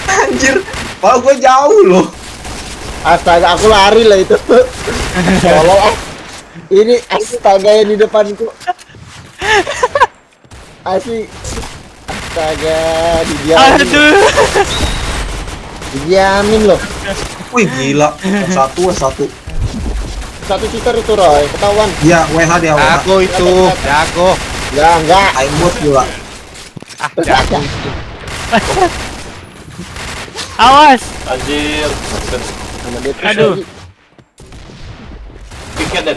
Anjir. Kalau gue jauh loh. Astaga, aku lari lah itu. Tolong ah. Ini astaga yang di depanku. Asik. Astaga, didiamin. Aduh. Didiamin loh. Wih gila. Satu. Satu Twitter itu Roy, ketahuan. Iya WH dia WH. Jago itu. Jago. Enggak. Aimbot pula. Jago. Awas. Anjir. Sama dia terus Aduh. lagi.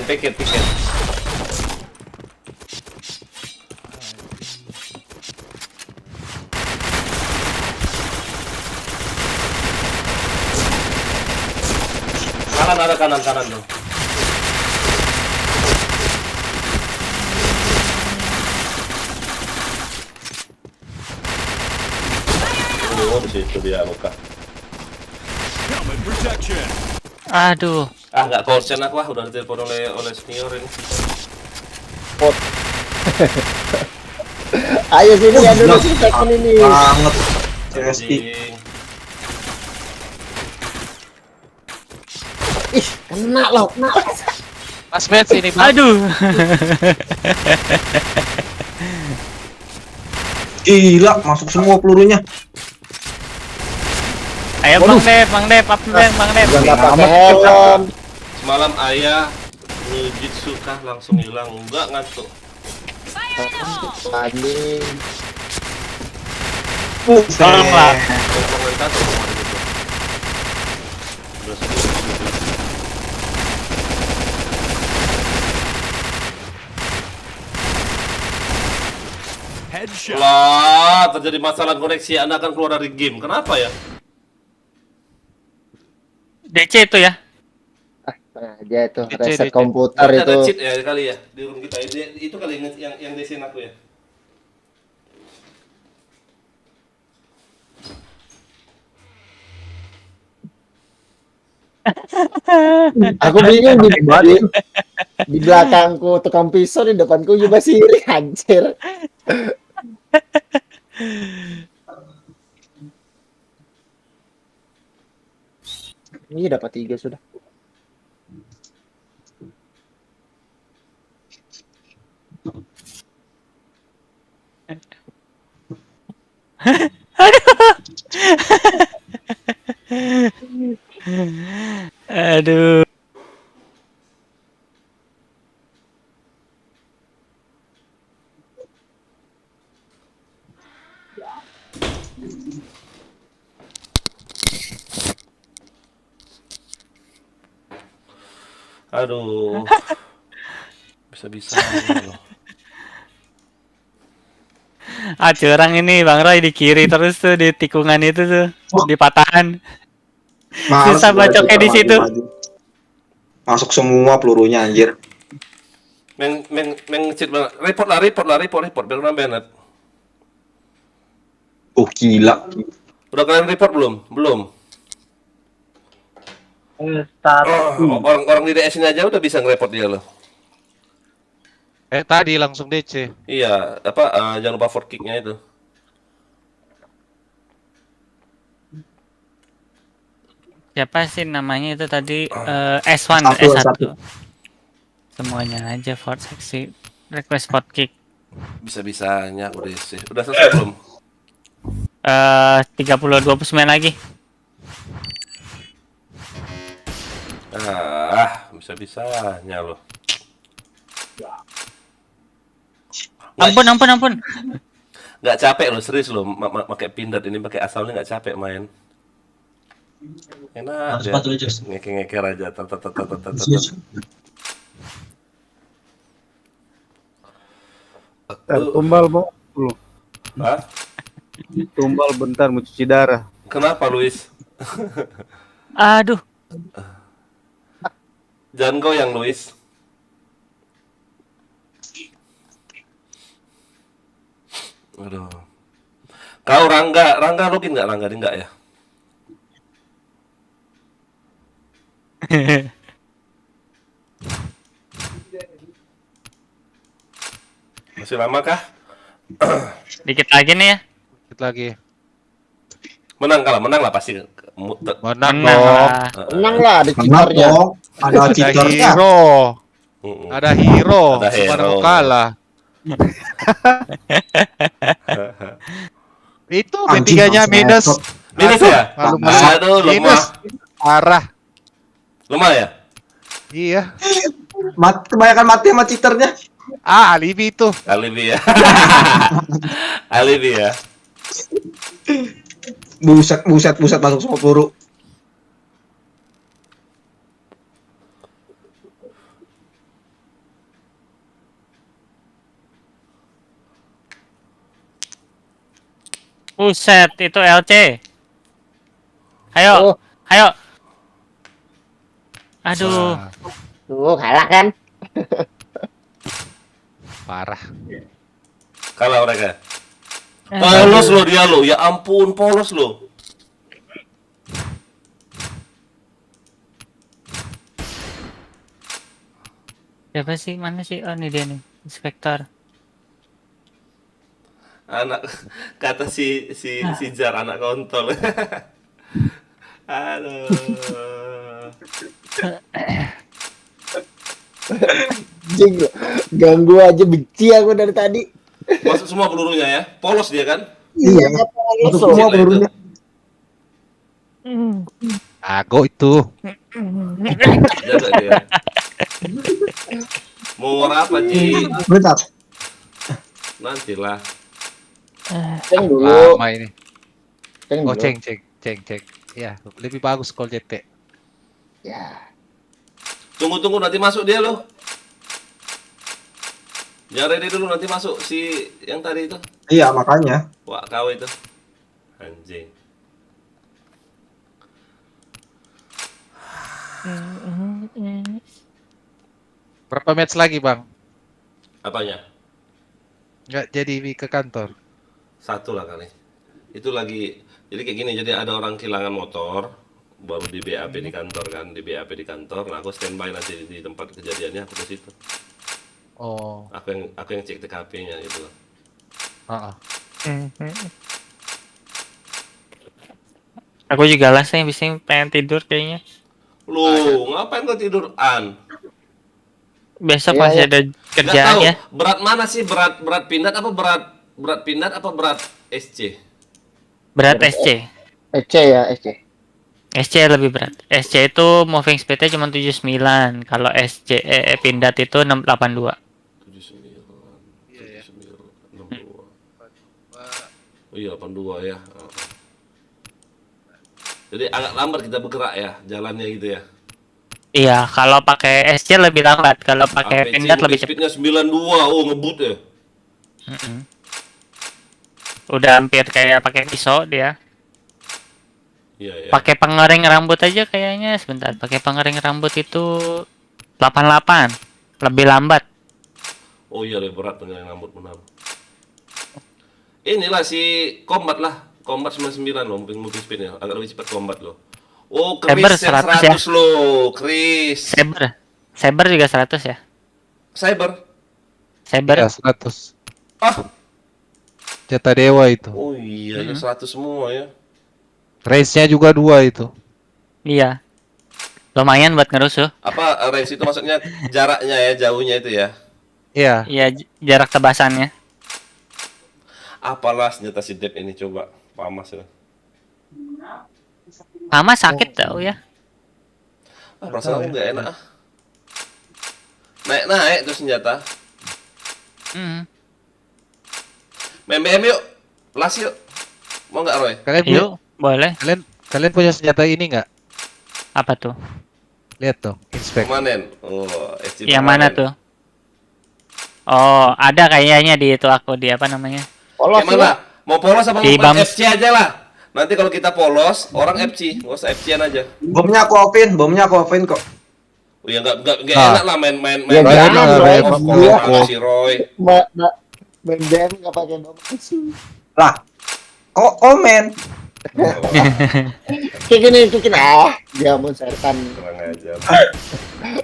Piket. Kanan ada kanan tuh. Oh, di situ dia muka. Helmet protection. Aduh. Nggak konsen aku udah ditelepon oleh senior ini. Ayo sini ya dulu kita ini. Banget. CSI. Anjing. Ih, kena loh, kena. Mas Ben sini Bang. Aduh. Gila, masuk semua pelurunya. Ayo Bang Dep, up Bang Dep. Gua enggak pakai helm. Semalam ayah Nujitsu kah langsung hilang, enggak ngantuk. Anjing. Tolong lah. Komentator kemarin itu. Udah sedih. Headshot. Lah, terjadi masalah koneksi, Anda akan keluar dari game. Kenapa ya? DC itu ya. Aja itu DC. reset komputer Ada itu. cheat ya kali ya di room kita. Itu kali yang desain aku ya. Aku bingung di belakangku tukang pisau, di depanku juga siri, anjir. Ini dapat 3 sudah. Aduh. Aduh. Bisa-bisa loh. Ah, curang ini Bang Roy di kiri terus tuh di tikungan itu tuh, di patahan. Males Susah gua bacoknya di situ. maju-maju. Masuk semua pelurunya anjir. Cheat banget. Report biar kena banned. Gila. Udah kalian report belum? Belum. Orang di DS ini aja udah bisa nge-report dia loh. Tadi langsung DC. Iya, jangan lupa for kick-nya itu. Siapa sih namanya itu tadi? S1, S1. Semuanya aja for seksi request for kick. Bisa-bisanya udah sih. Udah selesai belum? 29 lagi. Bisa-bisanya loh. Ampun. Nggak capek loh, serius loh. Pakai pindad ini pakai asalnya nggak capek main. Enak ya. Ngeke-ngeker aja. Tumbal mau lu. Hah? Tumbal bentar mau cuci darah. Kenapa Luis? Aduh. Jangan goyang Luis. Aduh. Kau Rangga login nggak? Rangga enggak ya? Masih lama kah? Dikit lagi nih ya. Dikit lagi. Menang lah pasti. Menang dong. Menang lah, ada Menang cheaternya. dong. Ada Ada cheaternya. hero. Ada hero. Ada Gimana hero. mau kalah? Itu Anjing, B3-nya langsung minus. headshot. Minus ya? Malu-malu. Aduh, Minus. Parah. Lemah ya? Iya. Kebanyakan mati sama cheaternya. Alibi itu. Alibi ya. Alibi ya. Buset masuk semua peluru. Buset, itu LC. Ayo. Aduh. Tuh, kalah kan? Parah. Kalah mereka. Polos lo dia lo. Ya ampun, polos lo. Siapa sih? Mana sih? Oh, ini dia nih. Inspektor. Anak kata si Jar anak kontol. Aduh. Jing, ganggu aja, benci aku dari tadi. Masuk semua pelurunya ya. Polos dia kan? Iya. Masuk semua pelurunya. Ago itu. Jaga dia. Mau apa Ji? Bentar. Nantilah. Ceng dulu. Lama ini. Ceng Oh, dulu. ceng. Ya, lebih bagus kalau JT. Ya. Tunggu nanti masuk dia lo. Jangan ready dulu nanti masuk si yang tadi itu. Iya, makanya. Wah, kau itu. Anjing. Berapa match lagi, Bang? Apanya? Nggak jadi ke kantor. Satu lah kali. Itu lagi. Jadi kayak gini. Jadi ada orang kehilangan motor. baru di BAP di kantor kan, di BAP di kantor. Nah, aku standby nanti di tempat kejadiannya, aku ke situ. Oh. Aku yang cek TKP-nya gitu. Ah. Aku juga lah sih, bisa pengen tidur kayaknya. Lu ngapain kau tidur an? Besok Iya, masih iya. ada Nggak kerjaan tahu ya. berat mana sih, berat pindat apa berat pindat apa berat SC? Berat Berat, SC. SC ya, SC. SC lebih berat. SC itu moving speed-nya cuma 79. Kalau SC pindad itu 682. 79, 62. Oh iya 82 ya. Jadi agak lambat kita bergerak ya, jalannya gitu ya. Iya, kalau pakai SC lebih lambat. Kalau pakai APC pindad lebih cepat. speednya 92, oh ngebut ya. Udah hampir kayak pakai pisau dia. Iya ya. Pakai pengering rambut aja kayaknya sebentar. Pakai pengering rambut itu 88. Lebih lambat. Oh iya lebih berat dengan rambut benar. Inilah si Combat lah. Combat 99 loh, moving speednya agak lebih cepat Combat loh. Oh, Saber Chris yang 100 ya. 100 loh, Chris. Saber juga 100 ya. Saber. Ya, 100. Ah. Jatah dewa itu. Oh iya, ya 100 semua ya. Race-nya juga 2 itu. Iya. Lumayan buat ngerusuh. Apa range itu maksudnya jaraknya ya, jauhnya itu ya. Iya. Iya, jarak tebasannya. Apalah senjata si Dep ini coba, pamas ya. Mama sakit tau ya. Perasaan aku nggak enak ah. Naik tuh senjata. Main BM yuk, las yuk. Mau nggak Roy? Kalian Yuk, boleh. Kalian punya senjata ini nggak? Apa tuh? Lihat tuh, inspect. Permanen. Oh, SC Yang mana tuh? Oh, ada kayaknya di itu aku di apa namanya? Polos Yang mana? Mau polos apa Di mau BAM. FC aja lah. Nanti kalau kita polos, orang FC, nggak usah FC-an aja. Bomnya aku offin kok. Oh ya nggak Nah. enak lah main Ya, jangan, Roy. kalau si Roy. Mbak BM nggak pakai bom. Lah, kok komen? Kayak gini, dia mau serkan. Kurang aja.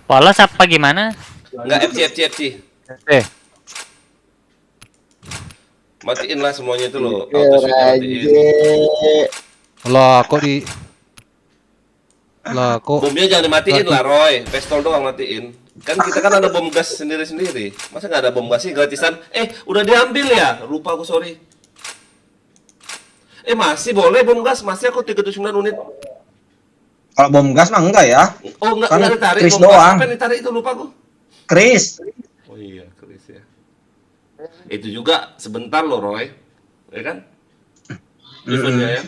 Polos apa gimana? Nggak FC. Matiin lah semuanya itu loh. Auto shoot-nya matiin. Lah, kok Bomnya jangan dimatiin lah Roy, pistol doang matiin. Kan kita kan ada bom gas sendiri-sendiri. Masa nggak ada bom gas sih gratisan? Udah diambil ya? Lupa aku, sorry. Masih boleh bom gas, masih aku 39 unit. Kalau bom gas mah enggak ya. Oh enggak, Kan enggak ditarik Chris bom gas. doang. Apa yang ditarik itu lupa aku. Chris. Oh iya, Chris ya. Itu juga sebentar loh Roy. Ya kan? Eventnya ya.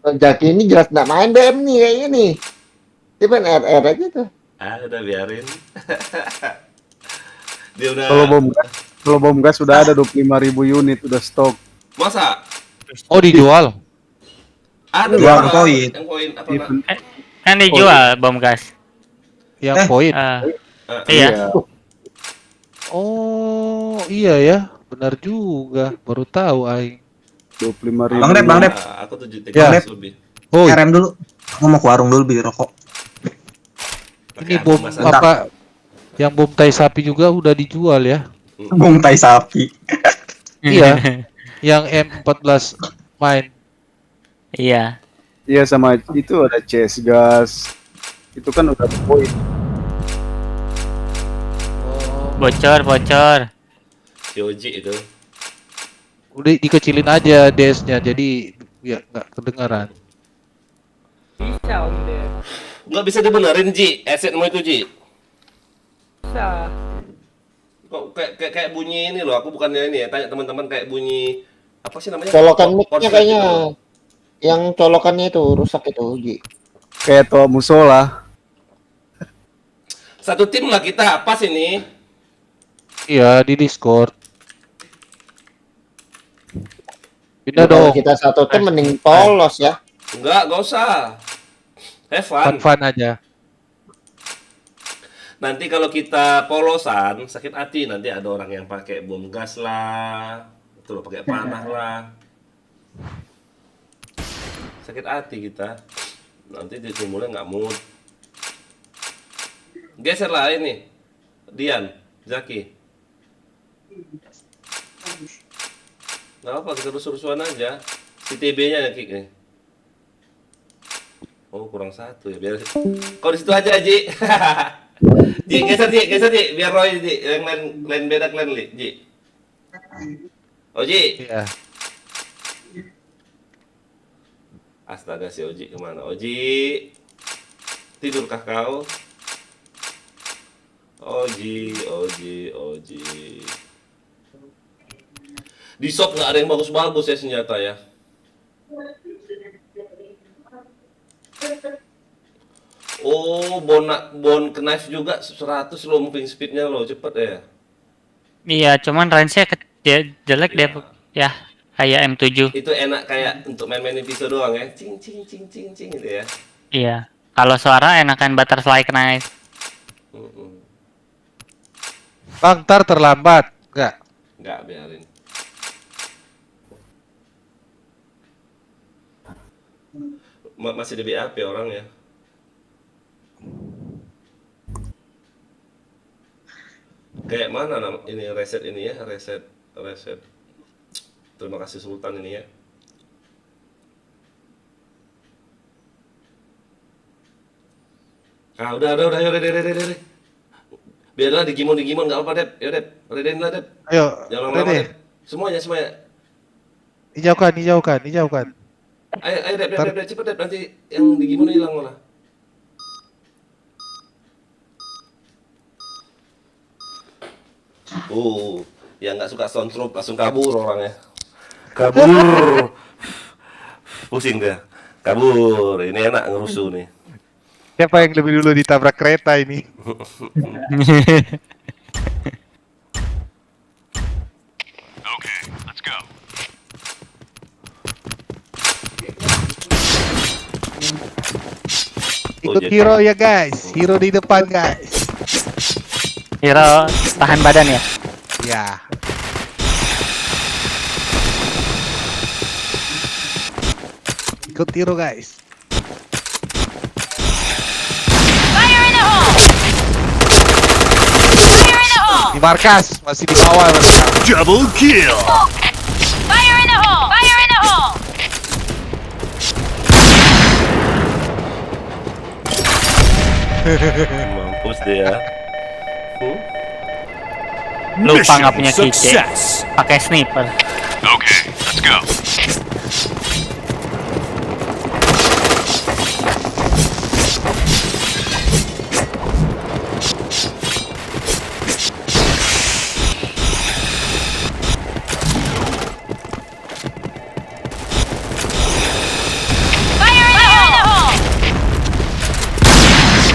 Jaki ini jelas nggak main BM nih kayaknya nih. Dia main RR aja tuh. Udah biarin. Dia udah. Kalau bom gas sudah ada 25.000 unit udah stok. Masa? Oh, dijual. Ada Jual berapa? koin. Yang koin apa Iya. Nak? Kan dijual bom gas. Yang poin. Iya. Oh, iya ya. Benar juga. Baru tahu aing. 25.000. Bang Dep. Aku 7 Ya. lebih. Oh, RM dulu. Aku mau ke warung dulu beli rokok. ini bom apa? Yang bom tai sapi juga udah dijual ya. Bom tai sapi. Iya. Yang M14 main. Iya. Iya sama itu ada CS gas. Itu kan udah poin. Bocor. COG itu. Udah dikecilin aja DS-nya jadi ya nggak kedengaran. Bisa Om Dep. Nggak bisa dibenerin Ji, asetmu itu Ji. Bisa. Kok kayak bunyi ini loh, aku bukannya ini ya, tanya teman-teman kayak bunyi apa sih namanya? Colokan mic-nya Konslet kayaknya. gitu loh. Yang colokannya itu rusak itu, Ji. Kayak tua musola. Satu tim lah kita, pas ini. Iya di Discord. Pindah Kalau dong. kita satu tim mending polos ya. Enggak usah. Have fun. Fun aja. Nanti kalau kita polosan, sakit hati nanti ada orang yang pakai bom gas lah, betul pakai panah lah. sakit hati kita. Nanti timbulnya nggak mood. Geser lah ini, Dian, Zaki. Nggak apa, kita rusuh-rusuhan aja. Si TB-nya ya kick nih. Oh kurang satu ya, biar. Kau di situ aja Ji. Ji geser Ji, biar Roy Ji, yang lain beda klan Ji. Oh Ji. Iya. Astaga si Oji kemana? Oji, tidurkah kau? Oji. Di shop nggak ada yang bagus-bagus ya senjata ya. Oh, bon knife juga 100 lo moving speednya lo cepet ya. Iya, cuman range-nya jelek deh. Ya, kayak M7. Itu enak kayak untuk main-main pisau doang ya. Cing gitu ya. Iya. Kalau suara enakan butterfly knife. Bang, ntar terlambat. Enggak, biarin. Masih di BAP orang ya. Kayak mana ini reset ini ya, reset. Terima kasih Sultan ini ya. Ah udah. Yaudah. Biarlah digimon nggak apa Dep. Ya Dep, redein lah Dep. Ayo, jangan lama-lama Dede. Dep. Semuanya. Hijaukan. Ayo Dep, cepet Dep, nanti yang digimon hilang malah. Yang nggak suka soundtrack langsung kabur orangnya. Kabur. Pusing dia. Kabur. Ini enak ngerusuh nih. Siapa yang lebih dulu ditabrak kereta ini? Okay, let's go. Ikut hero ya guys. Hero di depan guys. Hero tahan badan ya? Ya. Ikut hero guys. Di markas, masih di bawah mereka. Double kill. Mampus dia. Lupa nggak punya kice. Pakai sniper. Okay, let's go.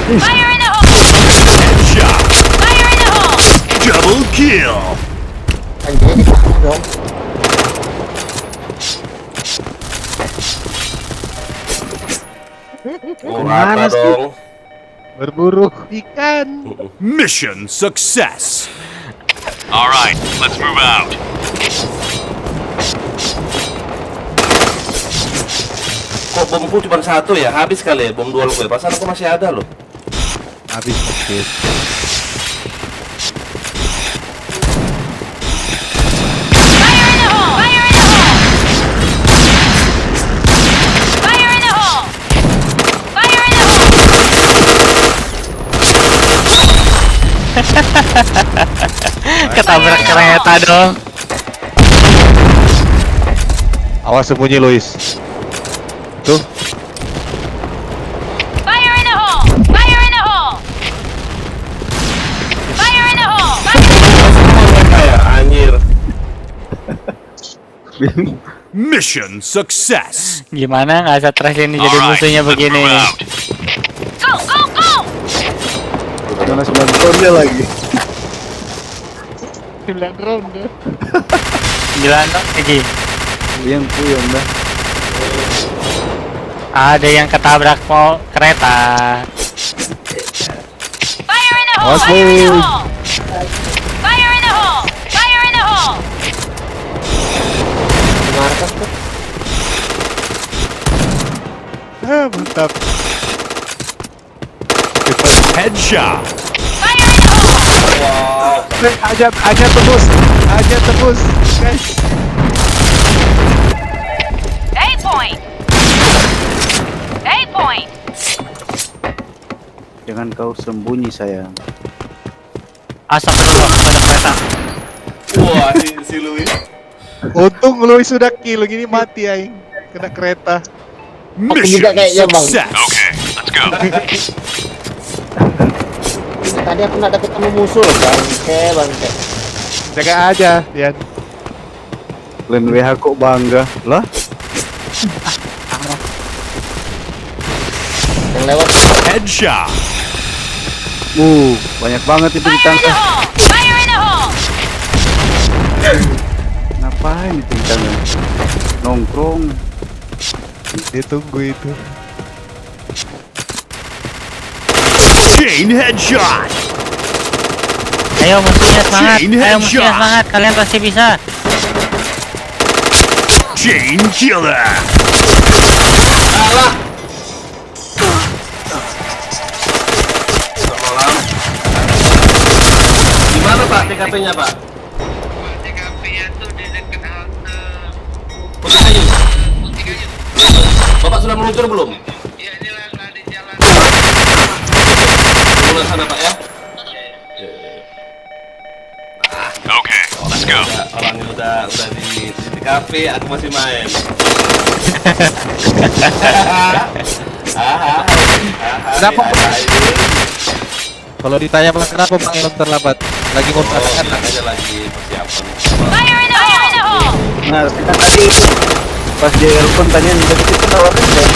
Headshot. Double kill. Anjir di sana dong. Rata dong. Berburu ikan. Mission success. All right, let's move out. Kok bomku cuma satu ya? Habis kali ya bom dual gue. Perasaan aku masih ada loh. Habis mungkin. Ketabrak kereta dong. Awas sembunyi Luis. Tuh. Kayak anjir. Mission success. Gimana nggak stres ini jadi musuhnya begini? Mana 9 ronde lagi. 9 ronde. 9 lagi. Yang puyeng dah. Ada yang ketabrak kereta. Awas Luis. Markas tuh. Mantap. Headshot. Aja tebus. Guys. Jangan kau sembunyi sayang. Astagfirullah, ada kereta. Wah, si Louis. Untung lu sudah kill gini mati aing. Kena kereta. Aku Mission juga kayaknya bang. success. Okay, let's go. Tadi aku nak ketemu musuh loh bangke. Jaga aja, Dian. Kalian WH kok bangga lah? Yang lewat. Headshot. Banyak banget itu ditangkap. Ngapain itu ditangkap? Nongkrong. Dia tunggu itu. Chain headshot. Ayo musuhnya semangat, Chain ayo musuhnya headshot. semangat, kalian pasti bisa. Chain killer. Gimana Pak TKP-nya Pak? TKP-nya tuh di dekat halte. Putih Kayu. Bapak sudah meluncur belum? Ya inilah di jalan. Mulai sana Pak ya. Okay, let's go. Orangnya udah di TKP, aku masih main. Kenapa? Kalau ditanya Bang, kenapa Bang Elon terlambat? Lagi ngurus anak-anak. Aja lagi persiapan. Nah, kita tadi pas dia telepon tanya dari situ tawarin kan?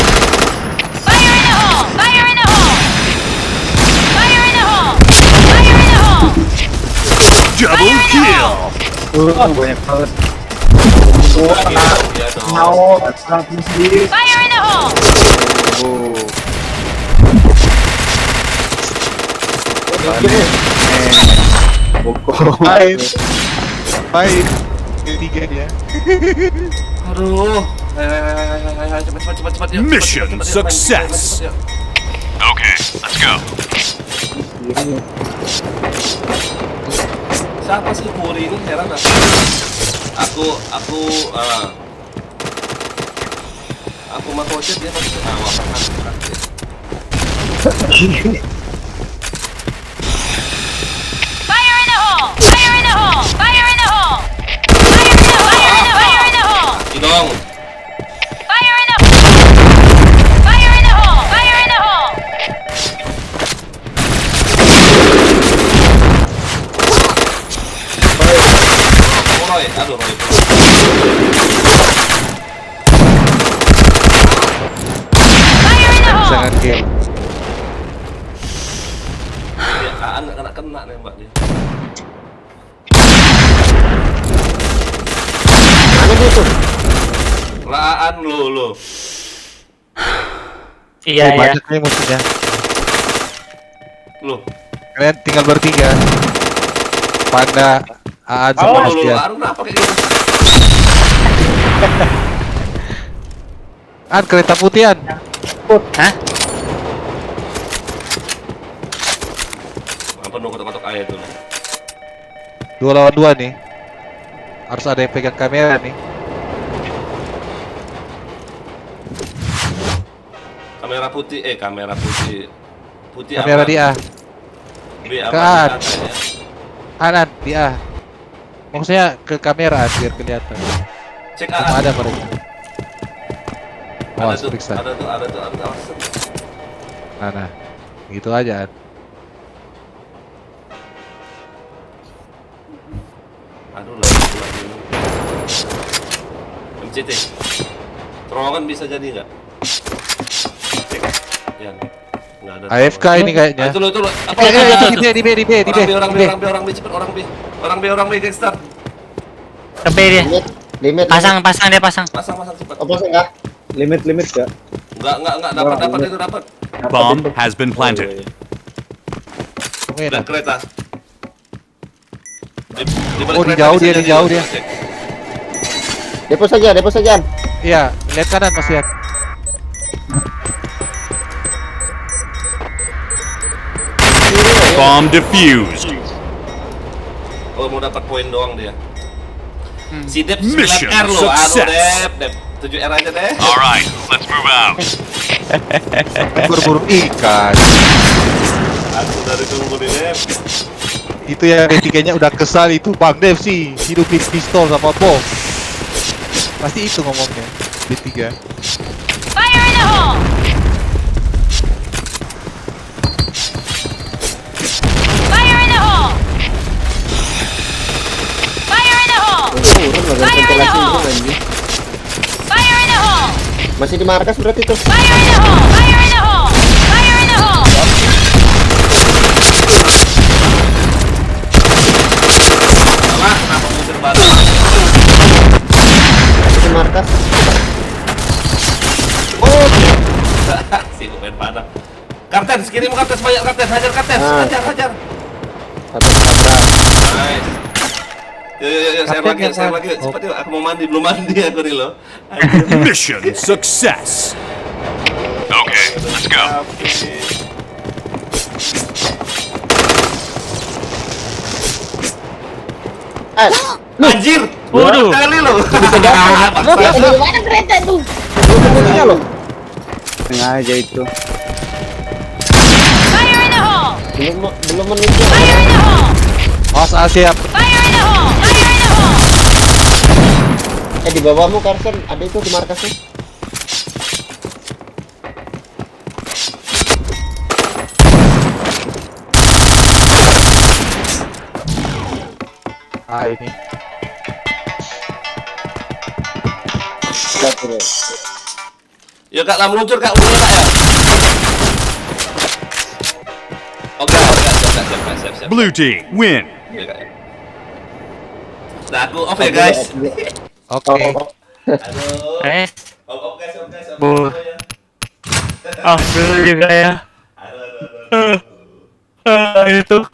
Double kill. Banyak banget. Main. Ketiga dia. Aduh. Cepat. Yuk. Mission Cepat, success. yuk. Okay, let's go. Siapa sih Puri ini? Heran aku. Aku mah coach dia pasti awak. Dong. Roy, aduh Roy. Jangan kill. Aan nggak kena nembak dia. Mana dia tuh? Laan lo. Iya, iya. Banyak nih musuhnya. Lo. Kalian tinggal bertiga. Panda, Aan sama Mas Dian. Laan kenapa kayak gitu? An kereta putihan. Hah? Apa nunggu ketok air tuh? 2 lawan 2 nih. Harus ada yang pegang kamera nih. Kamera putih, putih Kamera apa? di A. B apa? Kan. Di atas ya? Anan di A. Maksudnya ke kamera biar kelihatan. Cek Cuma A. ada mereka. Ada Awas tuh, periksa. ada tuh. Awas. Nah, gitu aja. An. Aduh lagi. MCT. Terowongan bisa jadi nggak? Cek. Ya, nggak ada. AFK ini kayaknya. Itu lo. Apa? Di B. Orang B, gangster. Ke B dia. Limit. Pasang dia pasang. Pasang cepat. Apa sih enggak? Limit gak? Enggak dapat. Bomb has been planted. Dan kereta. Oh, di jauh dia. Depo saja. Iya, lihat kanan Mas Dian. Bomb defused. Oh, mau dapat poin doang dia. Si Dep Mission 9R loh. Aduh, success. Dep 7R aja deh. Alright, let's move out. Berburu ikan. Aku dari tunggu nih, Dep. Itu yang D3-nya udah kesal itu Bang Dev sih. Hidupin pistol sama bom. Pasti itu ngomongnya. D3. Fire in the hole! Fire in the hole! Fire in the hole! Fire in the hole! Fire in the hole! Masih di markas berarti tuh. Fire in the hole! Fire in the hole! Fire in the hole! Salah, kenapa muter balik? Masih di markas. Oh, sibuk main panah. Kapten, sekirimu kapten, sebanyak kapten, hajar kapten, hajar. Nice. Yuk, share lagi, cepat yuk. Aku mau mandi, belum mandi aku nih loh. Mission success. Okay, let's go. Anjir, Waduh. kali lo. Dari mana kereta tuh? Belum loh. Sengaja itu. Fire in the hole! Belum menit. Fire in the hole! Awas siap. Fire in the hole! Fire in the hole! Di bawahmu Carson, ada itu di markasnya. Ah ini. Yuk kak, lah meluncur kak, udah kak ya. Oke, siap. Blue team win. Yuk, Kak. Nah, aku off ya guys. Oke. Aduh. Off guys. Bu. Dulu juga ya. Aduh. Itu